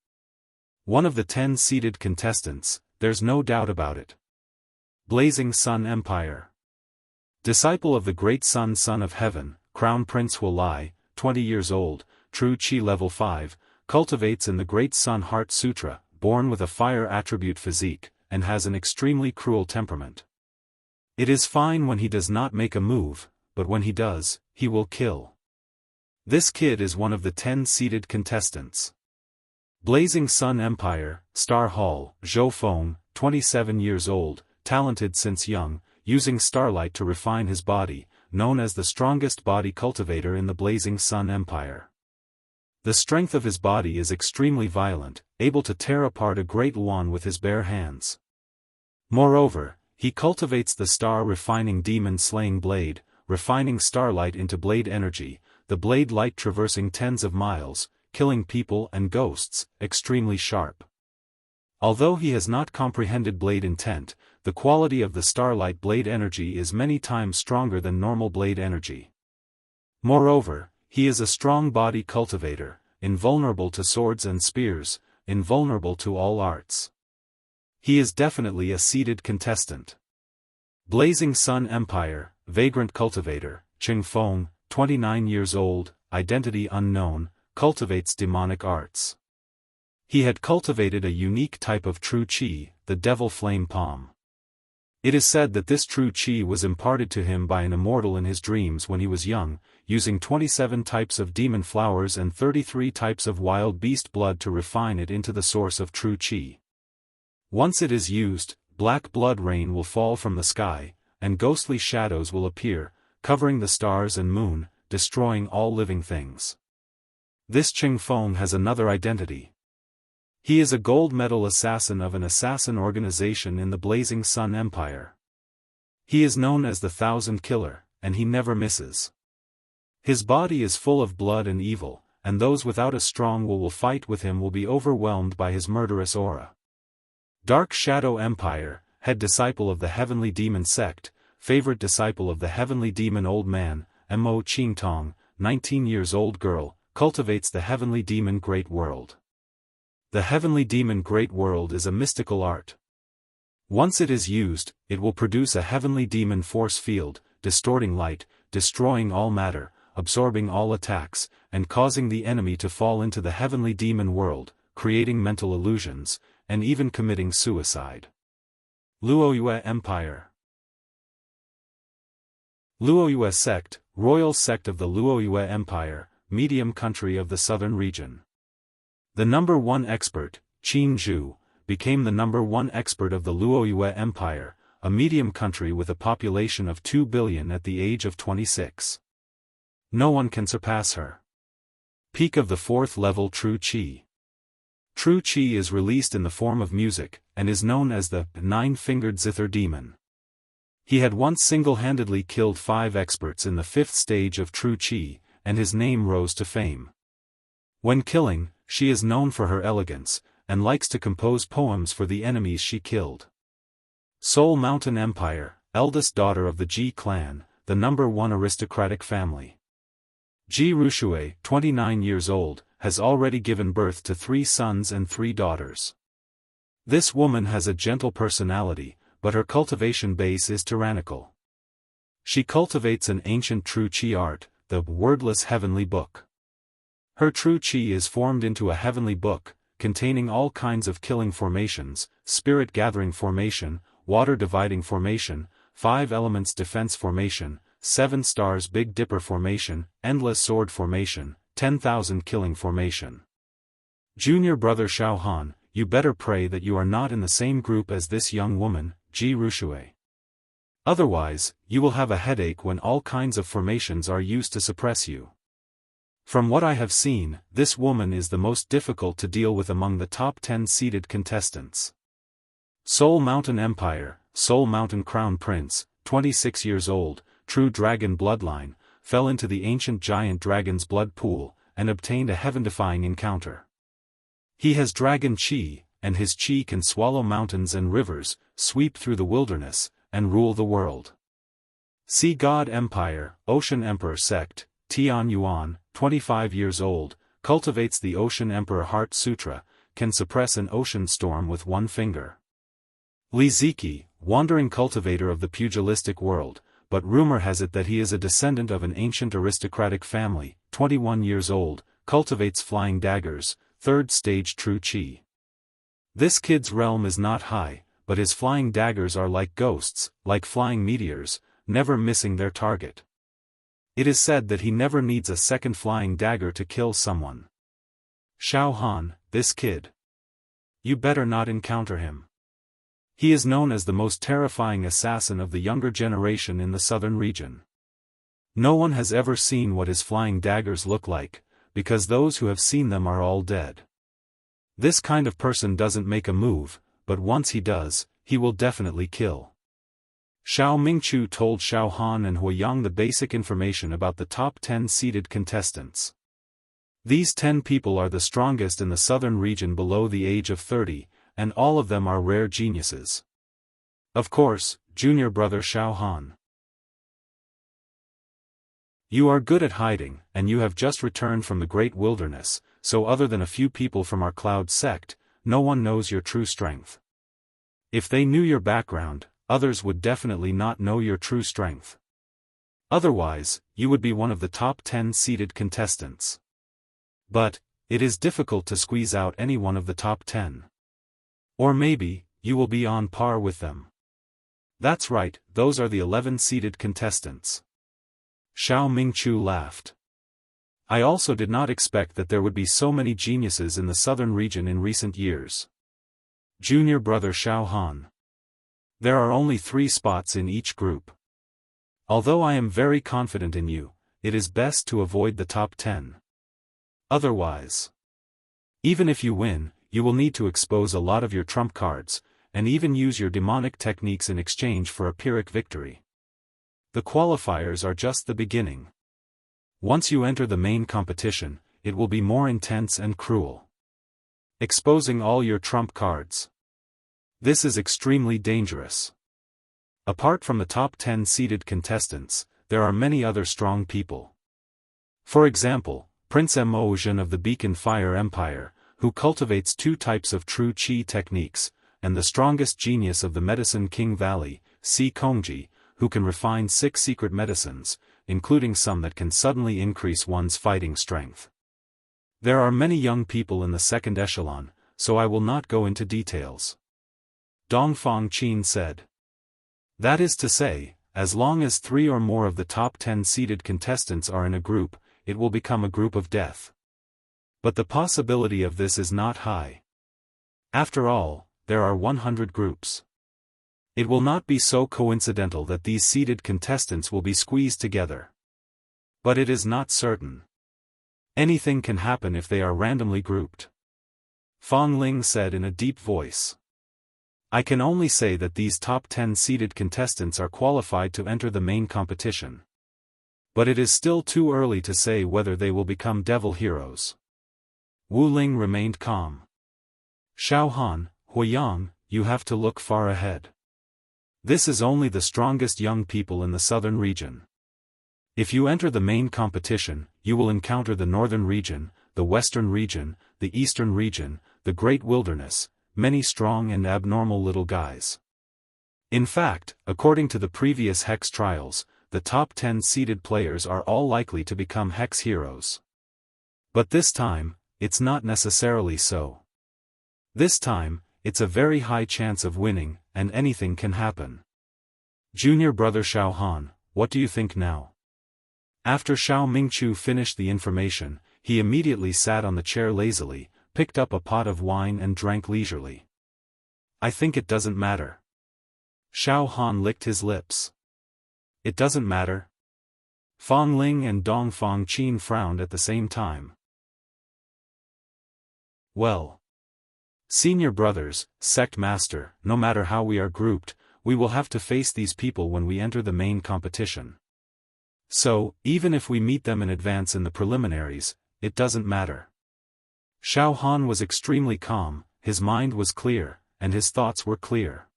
One of the 10 seeded contestants, there's no doubt about it. Blazing Sun Empire. Disciple of the Great Sun Son of Heaven, Crown Prince Hualai, 20 years old, True Qi Level 5, cultivates in the Great Sun Heart Sutra, born with a fire attribute physique, and has an extremely cruel temperament. It is fine when he does not make a move, but when he does, he will kill. This kid is one of the 10 seeded contestants. Blazing Sun Empire, Star Hall, Zhou Feng, 27 years old, talented since young, using starlight to refine his body, known as the strongest body cultivator in the Blazing Sun Empire. The strength of his body is extremely violent, able to tear apart a great yuan with his bare hands. Moreover, he cultivates the star-refining demon-slaying blade, refining starlight into blade energy, the blade light traversing tens of miles, killing people and ghosts, extremely sharp. Although he has not comprehended blade intent, the quality of the starlight blade energy is many times stronger than normal blade energy. Moreover, he is a strong body cultivator, invulnerable to swords and spears, invulnerable to all arts. He is definitely a seeded contestant. Blazing Sun Empire, Vagrant Cultivator, Qing Feng, 29 years old, identity unknown, cultivates demonic arts. He had cultivated a unique type of true qi, the Devil Flame Palm. It is said that this true qi was imparted to him by an immortal in his dreams when he was young, using 27 types of demon flowers and 33 types of wild beast blood to refine it into the source of true qi. Once it is used, black blood rain will fall from the sky, and ghostly shadows will appear, covering the stars and moon, destroying all living things. This Qing Feng has another identity. He is a gold medal assassin of an assassin organization in the Blazing Sun Empire. He is known as the 1,000 Killer, and he never misses. His body is full of blood and evil, and those without a strong will fight with him will be overwhelmed by his murderous aura. Dark Shadow Empire, head disciple of the Heavenly Demon Sect, favorite disciple of the Heavenly Demon Old Man, Mo Qingtong, 19 years old girl, cultivates the Heavenly Demon Great World. The Heavenly Demon Great World is a mystical art. Once it is used, it will produce a heavenly demon force field, distorting light, destroying all matter, absorbing all attacks, and causing the enemy to fall into the heavenly demon world, creating mental illusions, and even committing suicide. Luoyue Empire. Luoyue Sect, Royal Sect of the Luoyue Empire, medium country of the southern region. The number 1 expert, Qin Zhu, became the number 1 expert of the Luoyue Empire, a medium country with a population of 2 billion at the age of 26. No one can surpass her. Peak of the 4th level True Qi. True Qi is released in the form of music, and is known as the Nine-Fingered Zither Demon. He had once single-handedly killed 5 experts in the 5th stage of True Qi, and his name rose to fame. When killing, she is known for her elegance, and likes to compose poems for the enemies she killed. Soul Mountain Empire, eldest daughter of the Ji clan, the #1 aristocratic family. Ji Rushui, 29 years old, has already given birth to 3 sons and 3 daughters. This woman has a gentle personality, but her cultivation base is tyrannical. She cultivates an ancient True Qi art, the wordless heavenly book. Her True Qi is formed into a heavenly book, containing all kinds of killing formations, spirit gathering formation, water dividing formation, 5 elements defense formation, 7 stars Big Dipper formation, endless sword formation, 10,000 killing formation. Junior brother Xiaofan, you better pray that you are not in the same group as this young woman, Ji Rushui. Otherwise, you will have a headache when all kinds of formations are used to suppress you. From what I have seen, this woman is the most difficult to deal with among the top 10 seeded contestants. Soul Mountain Empire, Soul Mountain Crown Prince, 26 years old, true dragon bloodline, fell into the ancient giant dragon's blood pool, and obtained a heaven-defying encounter. He has dragon Qi, and his Qi can swallow mountains and rivers, sweep through the wilderness, and rule the world. Sea God Empire, Ocean Emperor Sect, Tian Yuan, 25 years old, cultivates the Ocean Emperor Heart Sutra, can suppress an ocean storm with one finger. Li Ziki, wandering cultivator of the pugilistic world, but rumor has it that he is a descendant of an ancient aristocratic family, 21 years old, cultivates flying daggers, 3rd stage True Qi. This kid's realm is not high, but his flying daggers are like ghosts, like flying meteors, never missing their target. It is said that he never needs a second flying dagger to kill someone. Xiaofan, this kid. You better not encounter him. He is known as the most terrifying assassin of the younger generation in the southern region. No one has ever seen what his flying daggers look like, because those who have seen them are all dead. This kind of person doesn't make a move, but once he does, he will definitely kill. Xiao Mingchu told Xiaofan and Huiyang the basic information about the top 10 seeded contestants. These 10 people are the strongest in the southern region below the age of 30, and all of them are rare geniuses. Of course, junior brother Xiaofan. You are good at hiding, and you have just returned from the great wilderness, so other than a few people from our Cloud sect, no one knows your true strength. If they knew your background, others would definitely not know your true strength. Otherwise, you would be one of the top 10 seeded contestants. But, it is difficult to squeeze out any one of the top 10. Or maybe, you will be on par with them. That's right, those are the 11 seeded contestants. Xiao Mingchu laughed. I also did not expect that there would be so many geniuses in the southern region in recent years. Junior brother Xiaofan. There are only 3 spots in each group. Although I am very confident in you, it is best to avoid the top 10. Otherwise, even if you win, you will need to expose a lot of your trump cards, and even use your demonic techniques in exchange for a Pyrrhic victory. The qualifiers are just the beginning. Once you enter the main competition, it will be more intense and cruel. Exposing all your trump cards. This is extremely dangerous. Apart from the top 10 seeded contestants, there are many other strong people. For example, Prince Emotion of the Beacon Fire Empire, who cultivates 2 types of True Qi techniques, and the strongest genius of the Medicine King Valley, Si Kongji, who can refine 6 secret medicines, including some that can suddenly increase one's fighting strength. There are many young people in the second echelon, so I will not go into details. Dongfang Qin said. That is to say, as long as 3 or more of the top 10 seeded contestants are in a group, it will become a group of death. But the possibility of this is not high. After all, there are 100 groups. It will not be so coincidental that these seeded contestants will be squeezed together. But it is not certain. Anything can happen if they are randomly grouped. Fang Ling said in a deep voice. I can only say that these top 10 seeded contestants are qualified to enter the main competition. But it is still too early to say whether they will become devil heroes. Wu Ling remained calm. Xiaofan, Huiyang, you have to look far ahead. This is only the strongest young people in the southern region. If you enter the main competition, you will encounter the northern region, the western region, the eastern region, the great wilderness, many strong and abnormal little guys. In fact, according to the previous Hex trials, the top 10 seeded players are all likely to become Hex heroes. But this time, it's not necessarily so. This time, it's a very high chance of winning, and anything can happen. Junior brother Xiaohan, what do you think now? After Xiao Mingchu finished the information, he immediately sat on the chair lazily, picked up a pot of wine and drank leisurely. I think it doesn't matter. Xiaohan licked his lips. It doesn't matter? Fang Ling and Dong Fangqin frowned at the same time. Well. Senior brothers, sect master, no matter how we are grouped, we will have to face these people when we enter the main competition. So, even if we meet them in advance in the preliminaries, it doesn't matter. Xiaohan was extremely calm, his mind was clear, and his thoughts were clear.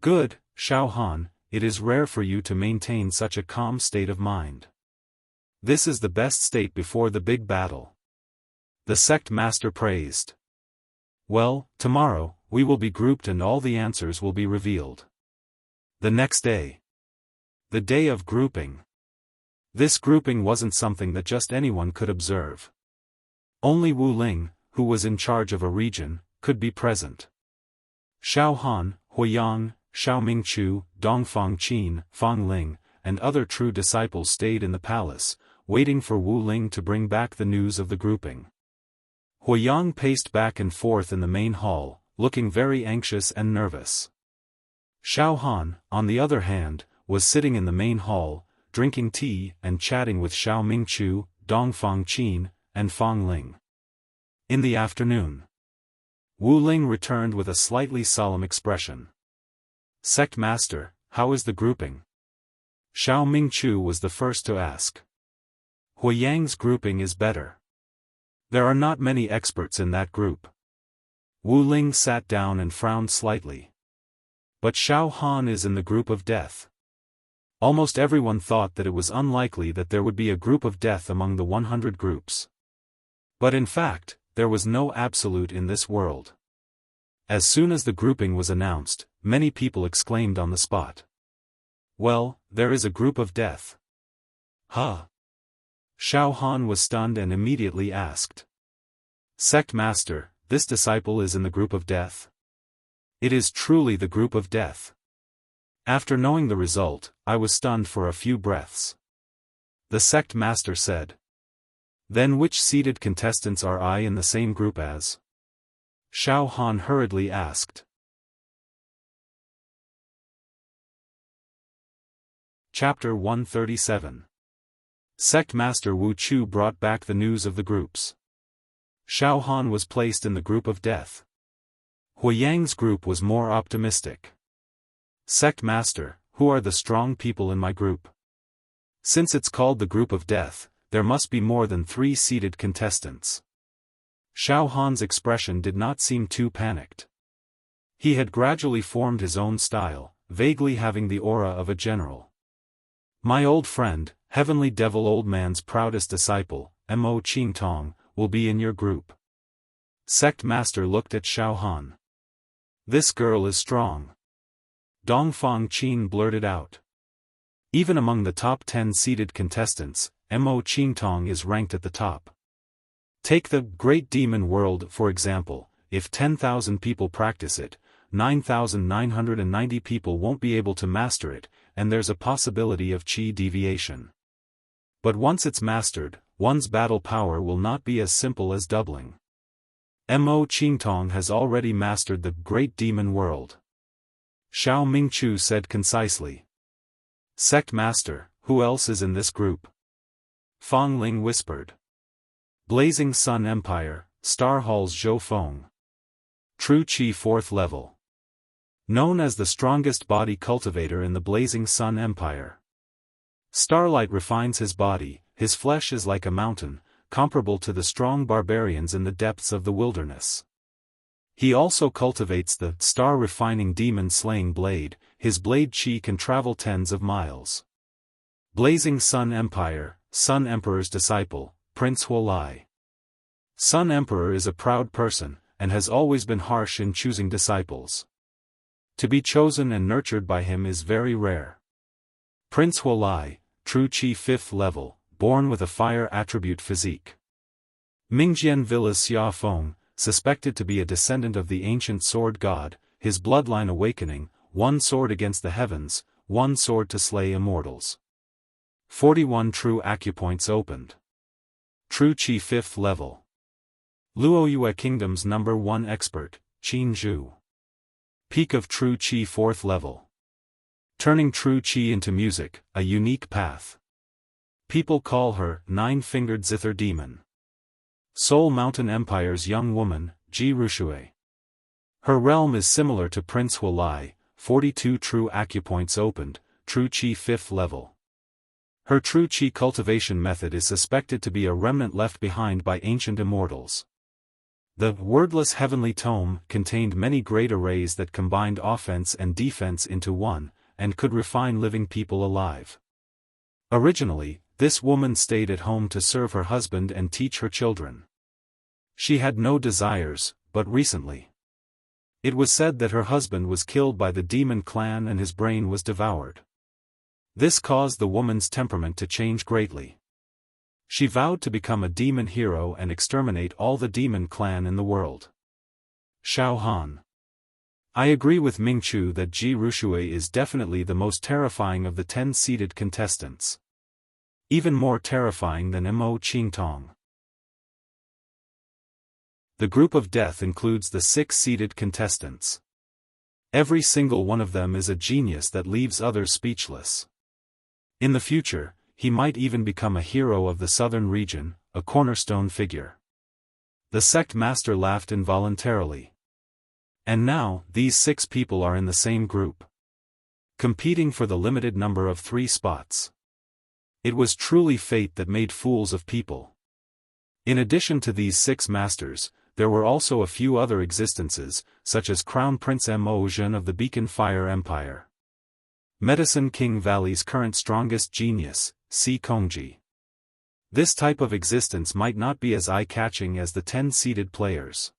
Good, Xiaohan, it is rare for you to maintain such a calm state of mind. This is the best state before the big battle. The sect master praised. Well, tomorrow, we will be grouped and all the answers will be revealed. The next day. The day of grouping. This grouping wasn't something that just anyone could observe. Only Wu Ling, who was in charge of a region, could be present. Xiaohan, Huiyang, Xiao Mingchu, Dong Fangqin, Fang Ling, and other true disciples stayed in the palace, waiting for Wu Ling to bring back the news of the grouping. Huiyang paced back and forth in the main hall, looking very anxious and nervous. Xiaohan, on the other hand, was sitting in the main hall, drinking tea and chatting with Xiao Mingchu, Dong Fangqin, and Fang Ling. In the afternoon, Wu Ling returned with a slightly solemn expression. Sect master, how is the grouping? Xiao Mingchu was the first to ask. Huiyang's grouping is better. There are not many experts in that group. Wu Ling sat down and frowned slightly. But Xiaohan is in the group of death. Almost everyone thought that it was unlikely that there would be a group of death among the 100 groups. But in fact, there was no absolute in this world. As soon as the grouping was announced, many people exclaimed on the spot. Well, there is a group of death. Huh? Xiaohan was stunned and immediately asked. Sect master, this disciple is in the group of death? It is truly the group of death. After knowing the result, I was stunned for a few breaths. The sect master said. Then which seeded contestants are I in the same group as? Xiaohan hurriedly asked. Chapter 137. Sect Master Wu Chu brought back the news of the groups. Xiaohan was placed in the group of death. Huiyang's group was more optimistic. Sect Master, who are the strong people in my group? Since it's called the group of death, there must be more than 3 seeded contestants. Xiaohan's expression did not seem too panicked. He had gradually formed his own style, vaguely having the aura of a general. My old friend, Heavenly Devil Old Man's proudest disciple, Mo Qingtong, will be in your group. Sect Master looked at Xiaohan. This girl is strong. Dong Fangqin blurted out. Even among the top 10 seeded contestants, Mo Qingtong is ranked at the top. Take the Great Demon World for example, if 10,000 people practice it, 9,990 people won't be able to master it, and there's a possibility of chi deviation. But once it's mastered, one's battle power will not be as simple as doubling. Mo Qingtong has already mastered the Great Demon World. Xiao Mingchu said concisely. Sect Master, who else is in this group? Fang Ling whispered. Blazing Sun Empire, Star Hall's Zhou Feng. True Qi 4th level. Known as the strongest body cultivator in the Blazing Sun Empire. Starlight refines his body, his flesh is like a mountain, comparable to the strong barbarians in the depths of the wilderness. He also cultivates the star-refining demon-slaying blade, his blade qi can travel tens of miles. Blazing Sun Empire, Sun Emperor's disciple, Prince Huolai. Sun Emperor is a proud person, and has always been harsh in choosing disciples. To be chosen and nurtured by him is very rare. Prince Huolai, True Qi 5th level, born with a fire attribute physique. Mingjian Villa's Xiaofan, suspected to be a descendant of the ancient sword god, his bloodline awakening, one sword against the heavens, one sword to slay immortals. 41 true acupoints opened. True Qi 5th level. Luoyue Kingdom's number 1 expert, Qin Zhu. Peak of True Qi 4th level. Turning True Qi into music, a unique path. People call her Nine-Fingered Zither Demon. Soul Mountain Empire's young woman, Ji Rushue. Her realm is similar to Prince Huolai, 42 true acupoints opened, True Qi 5th level. Her True Qi cultivation method is suspected to be a remnant left behind by ancient immortals. The wordless heavenly tome contained many great arrays that combined offense and defense into one, and could refine living people alive. Originally, this woman stayed at home to serve her husband and teach her children. She had no desires, but recently. It was said that her husband was killed by the demon clan and his brain was devoured. This caused the woman's temperament to change greatly. She vowed to become a demon hero and exterminate all the demon clan in the world. Xiaofan. I agree with Mingchu that Ji Rushue is definitely the most terrifying of the 10-seeded contestants. Even more terrifying than Mo Qingtong. The group of death includes the 6-seeded contestants. Every single one of them is a genius that leaves others speechless. In the future, he might even become a hero of the southern region, a cornerstone figure. The sect master laughed involuntarily. And now, these 6 people are in the same group, competing for the limited number of 3 spots. It was truly fate that made fools of people. In addition to these 6 masters, there were also a few other existences, such as Crown Prince Mo Zhen of the Beacon Fire Empire. Medicine King Valley's current strongest genius, Si Kongji. This type of existence might not be as eye-catching as the 10-seeded players.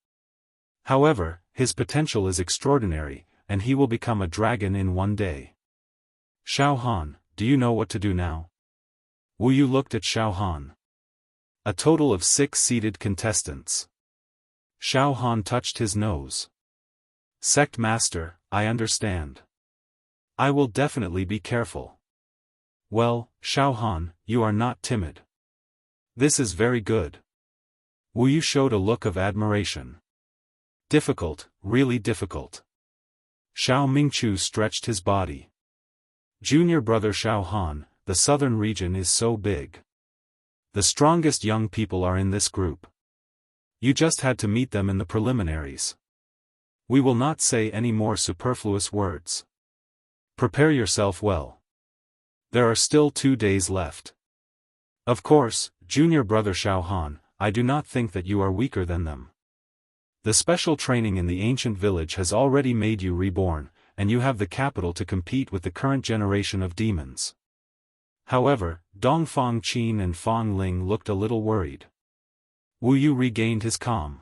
However, his potential is extraordinary, and he will become a dragon in one day. Xiaofan, do you know what to do now? Wu Yu looked at Xiaofan. A total of 6 seeded contestants. Xiaofan touched his nose. Sect Master, I understand. I will definitely be careful. Well, Xiaofan, you are not timid. This is very good. Wu Yu showed a look of admiration. Difficult, really difficult. Xiao Mingchu stretched his body. Junior brother Xiaofan, the southern region is so big. The strongest young people are in this group. You just had to meet them in the preliminaries. We will not say any more superfluous words. Prepare yourself well. There are still 2 days left. Of course, junior brother Xiaofan, I do not think that you are weaker than them. The special training in the ancient village has already made you reborn, and you have the capital to compete with the current generation of demons. However, Dongfang Qin and Fang Ling looked a little worried. Wu Yu regained his calm.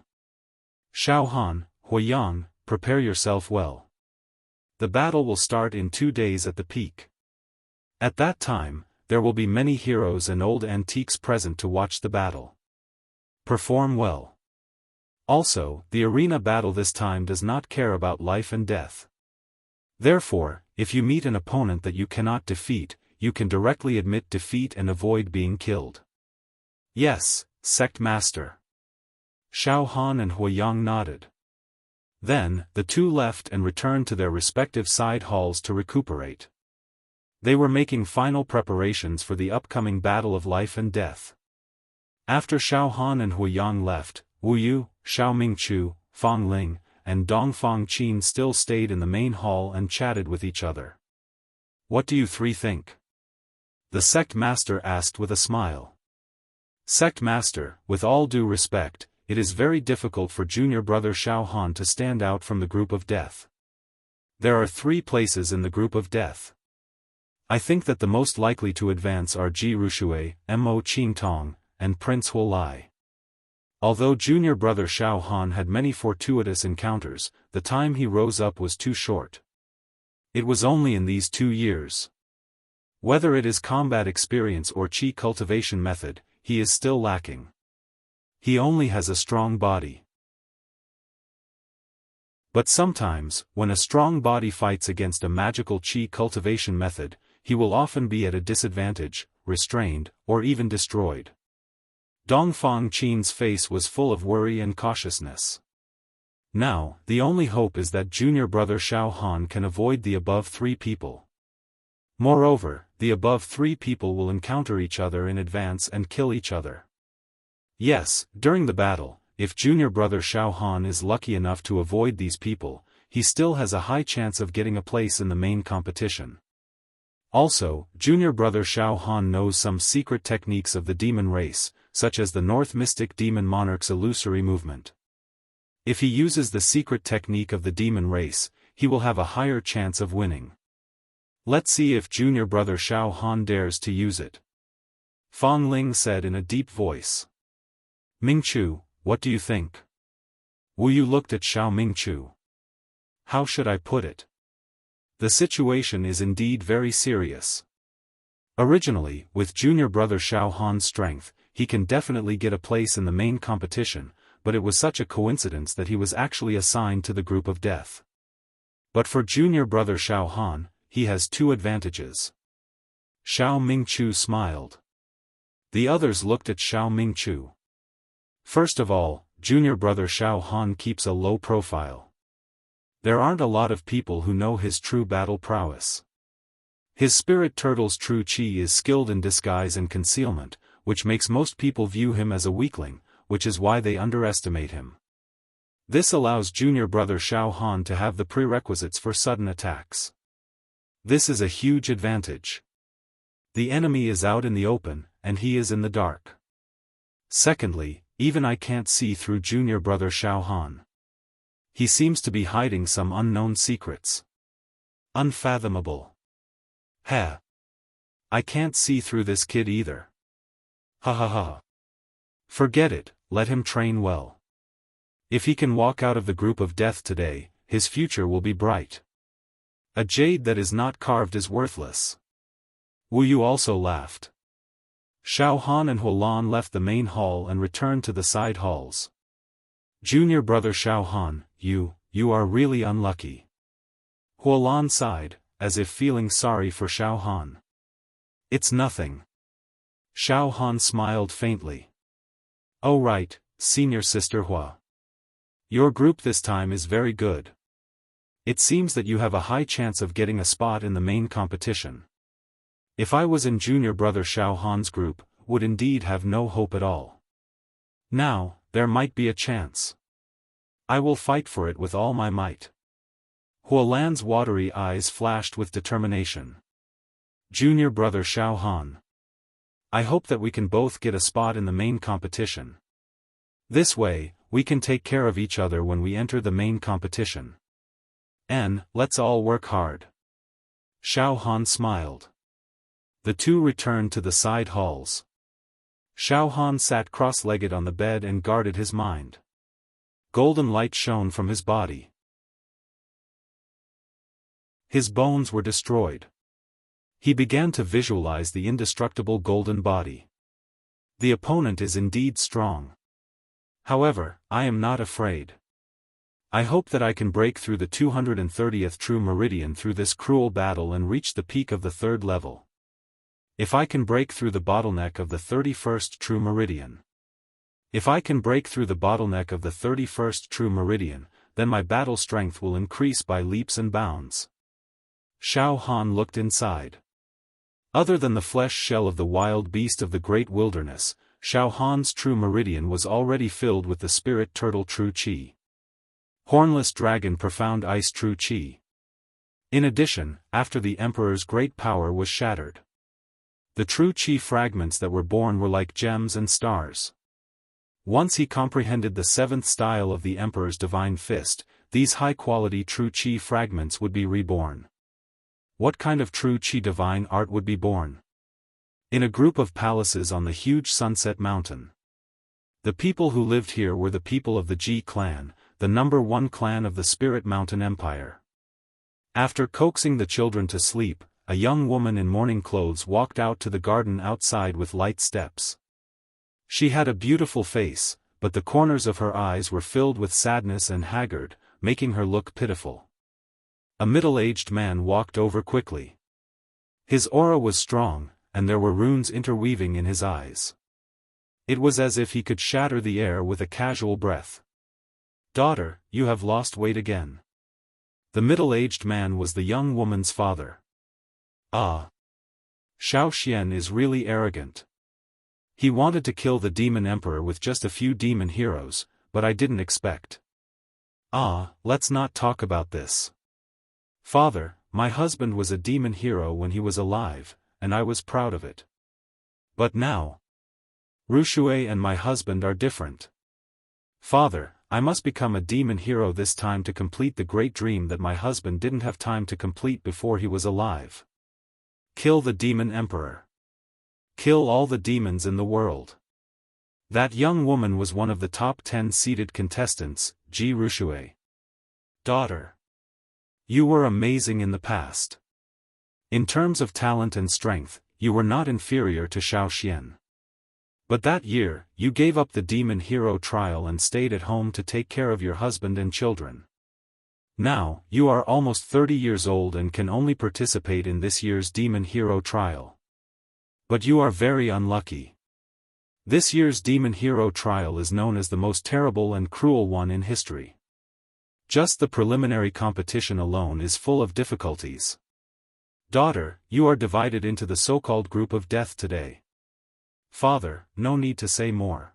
Xiaofan, Huiyang, prepare yourself well. The battle will start in 2 days at the peak. At that time, there will be many heroes and old antiques present to watch the battle. Perform well. Also, the arena battle this time does not care about life and death. Therefore, if you meet an opponent that you cannot defeat, you can directly admit defeat and avoid being killed. Yes, Sect Master. Xiaofan and Huiyang nodded. Then, the 2 left and returned to their respective side halls to recuperate. They were making final preparations for the upcoming battle of life and death. After Xiaofan and Huiyang left, Wu Yu, Xiao Mingchu, Fang Ling, and Dongfang Qin still stayed in the main hall and chatted with each other. "What do you three think?" the sect master asked with a smile. "Sect master, with all due respect, it is very difficult for junior brother Xiaofan to stand out from the group of death. There are 3 places in the group of death. I think that the most likely to advance are Ji Rushui, Mo Qingtong, and Prince Huolai. Although junior brother Xiaofan had many fortuitous encounters, the time he rose up was too short. It was only in these 2 years. Whether it is combat experience or qi cultivation method, he is still lacking. He only has a strong body. But sometimes, when a strong body fights against a magical qi cultivation method, he will often be at a disadvantage, restrained, or even destroyed." Dongfang Qin's face was full of worry and cautiousness. Now, the only hope is that junior brother Xiaofan can avoid the above 3 people. Moreover, the above 3 people will encounter each other in advance and kill each other. Yes, during the battle, if junior brother Xiaofan is lucky enough to avoid these people, he still has a high chance of getting a place in the main competition. Also, junior brother Xiaofan knows some secret techniques of the demon race, such as the North Mystic Demon Monarch's illusory movement. If he uses the secret technique of the demon race, he will have a higher chance of winning. Let's see if junior brother Xiaofan dares to use it. Fang Ling said in a deep voice. "Mingchu, what do you think?" Wu Yu looked at Xiao Mingchu. "How should I put it? The situation is indeed very serious. Originally, with junior brother Xiaofan's strength, he can definitely get a place in the main competition, but it was such a coincidence that he was actually assigned to the group of death. But for junior brother Xiaofan, he has 2 advantages." Xiao Mingchu smiled. The others looked at Xiao Mingchu. First of all, junior brother Xiaofan keeps a low profile. There aren't a lot of people who know his true battle prowess. His spirit turtle's true qi is skilled in disguise and concealment, which makes most people view him as a weakling, which is why they underestimate him. This allows junior brother Xiaofan to have the prerequisites for sudden attacks. This is a huge advantage. The enemy is out in the open, and he is in the dark. Secondly, even I can't see through junior brother Xiaofan. He seems to be hiding some unknown secrets. Unfathomable. Heh. I can't see through this kid either. Ha ha ha. Forget it, let him train well. If he can walk out of the group of death today, his future will be bright. A jade that is not carved is worthless. Wu Yu also laughed. Xiaohan and Huolan left the main hall and returned to the side halls. "Junior brother Xiaohan, you are really unlucky." Huolan sighed, as if feeling sorry for Xiaohan. "It's nothing." Xiaohan smiled faintly. "Oh right, senior sister Hua. Your group this time is very good. It seems that you have a high chance of getting a spot in the main competition. If I was in junior brother Xiaohan's group, would indeed have no hope at all. Now, there might be a chance. I will fight for it with all my might." Huolan's watery eyes flashed with determination. "Junior brother Xiaohan. I hope that we can both get a spot in the main competition. This way, we can take care of each other when we enter the main competition. And, let's all work hard." Xiaohan smiled. The 2 returned to the side halls. Xiaohan sat cross-legged on the bed and guarded his mind. Golden light shone from his body. His bones were destroyed. He began to visualize the indestructible golden body. The opponent is indeed strong. However, I am not afraid. I hope that I can break through the 230th true meridian through this cruel battle and reach the peak of the 3rd level. If I can break through the bottleneck of the 31st true meridian. If I can break through the bottleneck of the 31st true meridian, then my battle strength will increase by leaps and bounds. Xiaohan looked inside. Other than the flesh shell of the wild beast of the great wilderness, Xiaohan's true meridian was already filled with the spirit turtle true qi. Hornless dragon profound ice true chi. In addition, after the emperor's great power was shattered, the true chi fragments that were born were like gems and stars. Once he comprehended the seventh style of the emperor's divine fist, these high-quality true chi fragments would be reborn. What kind of true chi divine art would be born? In a group of palaces on the huge Sunset Mountain. The people who lived here were the people of the Ji clan, the #1 clan of the Spirit Mountain Empire. After coaxing the children to sleep, a young woman in mourning clothes walked out to the garden outside with light steps. She had a beautiful face, but the corners of her eyes were filled with sadness and haggard, making her look pitiful. A middle-aged man walked over quickly. His aura was strong, and there were runes interweaving in his eyes. It was as if he could shatter the air with a casual breath. "Daughter, you have lost weight again." The middle-aged man was the young woman's father. Ah. Xiaofan is really arrogant. He wanted to kill the demon emperor with just a few demon heroes, but I didn't expect. Ah, let's not talk about this. Father, my husband was a demon hero when he was alive, and I was proud of it. But now, Wuxia and my husband are different. Father, I must become a demon hero this time to complete the great dream that my husband didn't have time to complete before he was alive. Kill the demon emperor. Kill all the demons in the world. That young woman was one of the top 10 seeded contestants, Ji Wuxia. Daughter. You were amazing in the past. In terms of talent and strength, you were not inferior to Xiaofan. But that year, you gave up the demon hero trial and stayed at home to take care of your husband and children. Now, you are almost 30 years old and can only participate in this year's demon hero trial. But you are very unlucky. This year's demon hero trial is known as the most terrible and cruel one in history. Just the preliminary competition alone is full of difficulties. Daughter, you are divided into the so-called group of death today. Father, no need to say more.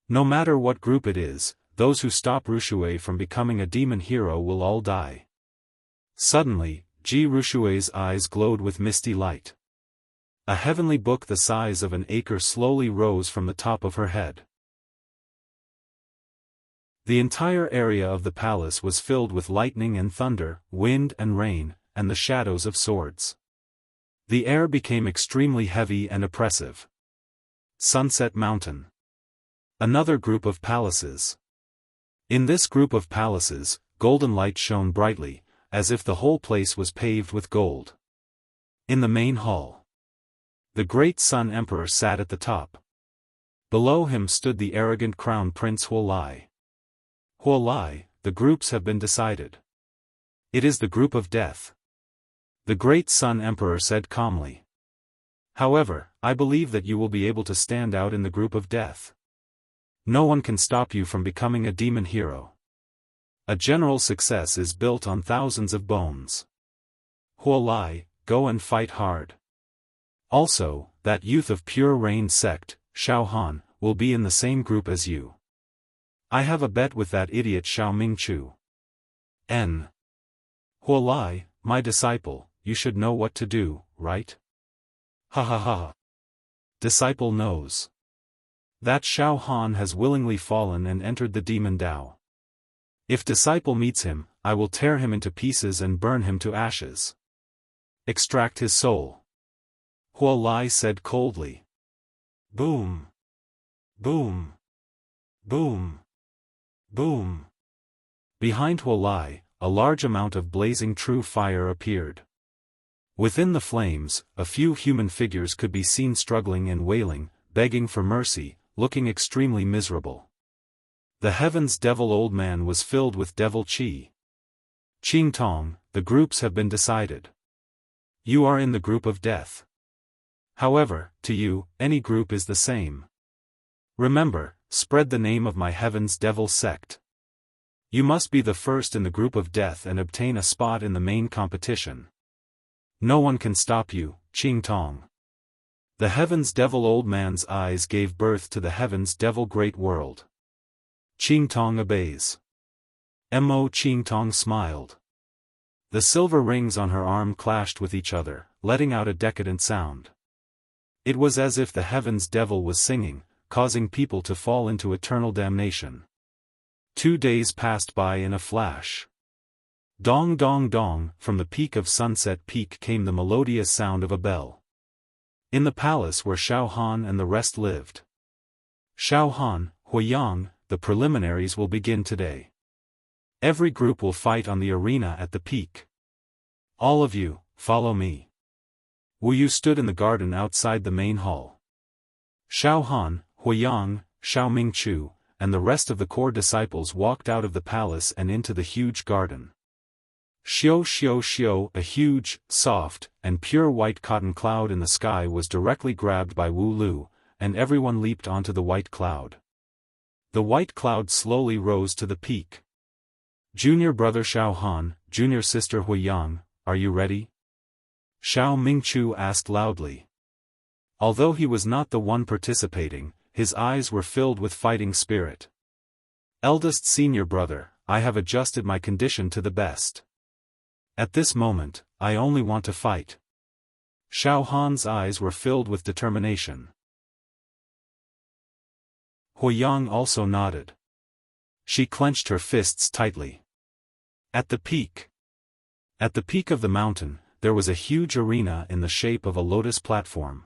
No matter what group it is, those who stop Wuxia from becoming a demon hero will all die. Suddenly, Ji Wuxia's eyes glowed with misty light. A heavenly book the size of an acre slowly rose from the top of her head. The entire area of the palace was filled with lightning and thunder, wind and rain, and the shadows of swords. The air became extremely heavy and oppressive. Sunset Mountain. Another group of palaces. In this group of palaces, golden light shone brightly, as if the whole place was paved with gold. In the main hall, the great Sun Emperor sat at the top. Below him stood the arrogant Crown Prince Huolai. Huolai, the groups have been decided. It is the group of death. The great Sun Emperor said calmly. However, I believe that you will be able to stand out in the group of death. No one can stop you from becoming a demon hero. A general success is built on thousands of bones. Huolai, go and fight hard. Also, that youth of Pure Rain sect, Xiaofan, will be in the same group as you. I have a bet with that idiot Xiao Mingchu. N. Huolai, my disciple, you should know what to do, right? Ha ha ha. Disciple knows. That Xiaofan has willingly fallen and entered the demon Dao. If disciple meets him, I will tear him into pieces and burn him to ashes. Extract his soul. Huolai said coldly. Boom. Boom. Boom. Boom. Behind Huolai, a large amount of blazing true fire appeared. Within the flames, a few human figures could be seen struggling and wailing, begging for mercy, looking extremely miserable. The Heaven's Devil Old Man was filled with devil chi. Qing Tong, the groups have been decided. You are in the group of death. However, to you, any group is the same. Remember, spread the name of my Heaven's Devil sect. You must be the first in the group of death and obtain a spot in the main competition. No one can stop you, Qing Tong. The Heaven's Devil Old Man's eyes gave birth to the Heaven's Devil Great World. Qing Tong obeys. Mo Qingtong smiled. The silver rings on her arm clashed with each other, letting out a decadent sound. It was as if the heavens' devil was singing, causing people to fall into eternal damnation. 2 days passed by in a flash. Dong dong dong, from the peak of Sunset Peak came the melodious sound of a bell. In the palace where Xiaofan and the rest lived. Xiaofan, Huiyang, the preliminaries will begin today. Every group will fight on the arena at the peak. All of you, follow me. Wuyu stood in the garden outside the main hall. Xiaohan, Huiyang, Xiao Mingchu, and the rest of the core disciples walked out of the palace and into the huge garden. Xiao, a huge, soft, and pure white cotton cloud in the sky was directly grabbed by Wu Lu, and everyone leaped onto the white cloud. The white cloud slowly rose to the peak. Junior brother Xiaohan, junior sister Huiyang, are you ready? Xiao Mingchu asked loudly. Although he was not the one participating, his eyes were filled with fighting spirit. Eldest senior brother, I have adjusted my condition to the best. At this moment, I only want to fight. Xiaohan's eyes were filled with determination. Huiyang also nodded. She clenched her fists tightly. At the peak of the mountain, there was a huge arena in the shape of a lotus platform.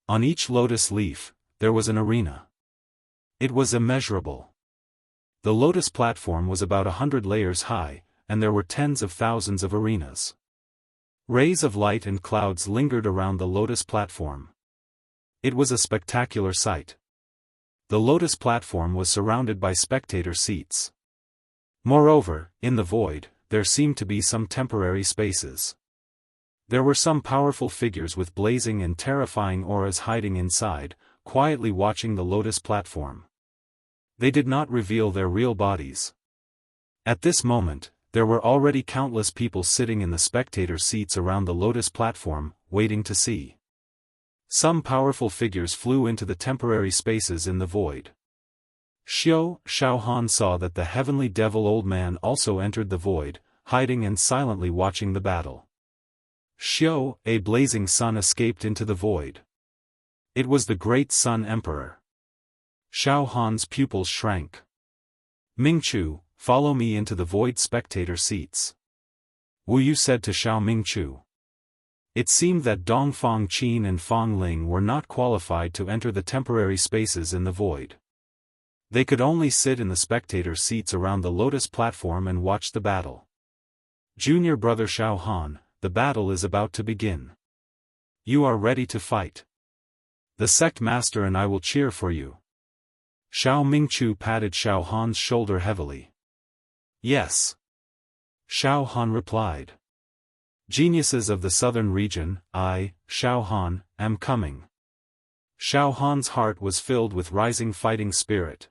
On each lotus leaf, there was an arena. It was immeasurable. The lotus platform was about 100 layers high, and there were tens of thousands of arenas. Rays of light and clouds lingered around the lotus platform. It was a spectacular sight. The lotus platform was surrounded by spectator seats. Moreover, in the void, there seemed to be some temporary spaces. There were some powerful figures with blazing and terrifying auras hiding inside, quietly watching the lotus platform. They did not reveal their real bodies. At this moment, there were already countless people sitting in the spectator seats around the lotus platform, waiting to see. Some powerful figures flew into the temporary spaces in the void. Xiaohan saw that the heavenly devil old man also entered the void, hiding and silently watching the battle. A blazing sun escaped into the void. It was the great Sun Emperor. Xiaohan's pupils shrank. Mingchu, follow me into the void spectator seats. Wuyu said to Xiao Mingchu. It seemed that Dongfang Qin and Fang Ling were not qualified to enter the temporary spaces in the void. They could only sit in the spectator seats around the lotus platform and watch the battle. Junior brother Xiaohan, the battle is about to begin. You are ready to fight. The sect master and I will cheer for you. Xiao Mingchu patted Xiaohan's shoulder heavily. Yes. Xiaohan replied. Geniuses of the southern region, I, Xiaohan, am coming. Xiaohan's heart was filled with rising fighting spirit.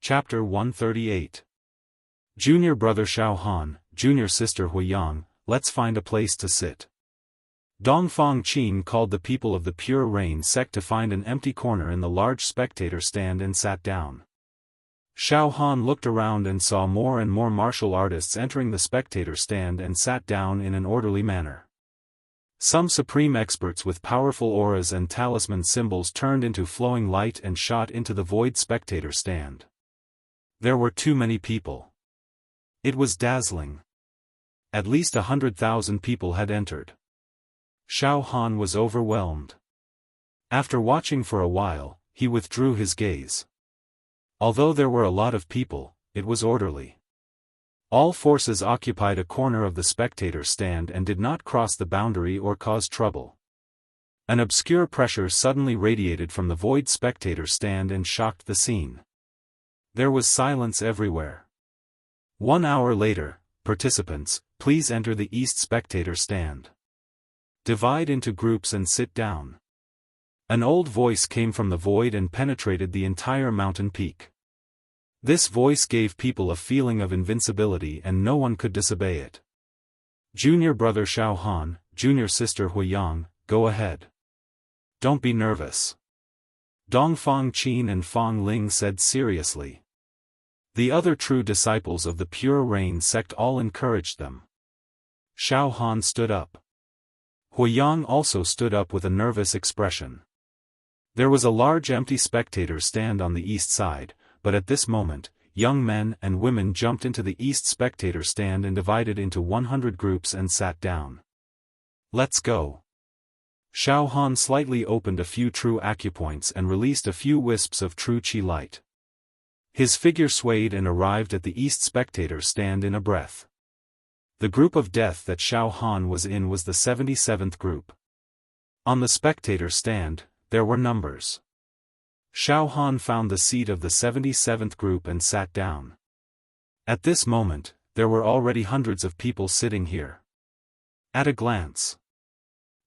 Chapter 138. Junior brother Xiaohan, junior sister Huiyang, let's find a place to sit. Dongfang Qin called the people of the Pure Rain sect to find an empty corner in the large spectator stand and sat down. Xiaohan looked around and saw more and more martial artists entering the spectator stand and sat down in an orderly manner. Some supreme experts with powerful auras and talisman symbols turned into flowing light and shot into the void spectator stand. There were too many people. It was dazzling. At least 100,000 people had entered. Xiaohan was overwhelmed. After watching for a while, he withdrew his gaze. Although there were a lot of people, it was orderly. All forces occupied a corner of the spectator stand and did not cross the boundary or cause trouble. An obscure pressure suddenly radiated from the void spectator stand and shocked the scene. There was silence everywhere. 1 hour later, participants, please enter the east spectator stand. Divide into groups and sit down. An old voice came from the void and penetrated the entire mountain peak. This voice gave people a feeling of invincibility and no one could disobey it. Junior brother Xiaohan, junior sister Huiyang, go ahead. Don't be nervous. Dongfang Qin and Fang Ling said seriously. The other true disciples of the Pure Rain sect all encouraged them. Xiaofan stood up. Huiyang also stood up with a nervous expression. There was a large empty spectator stand on the east side, but at this moment, young men and women jumped into the east spectator stand and divided into 100 groups and sat down. Let's go. Xiaofan slightly opened a few true acupoints and released a few wisps of true qi light. His figure swayed and arrived at the east spectator stand in a breath. The group of death that Xiaofan was in was the 77th group. On the spectator stand, there were numbers. Xiaofan found the seat of the 77th group and sat down. At this moment, there were already hundreds of people sitting here. At a glance,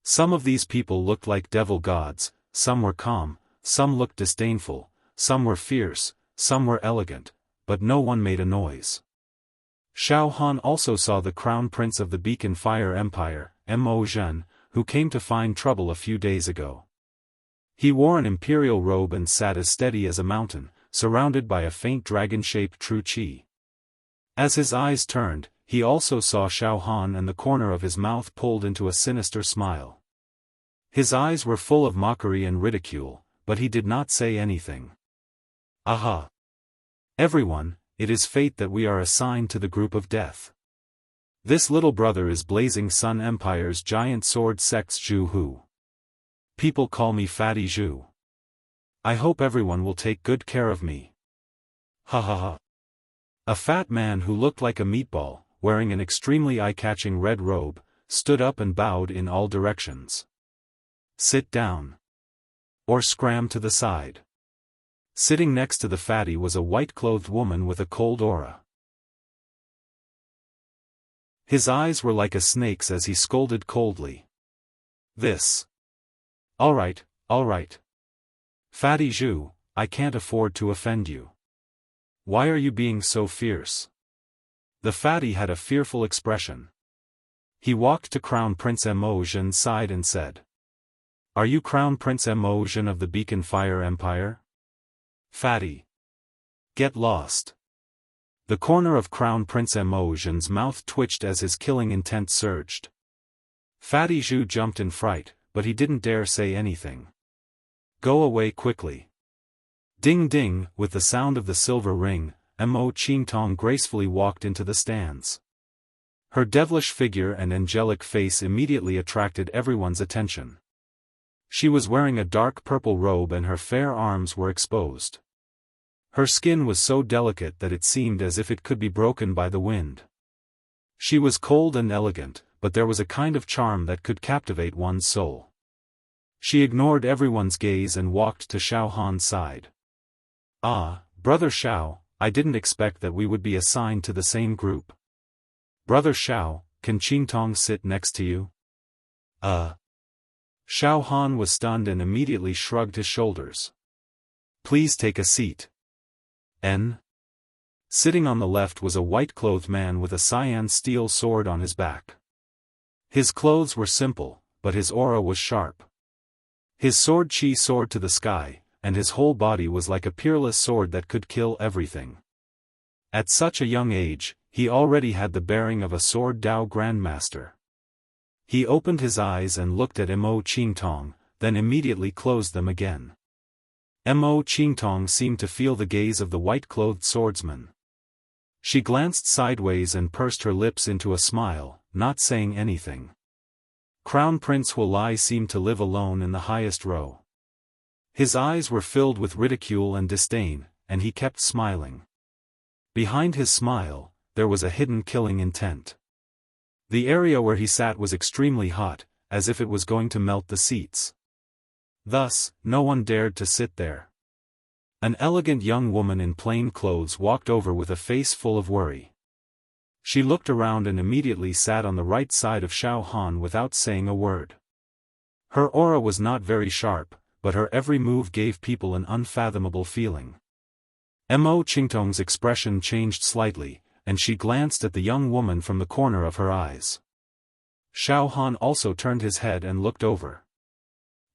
some of these people looked like devil gods, some were calm, some looked disdainful, some were fierce, some were elegant, but no one made a noise. Xiaofan also saw the Crown Prince of the Beacon Fire Empire, Mo Zhen, who came to find trouble a few days ago. He wore an imperial robe and sat as steady as a mountain, surrounded by a faint dragon-shaped true qi. As his eyes turned, he also saw Xiaofan and the corner of his mouth pulled into a sinister smile. His eyes were full of mockery and ridicule, but he did not say anything. Aha! Everyone, it is fate that we are assigned to the group of death. This little brother is Blazing Sun Empire's giant sword sect's Zhu Hu. People call me Fatty Zhu. I hope everyone will take good care of me. Ha ha ha. A fat man who looked like a meatball, wearing an extremely eye-catching red robe, stood up and bowed in all directions. Sit down. Or scram to the side. Sitting next to the fatty was a white-clothed woman with a cold aura. His eyes were like a snake's as he scolded coldly. This. All right. Fatty Zhu, I can't afford to offend you. Why are you being so fierce? The fatty had a fearful expression. He walked to Crown Prince Mo Zhen's side and said. Are you Crown Prince Mo Zhen of the Beacon Fire Empire? Fatty. Get lost. The corner of Crown Prince Mo Zhen's mouth twitched as his killing intent surged. Fatty Zhu jumped in fright, but he didn't dare say anything. Go away quickly. Ding ding, with the sound of the silver ring, Mo Qingtong gracefully walked into the stands. Her devilish figure and angelic face immediately attracted everyone's attention. She was wearing a dark purple robe and her fair arms were exposed. Her skin was so delicate that it seemed as if it could be broken by the wind. She was cold and elegant, but there was a kind of charm that could captivate one's soul. She ignored everyone's gaze and walked to Xiaofan's side. Ah, Brother Xiao, I didn't expect that we would be assigned to the same group. Brother Xiao, can Qingtong sit next to you? Xiaofan was stunned and immediately shrugged his shoulders. Please take a seat. Sitting on the left was a white-clothed man with a cyan steel sword on his back. His clothes were simple, but his aura was sharp. His sword qi soared to the sky, and his whole body was like a peerless sword that could kill everything. At such a young age, he already had the bearing of a sword Dao Grandmaster. He opened his eyes and looked at Mo Qingtong, then immediately closed them again. Mo Qingtong seemed to feel the gaze of the white-clothed swordsman. She glanced sideways and pursed her lips into a smile, not saying anything. Crown Prince Huilai seemed to live alone in the highest row. His eyes were filled with ridicule and disdain, and he kept smiling. Behind his smile, there was a hidden killing intent. The area where he sat was extremely hot, as if it was going to melt the seats. Thus, no one dared to sit there. An elegant young woman in plain clothes walked over with a face full of worry. She looked around and immediately sat on the right side of Xiaofan without saying a word. Her aura was not very sharp, but her every move gave people an unfathomable feeling. Mo Qingtong's expression changed slightly, and she glanced at the young woman from the corner of her eyes. Xiaofan also turned his head and looked over.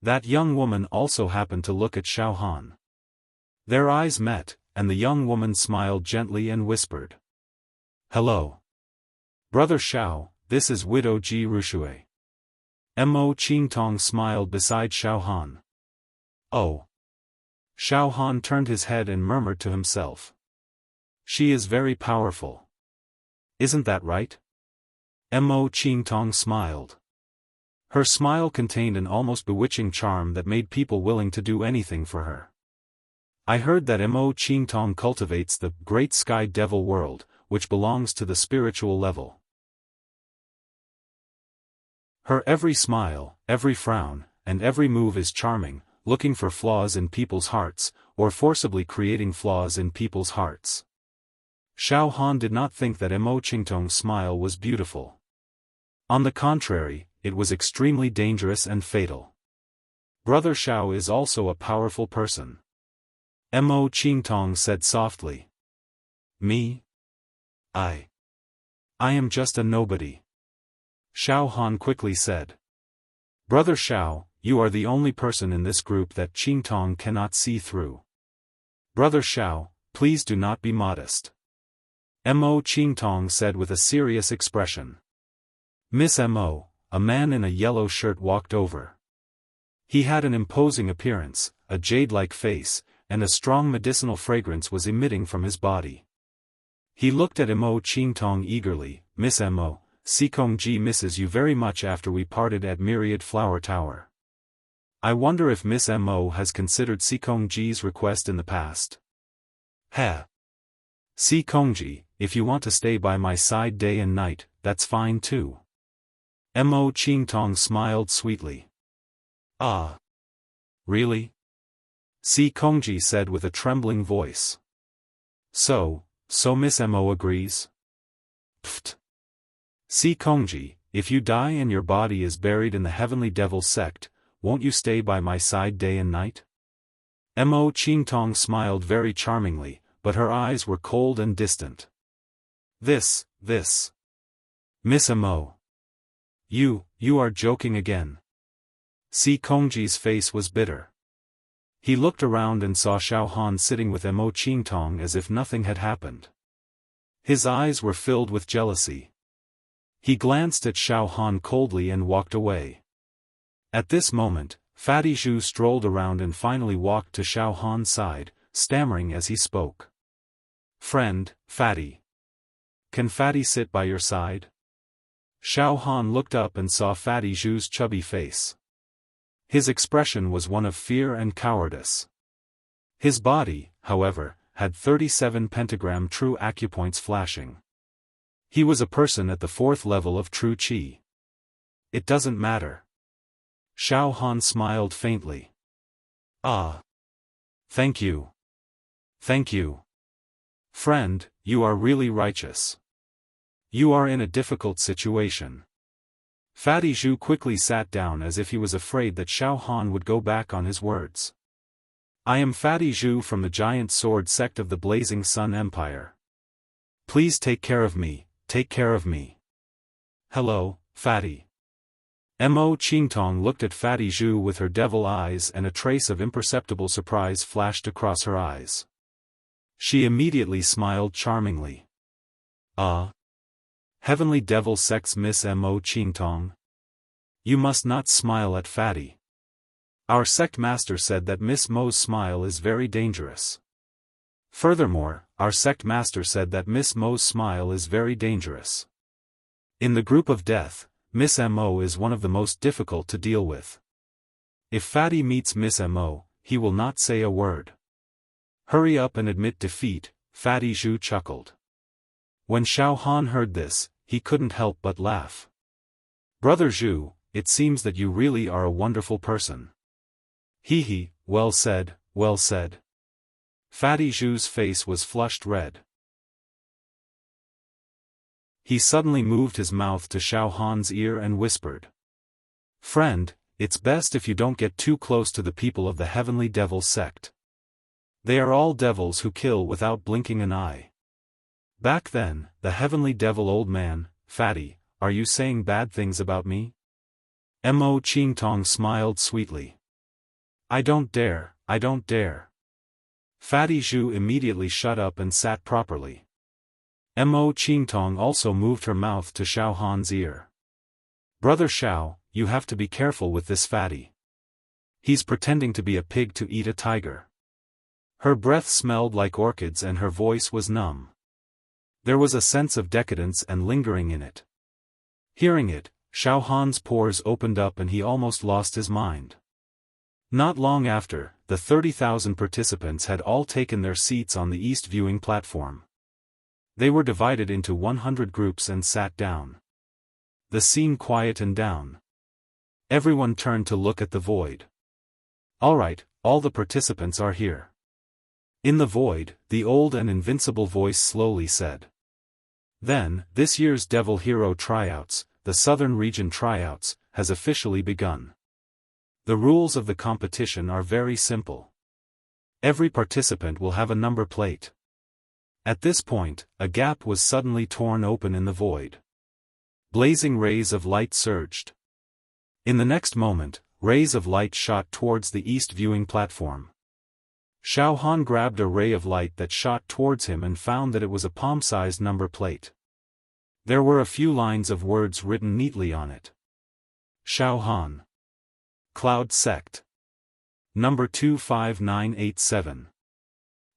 That young woman also happened to look at Xiaofan. Their eyes met, and the young woman smiled gently and whispered. Hello. Brother Xiao, this is Widow Ji Rushui. Mo Qingtong smiled beside Xiaofan. Oh. Xiaofan turned his head and murmured to himself. She is very powerful. Isn't that right? Mo Qingtong smiled. Her smile contained an almost bewitching charm that made people willing to do anything for her. I heard that Mo Qingtong cultivates the great sky devil world, which belongs to the spiritual level. Her every smile, every frown, and every move is charming, looking for flaws in people's hearts, or forcibly creating flaws in people's hearts. Xiaofan did not think that Mo Qingtong's smile was beautiful. On the contrary, it was extremely dangerous and fatal. Brother Xiao is also a powerful person. Mo Qingtong said softly. Me? I am just a nobody. Xiaofan quickly said. Brother Xiao, you are the only person in this group that Qingtong cannot see through. Brother Xiao, please do not be modest. Mo Qingtong said with a serious expression. Miss Mo, a man in a yellow shirt walked over. He had an imposing appearance, a jade-like face, and a strong medicinal fragrance was emitting from his body. He looked at Mo Qingtong eagerly. Miss Mo, Sikongji misses you very much after we parted at Myriad Flower Tower. I wonder if Miss Mo has considered Sikongji's request in the past. Heh. Sikongji, if you want to stay by my side day and night, that's fine too. Mo Qingtong smiled sweetly. Ah. Really? Sikongji said with a trembling voice. So Miss Mo agrees? Pfft. Sikongji, if you die and your body is buried in the Heavenly Devil sect, won't you stay by my side day and night? Mo Qingtong smiled very charmingly, but her eyes were cold and distant. This. Miss Mo. You are joking again. Sikongji's face was bitter. He looked around and saw Xiaofan sitting with Mo Qingtong as if nothing had happened. His eyes were filled with jealousy. He glanced at Xiaofan coldly and walked away. At this moment, Fatty Zhu strolled around and finally walked to Xiaofan's side, stammering as he spoke. Friend, Fatty. Can Fatty sit by your side? Xiaofan looked up and saw Fatty Zhu's chubby face. His expression was one of fear and cowardice. His body, however, had 37 pentagram true acupoints flashing. He was a person at the 4th level of true qi. It doesn't matter. Xiaofan smiled faintly. Ah. Thank you. Thank you. Friend, you are really righteous. You are in a difficult situation. Fatty Zhu quickly sat down as if he was afraid that Xiaofan would go back on his words. I am Fatty Zhu from the Giant Sword sect of the Blazing Sun Empire. Please take care of me, take care of me. Hello, Fatty. Mo Qingtong looked at Fatty Zhu with her devil eyes and a trace of imperceptible surprise flashed across her eyes. She immediately smiled charmingly. Ah. Heavenly Devil sect's Miss Mo Qingtong? You must not smile at Fatty. Our sect master said that Miss Mo's smile is very dangerous. Furthermore, our sect master said that Miss Mo's smile is very dangerous. In the group of death, Miss Mo is one of the most difficult to deal with. If Fatty meets Miss Mo, he will not say a word. Hurry up and admit defeat, Fatty Zhu chuckled. When Xiaofan heard this, he couldn't help but laugh. Brother Zhu, it seems that you really are a wonderful person. Hee, well said, well said. Fatty Zhu's face was flushed red. He suddenly moved his mouth to Xiaofan's ear and whispered. Friend, it's best if you don't get too close to the people of the Heavenly Devil sect. They are all devils who kill without blinking an eye. Back then, the Heavenly Devil old man, Fatty, are you saying bad things about me? Mo Qingtong smiled sweetly. I don't dare, I don't dare. Fatty Zhu immediately shut up and sat properly. Mo Qingtong also moved her mouth to Xiaohan's ear. Brother Xiao, you have to be careful with this fatty. He's pretending to be a pig to eat a tiger. Her breath smelled like orchids and her voice was numb. There was a sense of decadence and lingering in it. Hearing it, Xiaohan's pores opened up and he almost lost his mind. Not long after, the 30,000 participants had all taken their seats on the east viewing platform. They were divided into 100 groups and sat down. The scene quietened down. Everyone turned to look at the void. Alright, all the participants are here. In the void, the old and invincible voice slowly said. Then, this year's Devil Hero Tryouts, the Southern Region Tryouts, has officially begun. The rules of the competition are very simple. Every participant will have a number plate. At this point, a gap was suddenly torn open in the void. Blazing rays of light surged. In the next moment, rays of light shot towards the east viewing platform. Xiaohan grabbed a ray of light that shot towards him and found that it was a palm-sized number plate. There were a few lines of words written neatly on it. Xiaohan. Cloud Sect. Number 25987.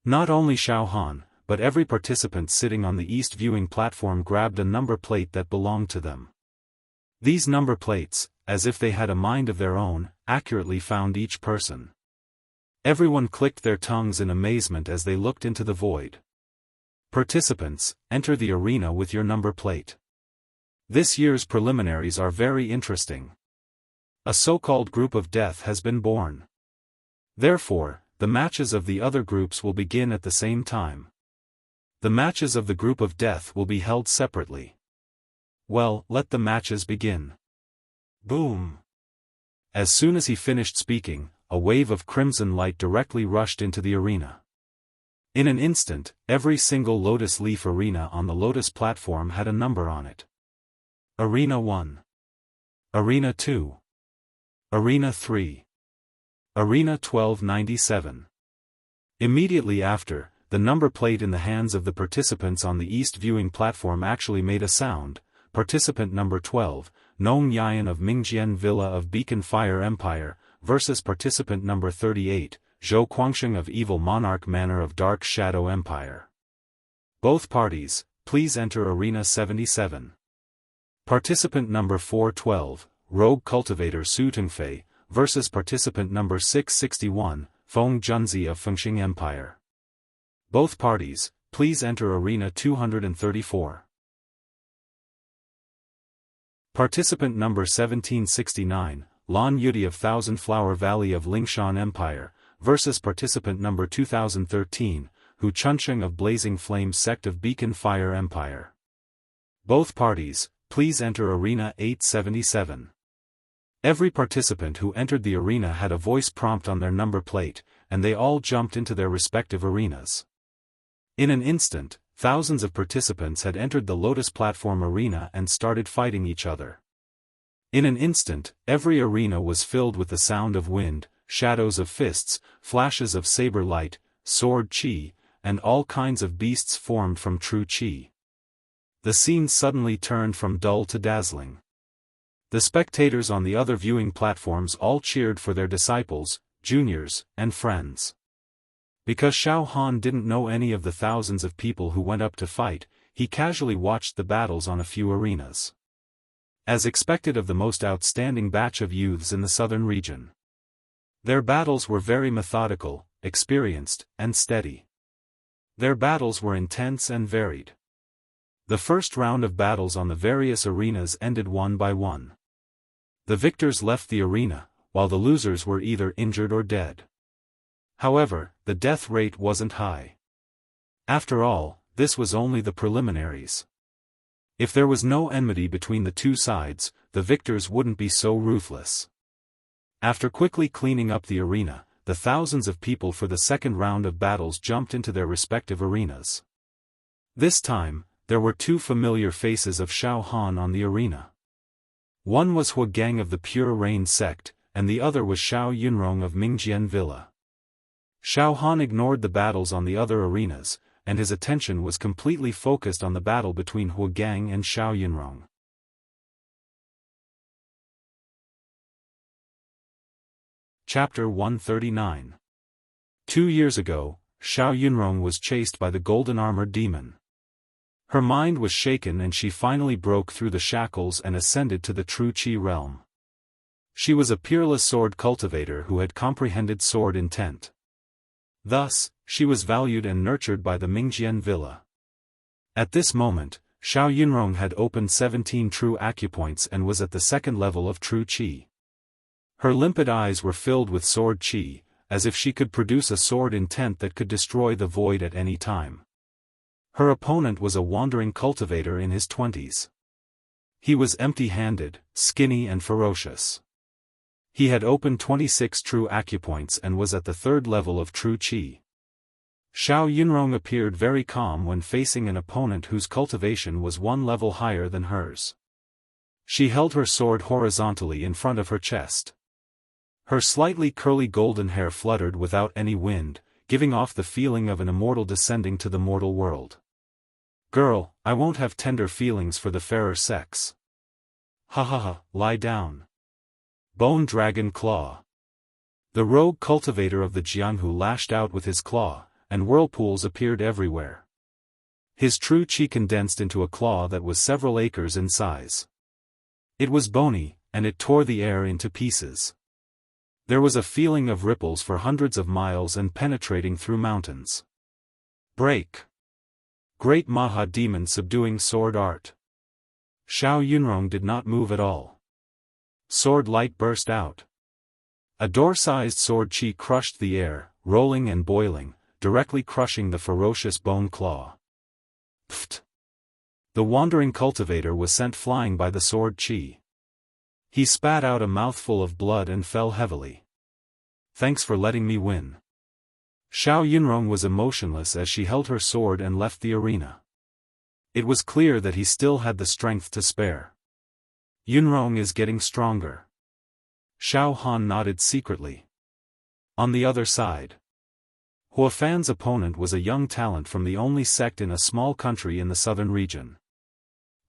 Not only Xiaohan, but every participant sitting on the east viewing platform grabbed a number plate that belonged to them. These number plates, as if they had a mind of their own, accurately found each person. Everyone clicked their tongues in amazement as they looked into the void. Participants, enter the arena with your number plate. This year's preliminaries are very interesting. A so-called group of death has been born. Therefore, the matches of the other groups will begin at the same time. The matches of the group of death will be held separately. Well, let the matches begin. Boom! As soon as he finished speaking, a wave of crimson light directly rushed into the arena. In an instant, every single lotus leaf arena on the lotus platform had a number on it. Arena 1. Arena 2. Arena 3. Arena 1297. Immediately after, the number plate in the hands of the participants on the east viewing platform actually made a sound. Participant number 12, Nong Yan of Mingjian Villa of Beacon Fire Empire, versus participant number 38, Zhou Guangsheng of Evil Monarch Manor of Dark Shadow Empire. Both parties, please enter Arena 77. Participant number 412, Rogue Cultivator Su Tengfei, versus participant number 661, Feng Junzi of Fengxing Empire. Both parties, please enter Arena 234. Participant number 1769, Lan Yudi of Thousand Flower Valley of Lingshan Empire, versus participant number 2013, Hu Chunsheng of Blazing Flame Sect of Beacon Fire Empire. Both parties, please enter Arena 877. Every participant who entered the arena had a voice prompt on their number plate, and they all jumped into their respective arenas. In an instant, thousands of participants had entered the Lotus Platform arena and started fighting each other. In an instant, every arena was filled with the sound of wind, shadows of fists, flashes of saber light, sword chi, and all kinds of beasts formed from true chi. The scene suddenly turned from dull to dazzling. The spectators on the other viewing platforms all cheered for their disciples, juniors, and friends. Because Xiaohan didn't know any of the thousands of people who went up to fight, he casually watched the battles on a few arenas. As expected of the most outstanding batch of youths in the southern region. Their battles were very methodical, experienced, and steady. Their battles were intense and varied. The first round of battles on the various arenas ended one by one. The victors left the arena, while the losers were either injured or dead. However, the death rate wasn't high. After all, this was only the preliminaries. If there was no enmity between the two sides, the victors wouldn't be so ruthless. After quickly cleaning up the arena, the thousands of people for the second round of battles jumped into their respective arenas. This time, there were two familiar faces of Xiaohan on the arena. One was Hua Gang of the Pure Rain sect, and the other was Xiao Yunrong of Mingjian Villa. Xiaofan ignored the battles on the other arenas, and his attention was completely focused on the battle between Hu Gang and Xiao Yunrong. Chapter 139. 2 years ago, Xiao Yunrong was chased by the golden-armored demon. Her mind was shaken and she finally broke through the shackles and ascended to the true Qi realm. She was a peerless sword cultivator who had comprehended sword intent. Thus, she was valued and nurtured by the Mingjian Villa. At this moment, Xiao Yunrong had opened 17 true acupoints and was at the second level of true Qi. Her limpid eyes were filled with sword Qi, as if she could produce a sword intent that could destroy the void at any time. Her opponent was a wandering cultivator in his 20s. He was empty-handed, skinny and ferocious. He had opened 26 true acupoints and was at the third level of true Qi. Xiao Yunrong appeared very calm when facing an opponent whose cultivation was one level higher than hers. She held her sword horizontally in front of her chest. Her slightly curly golden hair fluttered without any wind, giving off the feeling of an immortal descending to the mortal world. "Girl, I won't have tender feelings for the fairer sex. Ha ha ha, lie down." Bone Dragon Claw. The rogue cultivator of the Jianghu lashed out with his claw, and whirlpools appeared everywhere. His true Qi condensed into a claw that was several acres in size. It was bony, and it tore the air into pieces. There was a feeling of ripples for hundreds of miles and penetrating through mountains. Break. Great Maha Demon subduing sword art. Xiao Yunrong did not move at all. Sword light burst out. A door-sized sword Qi crushed the air, rolling and boiling, directly crushing the ferocious bone claw. Pfft. The wandering cultivator was sent flying by the sword Qi. He spat out a mouthful of blood and fell heavily. "Thanks for letting me win." Xiao Yunrong was emotionless as she held her sword and left the arena. It was clear that he still had the strength to spare. Yunrong is getting stronger. Xiaofan nodded secretly. On the other side, Huafan's opponent was a young talent from the only sect in a small country in the southern region.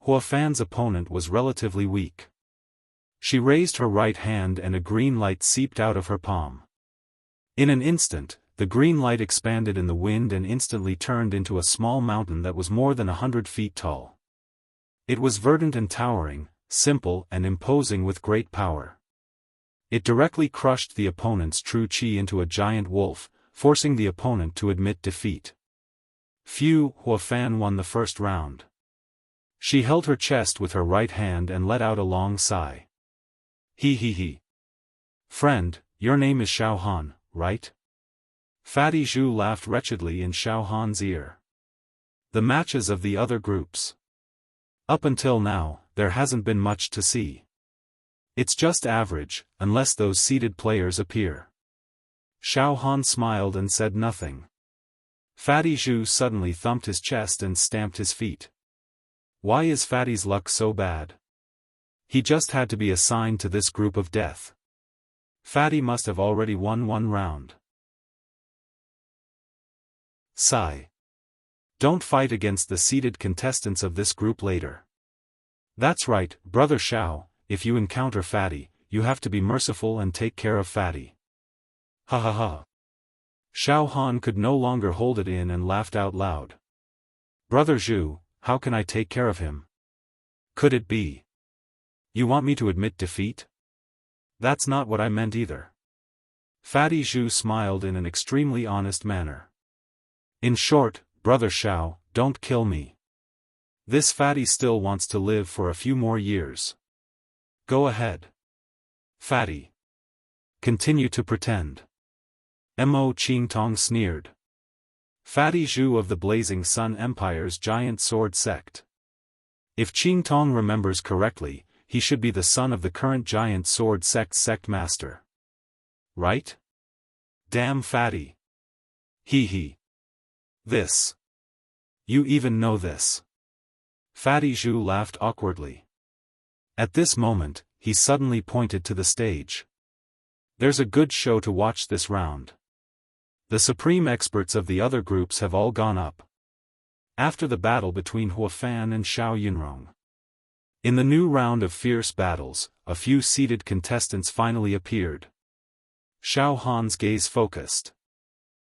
Huafan's opponent was relatively weak. She raised her right hand and a green light seeped out of her palm. In an instant, the green light expanded in the wind and instantly turned into a small mountain that was more than 100 feet tall. It was verdant and towering, simple and imposing with great power. It directly crushed the opponent's true Qi into a giant wolf, forcing the opponent to admit defeat. Phew, Huafan won the first round. She held her chest with her right hand and let out a long sigh. He. Friend, your name is Xiaohan, right? Fatty Zhu laughed wretchedly in Xiaohan's ear. The matches of the other groups. Up until now, there hasn't been much to see. It's just average, unless those seeded players appear. Xiaohan smiled and said nothing. Fatty Zhu suddenly thumped his chest and stamped his feet. Why is Fatty's luck so bad? He just had to be assigned to this group of death. Fatty must have already won one round. Sigh. Don't fight against the seeded contestants of this group later. That's right, Brother Xiao, if you encounter Fatty, you have to be merciful and take care of Fatty. Ha ha ha. Xiaohan could no longer hold it in and laughed out loud. Brother Zhu, how can I take care of him? Could it be? You want me to admit defeat? That's not what I meant either. Fatty Zhu smiled in an extremely honest manner. In short, Brother Xiao, don't kill me. This Fatty still wants to live for a few more years. Go ahead. Fatty. Continue to pretend. Mo Qingtong sneered. Fatty Zhu of the Blazing Sun Empire's giant sword sect. If Qingtong remembers correctly, he should be the son of the current giant sword sect master. Right? Damn Fatty. He. This. You even know this. Fatty Zhu laughed awkwardly. At this moment, he suddenly pointed to the stage. There's a good show to watch this round. The supreme experts of the other groups have all gone up. After the battle between Xiaofan and Xiao Yunrong. In the new round of fierce battles, a few seeded contestants finally appeared. Xiaofan's gaze focused.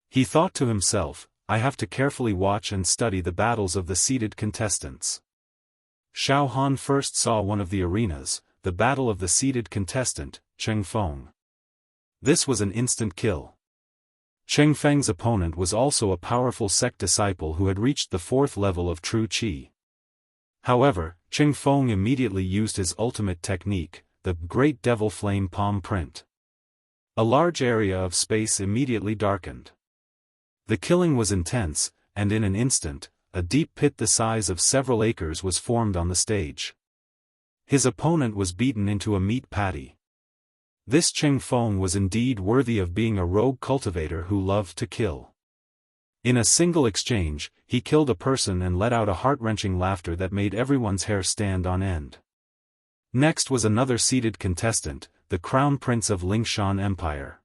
He thought to himself, I have to carefully watch and study the battles of the seeded contestants. Xiaofan first saw one of the arenas, the battle of the seeded contestant, Cheng Feng. This was an instant kill. Cheng Feng's opponent was also a powerful sect disciple who had reached the 4th level of true qi. However, Cheng Feng immediately used his ultimate technique, the Great Devil Flame Palm Print. A large area of space immediately darkened. The killing was intense, and in an instant, a deep pit the size of several acres was formed on the stage. His opponent was beaten into a meat patty. This Cheng Feng was indeed worthy of being a rogue cultivator who loved to kill. In a single exchange, he killed a person and let out a heart-wrenching laughter that made everyone's hair stand on end. Next was another seeded contestant, the Crown Prince of Lingshan Empire.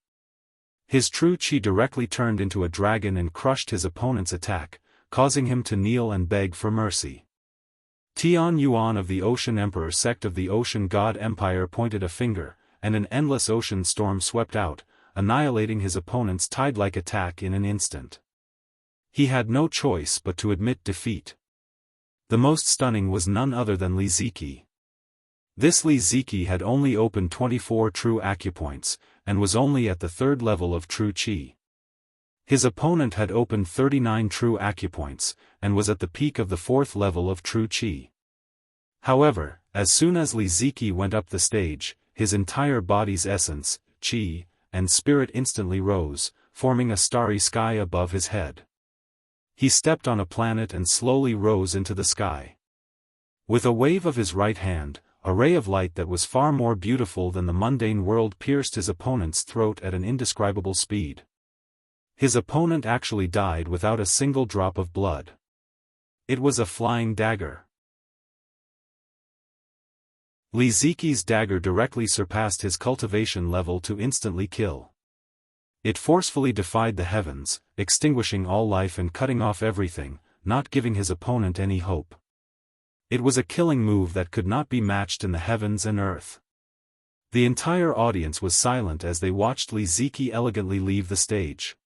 His true qi directly turned into a dragon and crushed his opponent's attack, causing him to kneel and beg for mercy. Tian Yuan of the Ocean Emperor sect of the Ocean God Empire pointed a finger, and an endless ocean storm swept out, annihilating his opponent's tide-like attack in an instant. He had no choice but to admit defeat. The most stunning was none other than Li Ziqi. This Li Ziqi had only opened 24 true acupoints, and was only at the 3rd level of true qi. His opponent had opened 39 true acupoints, and was at the peak of the 4th level of true qi. However, as soon as Li Ziqi went up the stage, his entire body's essence, qi, and spirit instantly rose, forming a starry sky above his head. He stepped on a planet and slowly rose into the sky. With a wave of his right hand, a ray of light that was far more beautiful than the mundane world pierced his opponent's throat at an indescribable speed. His opponent actually died without a single drop of blood. It was a flying dagger. Li Ziqi's dagger directly surpassed his cultivation level to instantly kill. It forcefully defied the heavens, extinguishing all life and cutting off everything, not giving his opponent any hope. It was a killing move that could not be matched in the heavens and earth. The entire audience was silent as they watched Li Ziqi elegantly leave the stage.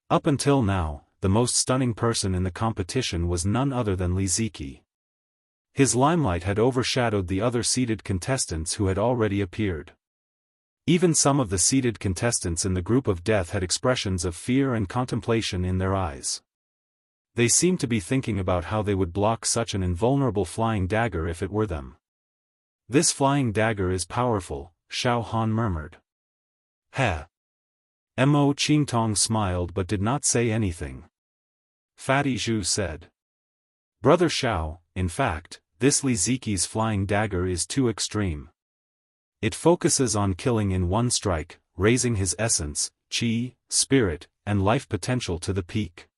Up until now, the most stunning person in the competition was none other than Li Ziqi. His limelight had overshadowed the other seeded contestants who had already appeared. Even some of the seeded contestants in the group of death had expressions of fear and contemplation in their eyes. They seemed to be thinking about how they would block such an invulnerable flying dagger if it were them. This flying dagger is powerful, Xiaofan murmured. Heh. Mo Qingtong smiled but did not say anything. Fatty Zhu said. Brother Xiao, in fact, this Li Ziqi's flying dagger is too extreme. It focuses on killing in one strike, raising his essence, qi, spirit, and life potential to the peak.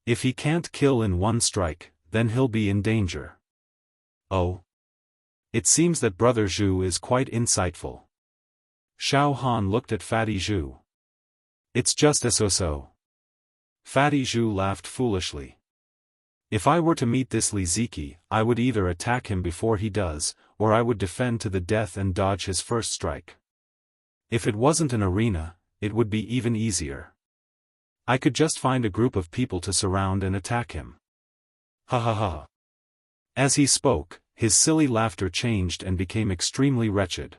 If he can't kill in one strike, then he'll be in danger. Oh. It seems that Brother Zhu is quite insightful. Xiaofan looked at Fatty Zhu. It's just a so-so. Fatty Zhu laughed foolishly. If I were to meet this Li Ziqi, I would either attack him before he does, or I would defend to the death and dodge his first strike. If it wasn't an arena, it would be even easier. I could just find a group of people to surround and attack him. Ha ha ha. As he spoke, his silly laughter changed and became extremely wretched.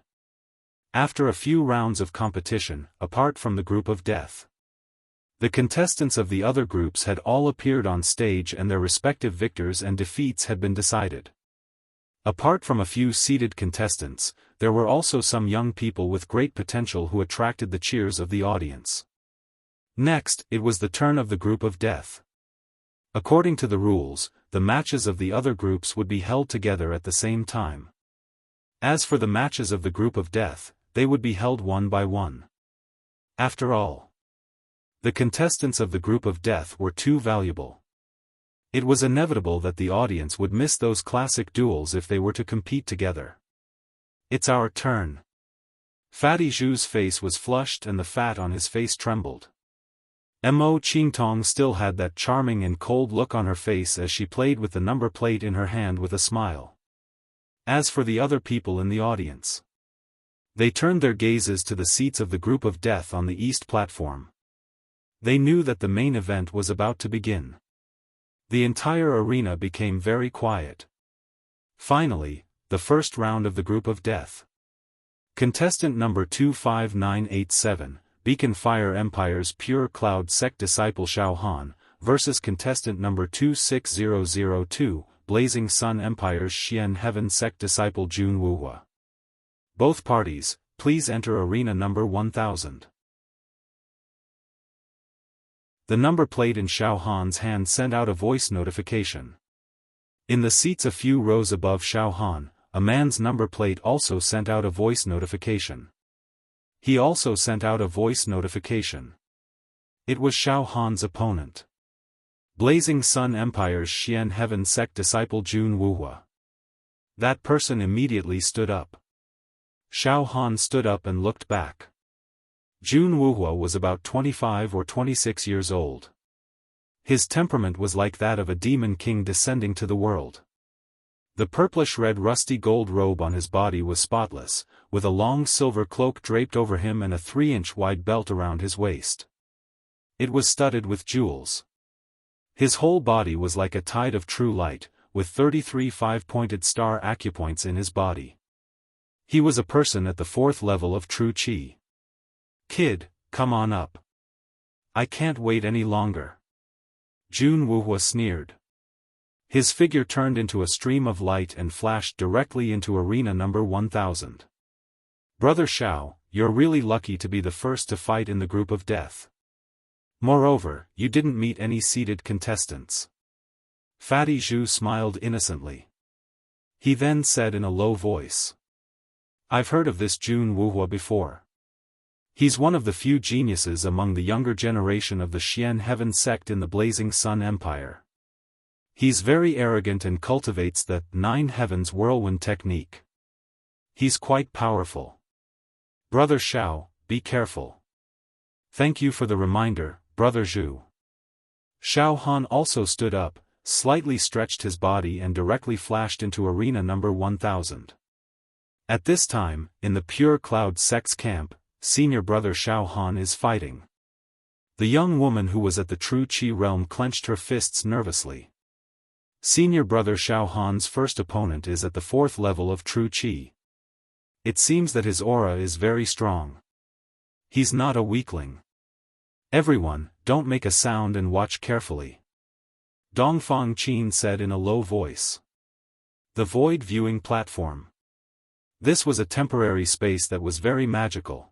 After a few rounds of competition, apart from the group of death, the contestants of the other groups had all appeared on stage and their respective victors and defeats had been decided. Apart from a few seeded contestants, there were also some young people with great potential who attracted the cheers of the audience. Next, it was the turn of the group of death. According to the rules, the matches of the other groups would be held together at the same time. As for the matches of the group of death, they would be held one by one. After all, the contestants of the group of death were too valuable. It was inevitable that the audience would miss those classic duels if they were to compete together. It's our turn. Fatty Zhu's face was flushed and the fat on his face trembled. Mo Qingtong still had that charming and cold look on her face as she played with the number plate in her hand with a smile. As for the other people in the audience, they turned their gazes to the seats of the group of death on the east platform. They knew that the main event was about to begin. The entire arena became very quiet. Finally, the first round of the group of death. Contestant number 25987, Beacon Fire Empire's Pure Cloud Sect disciple Xiaofan, versus contestant number 26002, Blazing Sun Empire's Xian Heaven Sect disciple Jun Wuhua. Both parties, please enter arena number 1000. The number plate in Xiaohan's hand sent out a voice notification. In the seats a few rows above Xiaohan, a man's number plate also sent out a voice notification. He also sent out a voice notification. It was Xiaohan's opponent. Blazing Sun Empire's Xian Heaven Sect disciple Jun Wuhua. That person immediately stood up. Xiaohan stood up and looked back. Jun Wuhua was about 25 or 26 years old. His temperament was like that of a demon king descending to the world. The purplish-red rusty gold robe on his body was spotless, with a long silver cloak draped over him and a 3-inch wide belt around his waist. It was studded with jewels. His whole body was like a tide of true light, with 33 5-pointed star acupoints in his body. He was a person at the 4th level of true Qi. Kid, come on up. I can't wait any longer. Jun Wuhua sneered. His figure turned into a stream of light and flashed directly into arena number 1000. Brother Xiao, you're really lucky to be the first to fight in the group of death. Moreover, you didn't meet any seated contestants. Fatty Zhu smiled innocently. He then said in a low voice. I've heard of this Jun Wuhua before. He's one of the few geniuses among the younger generation of the Xian Heaven Sect in the Blazing Sun Empire. He's very arrogant and cultivates the 9 Heavens Whirlwind technique. He's quite powerful. Brother Xiao, be careful. Thank you for the reminder, Brother Zhu. Xiaohan also stood up, slightly stretched his body and directly flashed into arena number 1000. At this time, in the Pure Cloud Sect's camp, senior brother Xiaohan is fighting. The young woman who was at the True Qi realm clenched her fists nervously. Senior brother Xiaohan's first opponent is at the 4th level of True Qi. It seems that his aura is very strong. He's not a weakling. Everyone, don't make a sound and watch carefully. Dongfang Qin said in a low voice. The Void Viewing Platform. This was a temporary space that was very magical.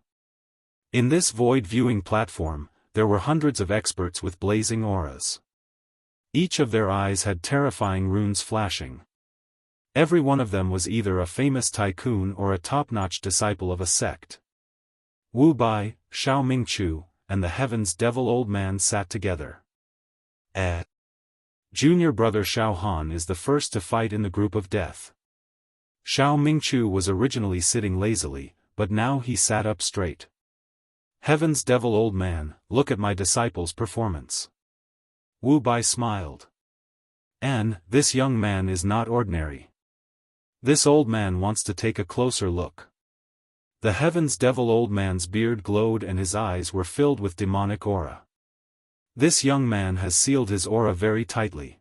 In this void viewing platform, there were hundreds of experts with blazing auras. Each of their eyes had terrifying runes flashing. Every one of them was either a famous tycoon or a top-notch disciple of a sect. Wu Bai, Xiao Mingchu, and the Heaven's Devil Old Man sat together. Junior brother Xiaohan is the first to fight in the group of death. Xiao Mingchu was originally sitting lazily, but now he sat up straight. Heaven's Devil Old Man, look at my disciple's performance. Wu Bai smiled. And, this young man is not ordinary. This old man wants to take a closer look. The Heaven's Devil Old Man's beard glowed and his eyes were filled with demonic aura. This young man has sealed his aura very tightly.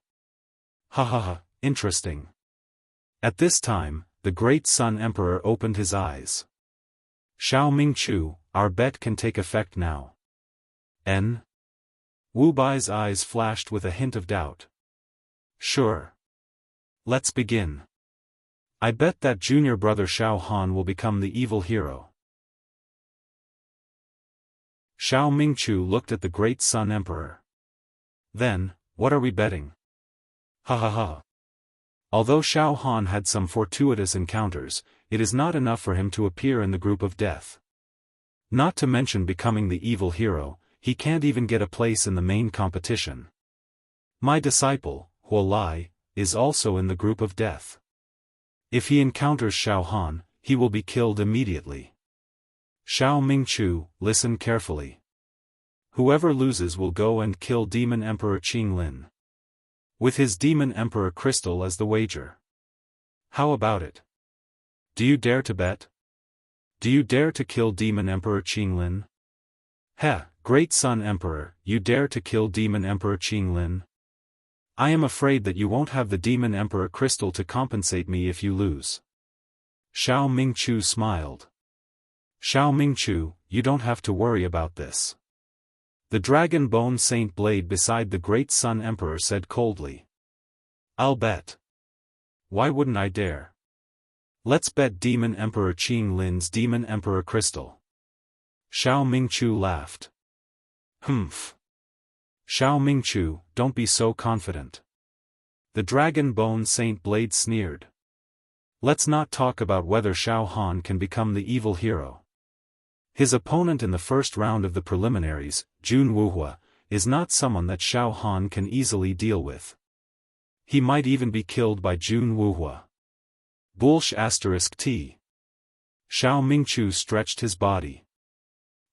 Ha ha ha, interesting. At this time, the Great Sun Emperor opened his eyes. Xiao Mingchu, our bet can take effect now. N? Wu Bai's eyes flashed with a hint of doubt. Sure. Let's begin. I bet that junior brother Xiaohan will become the evil hero. Xiao Mingchu looked at the Great Sun Emperor. Then, what are we betting? Ha ha ha. Although Xiaohan had some fortuitous encounters, it is not enough for him to appear in the group of death. Not to mention becoming the evil hero, he can't even get a place in the main competition. My disciple, Huo Lai, is also in the group of death. If he encounters Xiaohan, he will be killed immediately. Xiao Mingchu, listen carefully. Whoever loses will go and kill Demon Emperor Qinglin. With his Demon Emperor crystal as the wager. How about it? Do you dare to bet? Do you dare to kill Demon Emperor Qinglin? Heh, Great Sun Emperor, you dare to kill Demon Emperor Qinglin? I am afraid that you won't have the Demon Emperor crystal to compensate me if you lose. Xiao Mingchu smiled. Xiao Mingchu, you don't have to worry about this. The Dragon Bone Saint Blade beside the Great Sun Emperor said coldly. I'll bet. Why wouldn't I dare? Let's bet Demon Emperor Qinglin's Demon Emperor crystal. Xiao Mingchu laughed. Humph. Xiao Mingchu, don't be so confident. The Dragon Bone Saint Blade sneered. Let's not talk about whether Xiaofan can become the evil hero. His opponent in the first round of the preliminaries, Jun Wuhua, is not someone that Xiaofan can easily deal with. He might even be killed by Jun Wuhua. Bullsh *T. Xiao Mingchu stretched his body.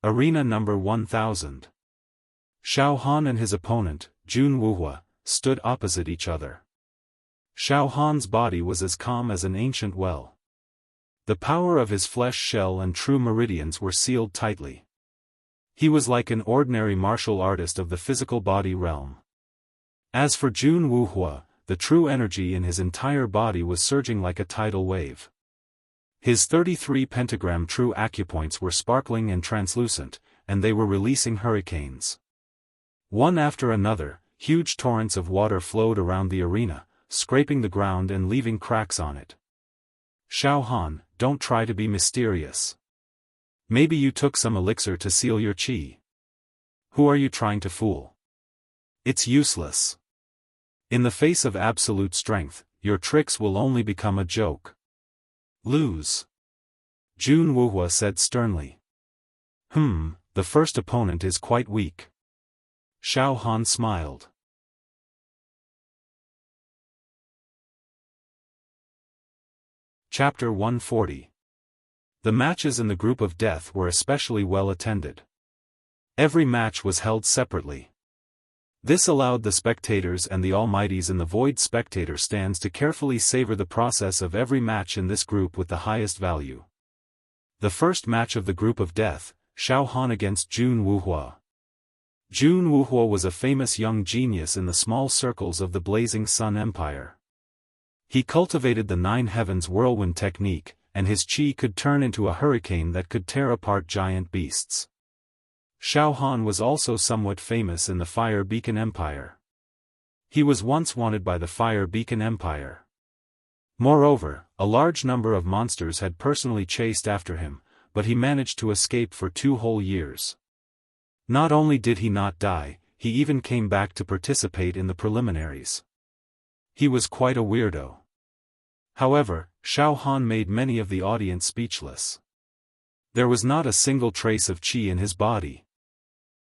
Arena number 1000. Xiaofan and his opponent, Jun Wuhua, stood opposite each other. Xiaofan's body was as calm as an ancient well. The power of his flesh shell and true meridians were sealed tightly. He was like an ordinary martial artist of the physical body realm. As for Jun Wuhua, the true energy in his entire body was surging like a tidal wave. His 33 pentagram true acupoints were sparkling and translucent, and they were releasing hurricanes. One after another, huge torrents of water flowed around the arena, scraping the ground and leaving cracks on it. Xiaofan, don't try to be mysterious. Maybe you took some elixir to seal your qi. Who are you trying to fool? It's useless. In the face of absolute strength, your tricks will only become a joke. Lose. Jun Wuhua said sternly. The first opponent is quite weak. Xiaofan smiled. Chapter 140. The matches in the group of death were especially well attended. Every match was held separately. This allowed the spectators and the almighties in the void spectator stands to carefully savor the process of every match in this group with the highest value. The first match of the group of death, Xiaofan against Jun Wuhua. Jun Wuhua was a famous young genius in the small circles of the Blazing Sun Empire. He cultivated the Nine Heavens whirlwind technique, and his qi could turn into a hurricane that could tear apart giant beasts. Xiaofan was also somewhat famous in the Fire Beacon Empire. He was once wanted by the Fire Beacon Empire. Moreover, a large number of monsters had personally chased after him, but he managed to escape for 2 whole years. Not only did he not die, he even came back to participate in the preliminaries. He was quite a weirdo. However, Xiaofan made many of the audience speechless. There was not a single trace of qi in his body.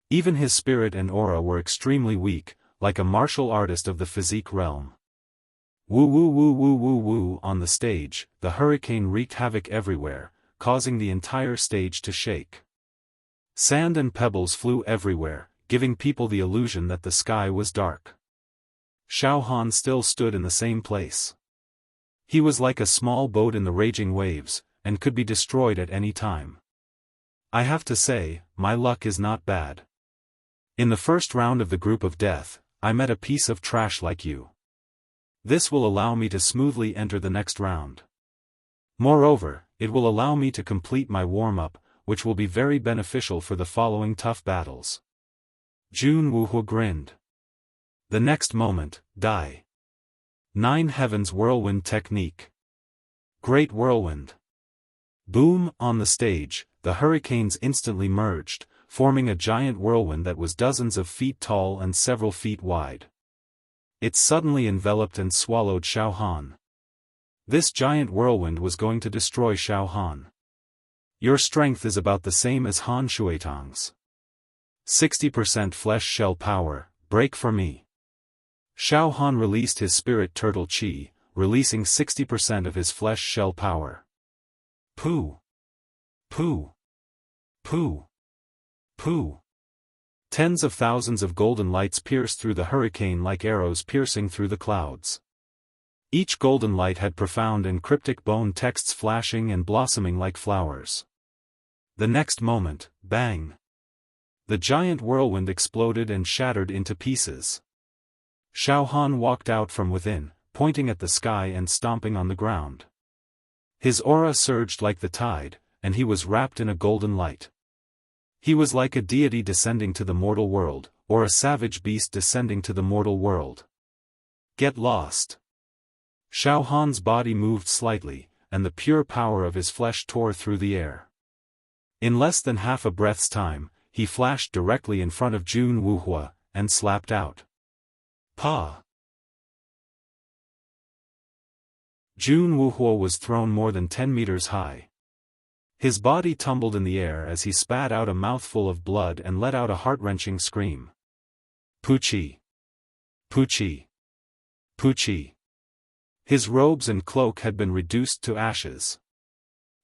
Even his spirit and aura were extremely weak, like a martial artist of the physique realm. Woo woo woo woo woo woo on the stage, the hurricane wreaked havoc everywhere, causing the entire stage to shake. Sand and pebbles flew everywhere, giving people the illusion that the sky was dark. Xiaofan still stood in the same place. He was like a small boat in the raging waves, and could be destroyed at any time. I have to say, my luck is not bad. In the first round of the group of death, I met a piece of trash like you. This will allow me to smoothly enter the next round. Moreover, it will allow me to complete my warm-up, which will be very beneficial for the following tough battles. Jun Wuhua grinned. The next moment, die. Nine Heavens whirlwind technique. Great whirlwind. Boom, on the stage, the hurricanes instantly merged, forming a giant whirlwind that was dozens of feet tall and several feet wide. It suddenly enveloped and swallowed Xiaofan. This giant whirlwind was going to destroy Xiaofan. Your strength is about the same as Han Shuitang's. 60% flesh shell power, break for me. Xiaofan released his spirit turtle qi, releasing 60% of his flesh shell power. Pooh! Pooh! Pooh! Pooh! Tens of thousands of golden lights pierced through the hurricane like arrows piercing through the clouds. Each golden light had profound and cryptic bone texts flashing and blossoming like flowers. The next moment, bang! The giant whirlwind exploded and shattered into pieces. Xiaofan walked out from within, pointing at the sky and stomping on the ground. His aura surged like the tide, and he was wrapped in a golden light. He was like a deity descending to the mortal world, or a savage beast descending to the mortal world. Get lost! Xiaohan's body moved slightly, and the pure power of his flesh tore through the air. In less than half a breath's time, he flashed directly in front of Jun Wuhua, and slapped out. Pa! Jun Wuhua was thrown more than 10 meters high. His body tumbled in the air as he spat out a mouthful of blood and let out a heart-wrenching scream. Poochie! Poochie! Poochie! His robes and cloak had been reduced to ashes.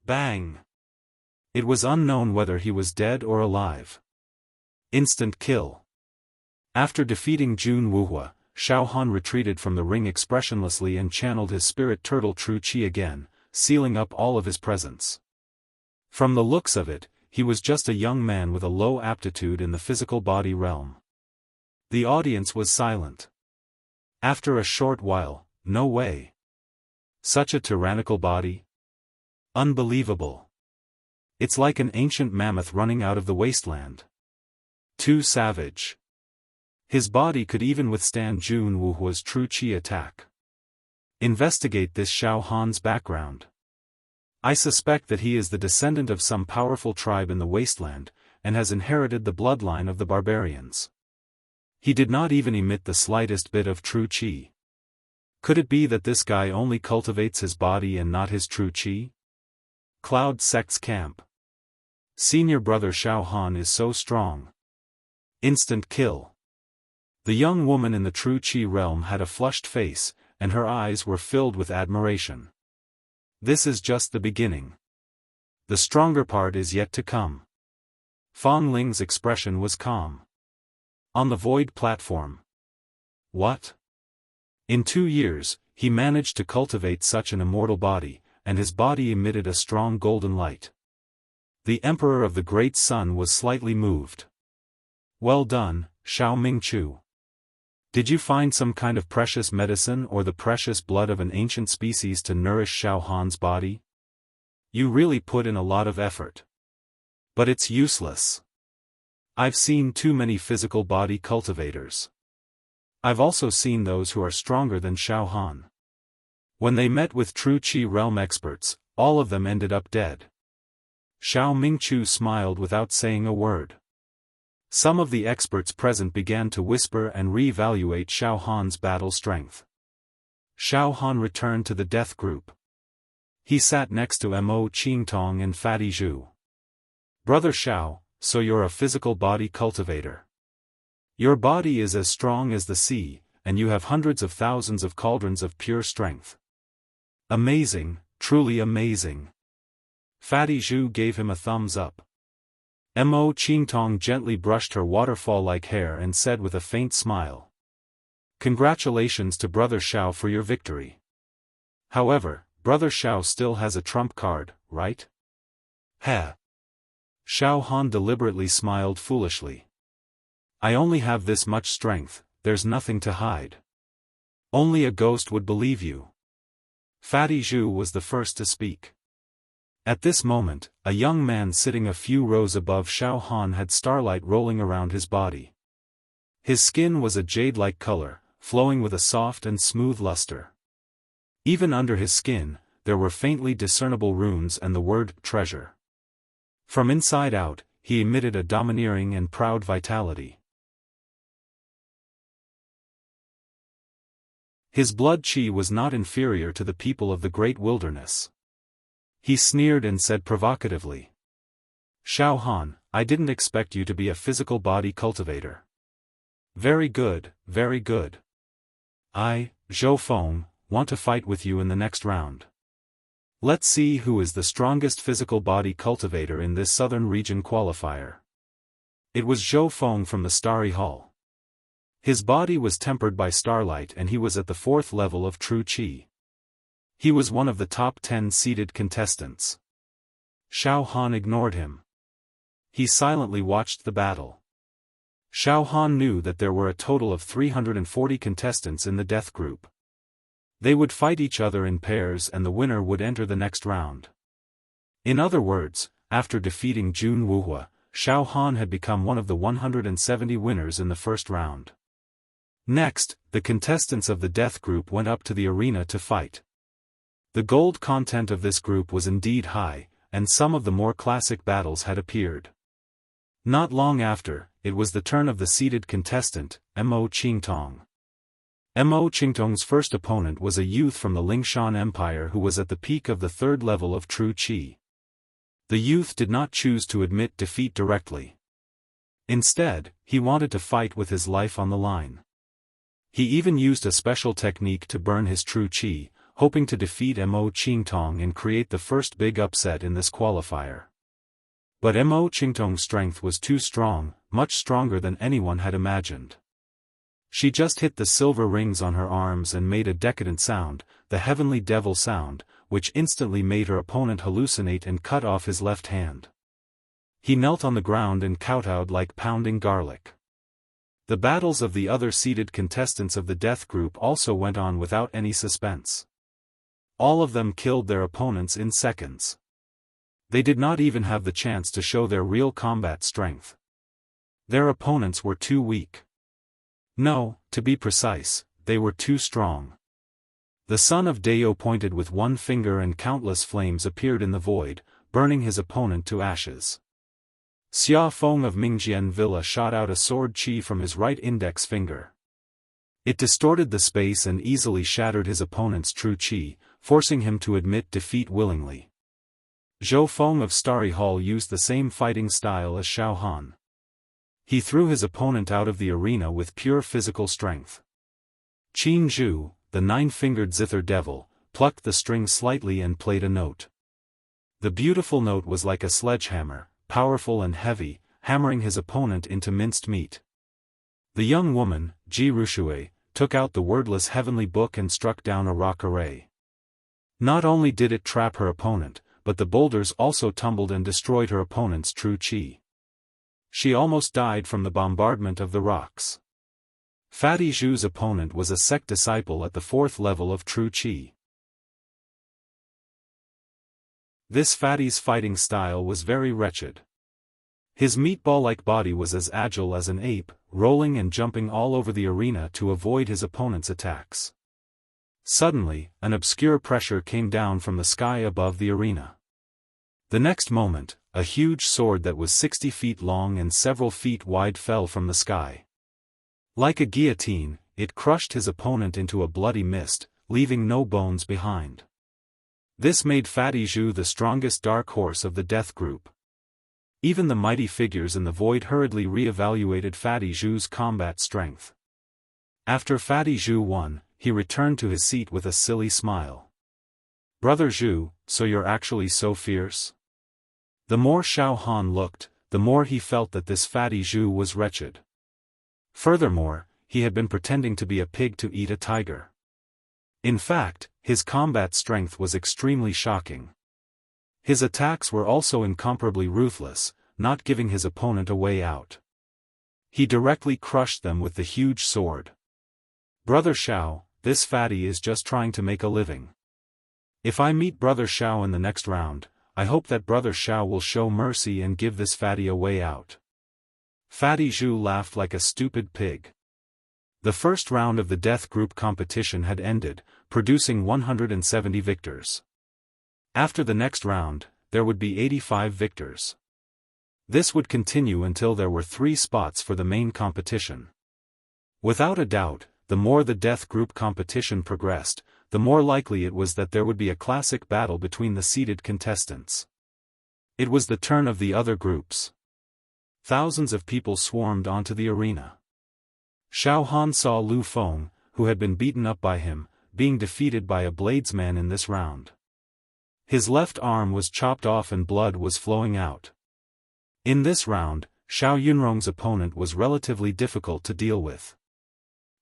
Bang! It was unknown whether he was dead or alive. Instant kill. After defeating Jun Wuhua, Xiaofan retreated from the ring expressionlessly and channeled his spirit turtle True Qi again, sealing up all of his presence. From the looks of it, he was just a young man with a low aptitude in the physical body realm. The audience was silent. After a short while, no way. Such a tyrannical body? Unbelievable. It's like an ancient mammoth running out of the wasteland. Too savage. His body could even withstand Jun Wuhua's True Qi attack. Investigate this Xiaohan's background. I suspect that he is the descendant of some powerful tribe in the wasteland, and has inherited the bloodline of the barbarians. He did not even emit the slightest bit of True Qi. Could it be that this guy only cultivates his body and not his True Qi? Cloud Sect's camp. Senior brother Xiaofan is so strong. Instant kill. The young woman in the True Qi realm had a flushed face, and her eyes were filled with admiration. This is just the beginning. The stronger part is yet to come. Fang Ling's expression was calm. On the void platform. What? In 2 years, he managed to cultivate such an immortal body, and his body emitted a strong golden light. The Emperor of the Great Sun was slightly moved. Well done, Xiao Mingchu. Did you find some kind of precious medicine or the precious blood of an ancient species to nourish Xiaohan's body? You really put in a lot of effort. But it's useless. I've seen too many physical body cultivators. I've also seen those who are stronger than Xiaohan. When they met with True Qi realm experts, all of them ended up dead. Xiao Mingchu smiled without saying a word. Some of the experts present began to whisper and re-evaluate Xiaohan's battle strength. Xiaohan returned to the death group. He sat next to Mo Qingtong and Fatty Zhu. Brother Xiao, so you're a physical body cultivator. Your body is as strong as the sea, and you have hundreds of thousands of cauldrons of pure strength. Amazing, truly amazing. Fatty Zhu gave him a thumbs up. Mo Qingtong gently brushed her waterfall-like hair and said with a faint smile. Congratulations to Brother Xiao for your victory. However, Brother Xiao still has a trump card, right? Heh. Xiaohan deliberately smiled foolishly. I only have this much strength, there's nothing to hide. Only a ghost would believe you. Fatty Zhu was the first to speak. At this moment, a young man sitting a few rows above Xiaohan had starlight rolling around his body. His skin was a jade-like color, flowing with a soft and smooth luster. Even under his skin, there were faintly discernible runes and the word treasure. From inside out, he emitted a domineering and proud vitality. His blood qi was not inferior to the people of the great wilderness. He sneered and said provocatively. Xiaohan, I didn't expect you to be a physical body cultivator. Very good, very good. I, Zhou Feng, want to fight with you in the next round. Let's see who is the strongest physical body cultivator in this southern region qualifier. It was Xiaofan from the Starry Hall. His body was tempered by starlight and he was at the 4th level of true qi. He was one of the top 10 seeded contestants. Xiaofan ignored him. He silently watched the battle. Xiaofan knew that there were a total of 340 contestants in the death group. They would fight each other in pairs and the winner would enter the next round. In other words, after defeating Jun Wuhua, Xiaofan had become one of the 170 winners in the first round. Next, the contestants of the death group went up to the arena to fight. The gold content of this group was indeed high, and some of the more classic battles had appeared. Not long after, it was the turn of the seeded contestant, Mo Qingtong. Mo Qingtong's first opponent was a youth from the Lingshan Empire who was at the peak of the 3rd level of true qi. The youth did not choose to admit defeat directly. Instead, he wanted to fight with his life on the line. He even used a special technique to burn his true qi, hoping to defeat Mo Qingtong and create the first big upset in this qualifier. But Mo Qingtong's strength was too strong, much stronger than anyone had imagined. She just hit the silver rings on her arms and made a decadent sound, the heavenly devil sound, which instantly made her opponent hallucinate and cut off his left hand. He knelt on the ground and kowtowed like pounding garlic. The battles of the other seeded contestants of the death group also went on without any suspense. All of them killed their opponents in seconds. They did not even have the chance to show their real combat strength. Their opponents were too weak. No, to be precise, they were too strong. The son of Dao pointed with one finger and countless flames appeared in the void, burning his opponent to ashes. Xiaofan of Mingjian Villa shot out a sword qi from his right index finger. It distorted the space and easily shattered his opponent's true qi, forcing him to admit defeat willingly. Xiaofan of Starry Hall used the same fighting style as Xiaofan. He threw his opponent out of the arena with pure physical strength. Qin Zhu, the 9-fingered zither devil, plucked the string slightly and played a note. The beautiful note was like a sledgehammer, powerful and heavy, hammering his opponent into minced meat. The young woman, Ji Rushui, took out the wordless heavenly book and struck down a rock array. Not only did it trap her opponent, but the boulders also tumbled and destroyed her opponent's true qi. She almost died from the bombardment of the rocks. Fatty Zhu's opponent was a sect disciple at the 4th level of true qi. This fatty's fighting style was very wretched. His meatball-like body was as agile as an ape, rolling and jumping all over the arena to avoid his opponent's attacks. Suddenly, an obscure pressure came down from the sky above the arena. The next moment, a huge sword that was 60 feet long and several feet wide fell from the sky. Like a guillotine, it crushed his opponent into a bloody mist, leaving no bones behind. This made Fatty Zhu the strongest dark horse of the death group. Even the mighty figures in the void hurriedly re-evaluated Fatty Zhu's combat strength. After Fatty Zhu won, he returned to his seat with a silly smile. "Brother Zhu, so you're actually so fierce?" The more Xiaofan looked, the more he felt that this Fatty Zhu was wretched. Furthermore, he had been pretending to be a pig to eat a tiger. In fact, his combat strength was extremely shocking. His attacks were also incomparably ruthless, not giving his opponent a way out. He directly crushed them with the huge sword. "Brother Xiao, this fatty is just trying to make a living. If I meet Brother Xiao in the next round, I hope that Brother Xiao will show mercy and give this fatty a way out." Fatty Zhu laughed like a stupid pig. The first round of the death group competition had ended, producing 170 victors. After the next round, there would be 85 victors. This would continue until there were 3 spots for the main competition. Without a doubt, the more the death group competition progressed, the more likely it was that there would be a classic battle between the seeded contestants. It was the turn of the other groups. Thousands of people swarmed onto the arena. Xiaofan saw Lu Feng, who had been beaten up by him, being defeated by a bladesman in this round. His left arm was chopped off and blood was flowing out. In this round, Xiao Yunrong's opponent was relatively difficult to deal with.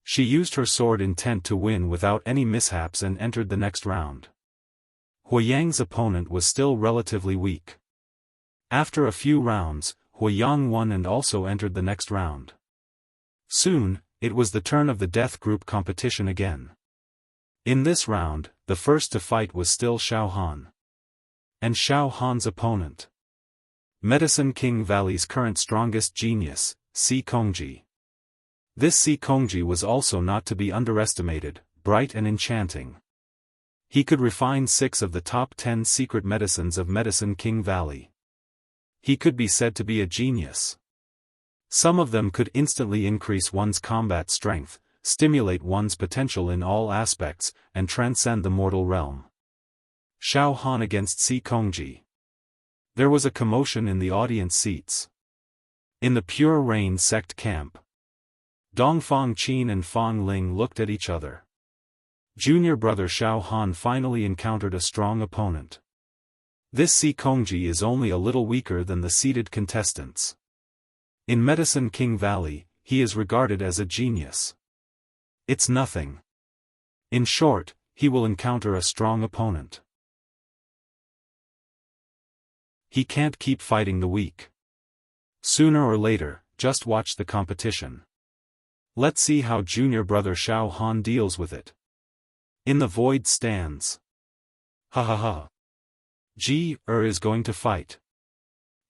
She used her sword intent to win without any mishaps and entered the next round. Huiyang's opponent was still relatively weak. After a few rounds, Huiyang won and also entered the next round. Soon, it was the turn of the death group competition again. In this round, the first to fight was still Xiaofan. And Xiaofan's opponent. Medicine King Valley's current strongest genius, Si Kongji. This Si Kongji was also not to be underestimated, bright and enchanting. He could refine 6 of the top 10 secret medicines of Medicine King Valley. He could be said to be a genius. Some of them could instantly increase one's combat strength, stimulate one's potential in all aspects, and transcend the mortal realm. Xiaofan against Si Kongji. There was a commotion in the audience seats. In the Pure Rain sect camp, Dongfang Qin and Fang Ling looked at each other. Junior brother Xiaofan finally encountered a strong opponent. This Si Kongji is only a little weaker than the seeded contestants. In Medicine King Valley, he is regarded as a genius. It's nothing. In short, he will encounter a strong opponent. He can't keep fighting the weak. Sooner or later, just watch the competition. Let's see how junior brother Xiaofan deals with it. In the void stands. Ha ha ha. Ji is going to fight.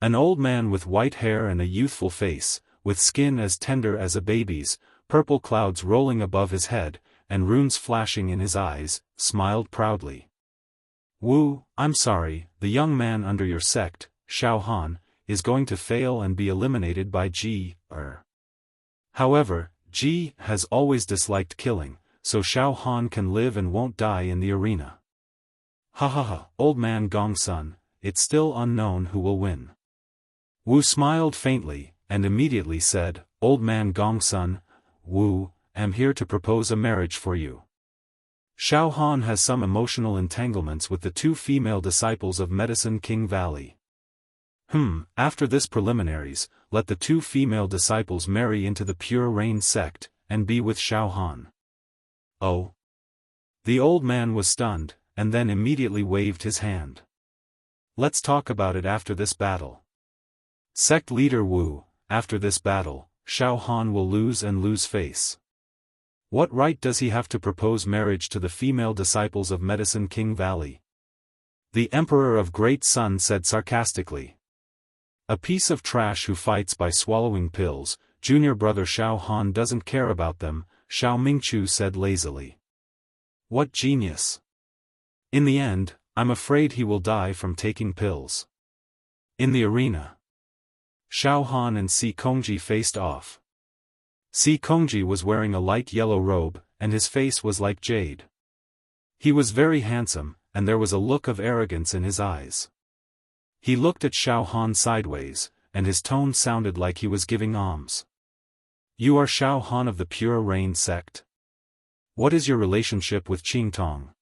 An old man with white hair and a youthful face, with skin as tender as a baby's, purple clouds rolling above his head, and runes flashing in his eyes, smiled proudly. Wu, I'm sorry, the young man under your sect, Xiaofan, is going to fail and be eliminated by Ji. However, Ji has always disliked killing, so Xiaofan can live and won't die in the arena. Ha ha ha, old man Gongsun, it's still unknown who will win. Wu smiled faintly, and immediately said, Old man Gongsun, Wu, am here to propose a marriage for you. Xiaofan has some emotional entanglements with the 2 female disciples of Medicine King Valley. After this preliminaries, let the 2 female disciples marry into the Pure Rain sect, and be with Xiaofan. Oh. The old man was stunned, and then immediately waved his hand. Let's talk about it after this battle. Sect leader Wu, after this battle, Xiaofan will lose and lose face. What right does he have to propose marriage to the female disciples of Medicine King Valley? The Emperor of Great Sun said sarcastically. A piece of trash who fights by swallowing pills, junior brother Xiaofan doesn't care about them, Xiao Mingchu said lazily. What genius! In the end, I'm afraid he will die from taking pills. In the arena, Xiaofan and Si Kongji faced off. Si Kongji was wearing a light yellow robe, and his face was like jade. He was very handsome, and there was a look of arrogance in his eyes. He looked at Xiaofan sideways, and his tone sounded like he was giving alms. You are Xiaofan of the Pure Rain sect? What is your relationship with Qingtong?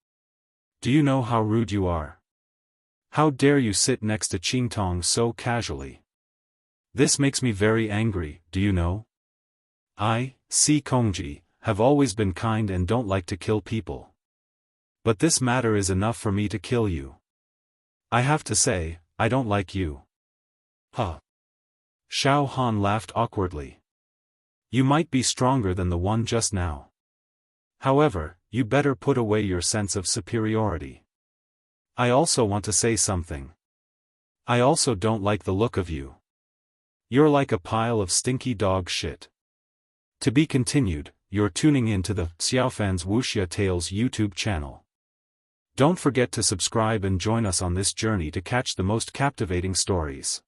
Do you know how rude you are? How dare you sit next to Qingtong so casually? This makes me very angry, do you know? I, Si Kongji, have always been kind and don't like to kill people. But this matter is enough for me to kill you. I have to say, I don't like you. Huh. Xiaofan laughed awkwardly. You might be stronger than the one just now. However, you better put away your sense of superiority. I also want to say something. I also don't like the look of you. You're like a pile of stinky dog shit. To be continued, you're tuning in to the Xiaofan's Wuxia Tales YouTube channel. Don't forget to subscribe and join us on this journey to catch the most captivating stories.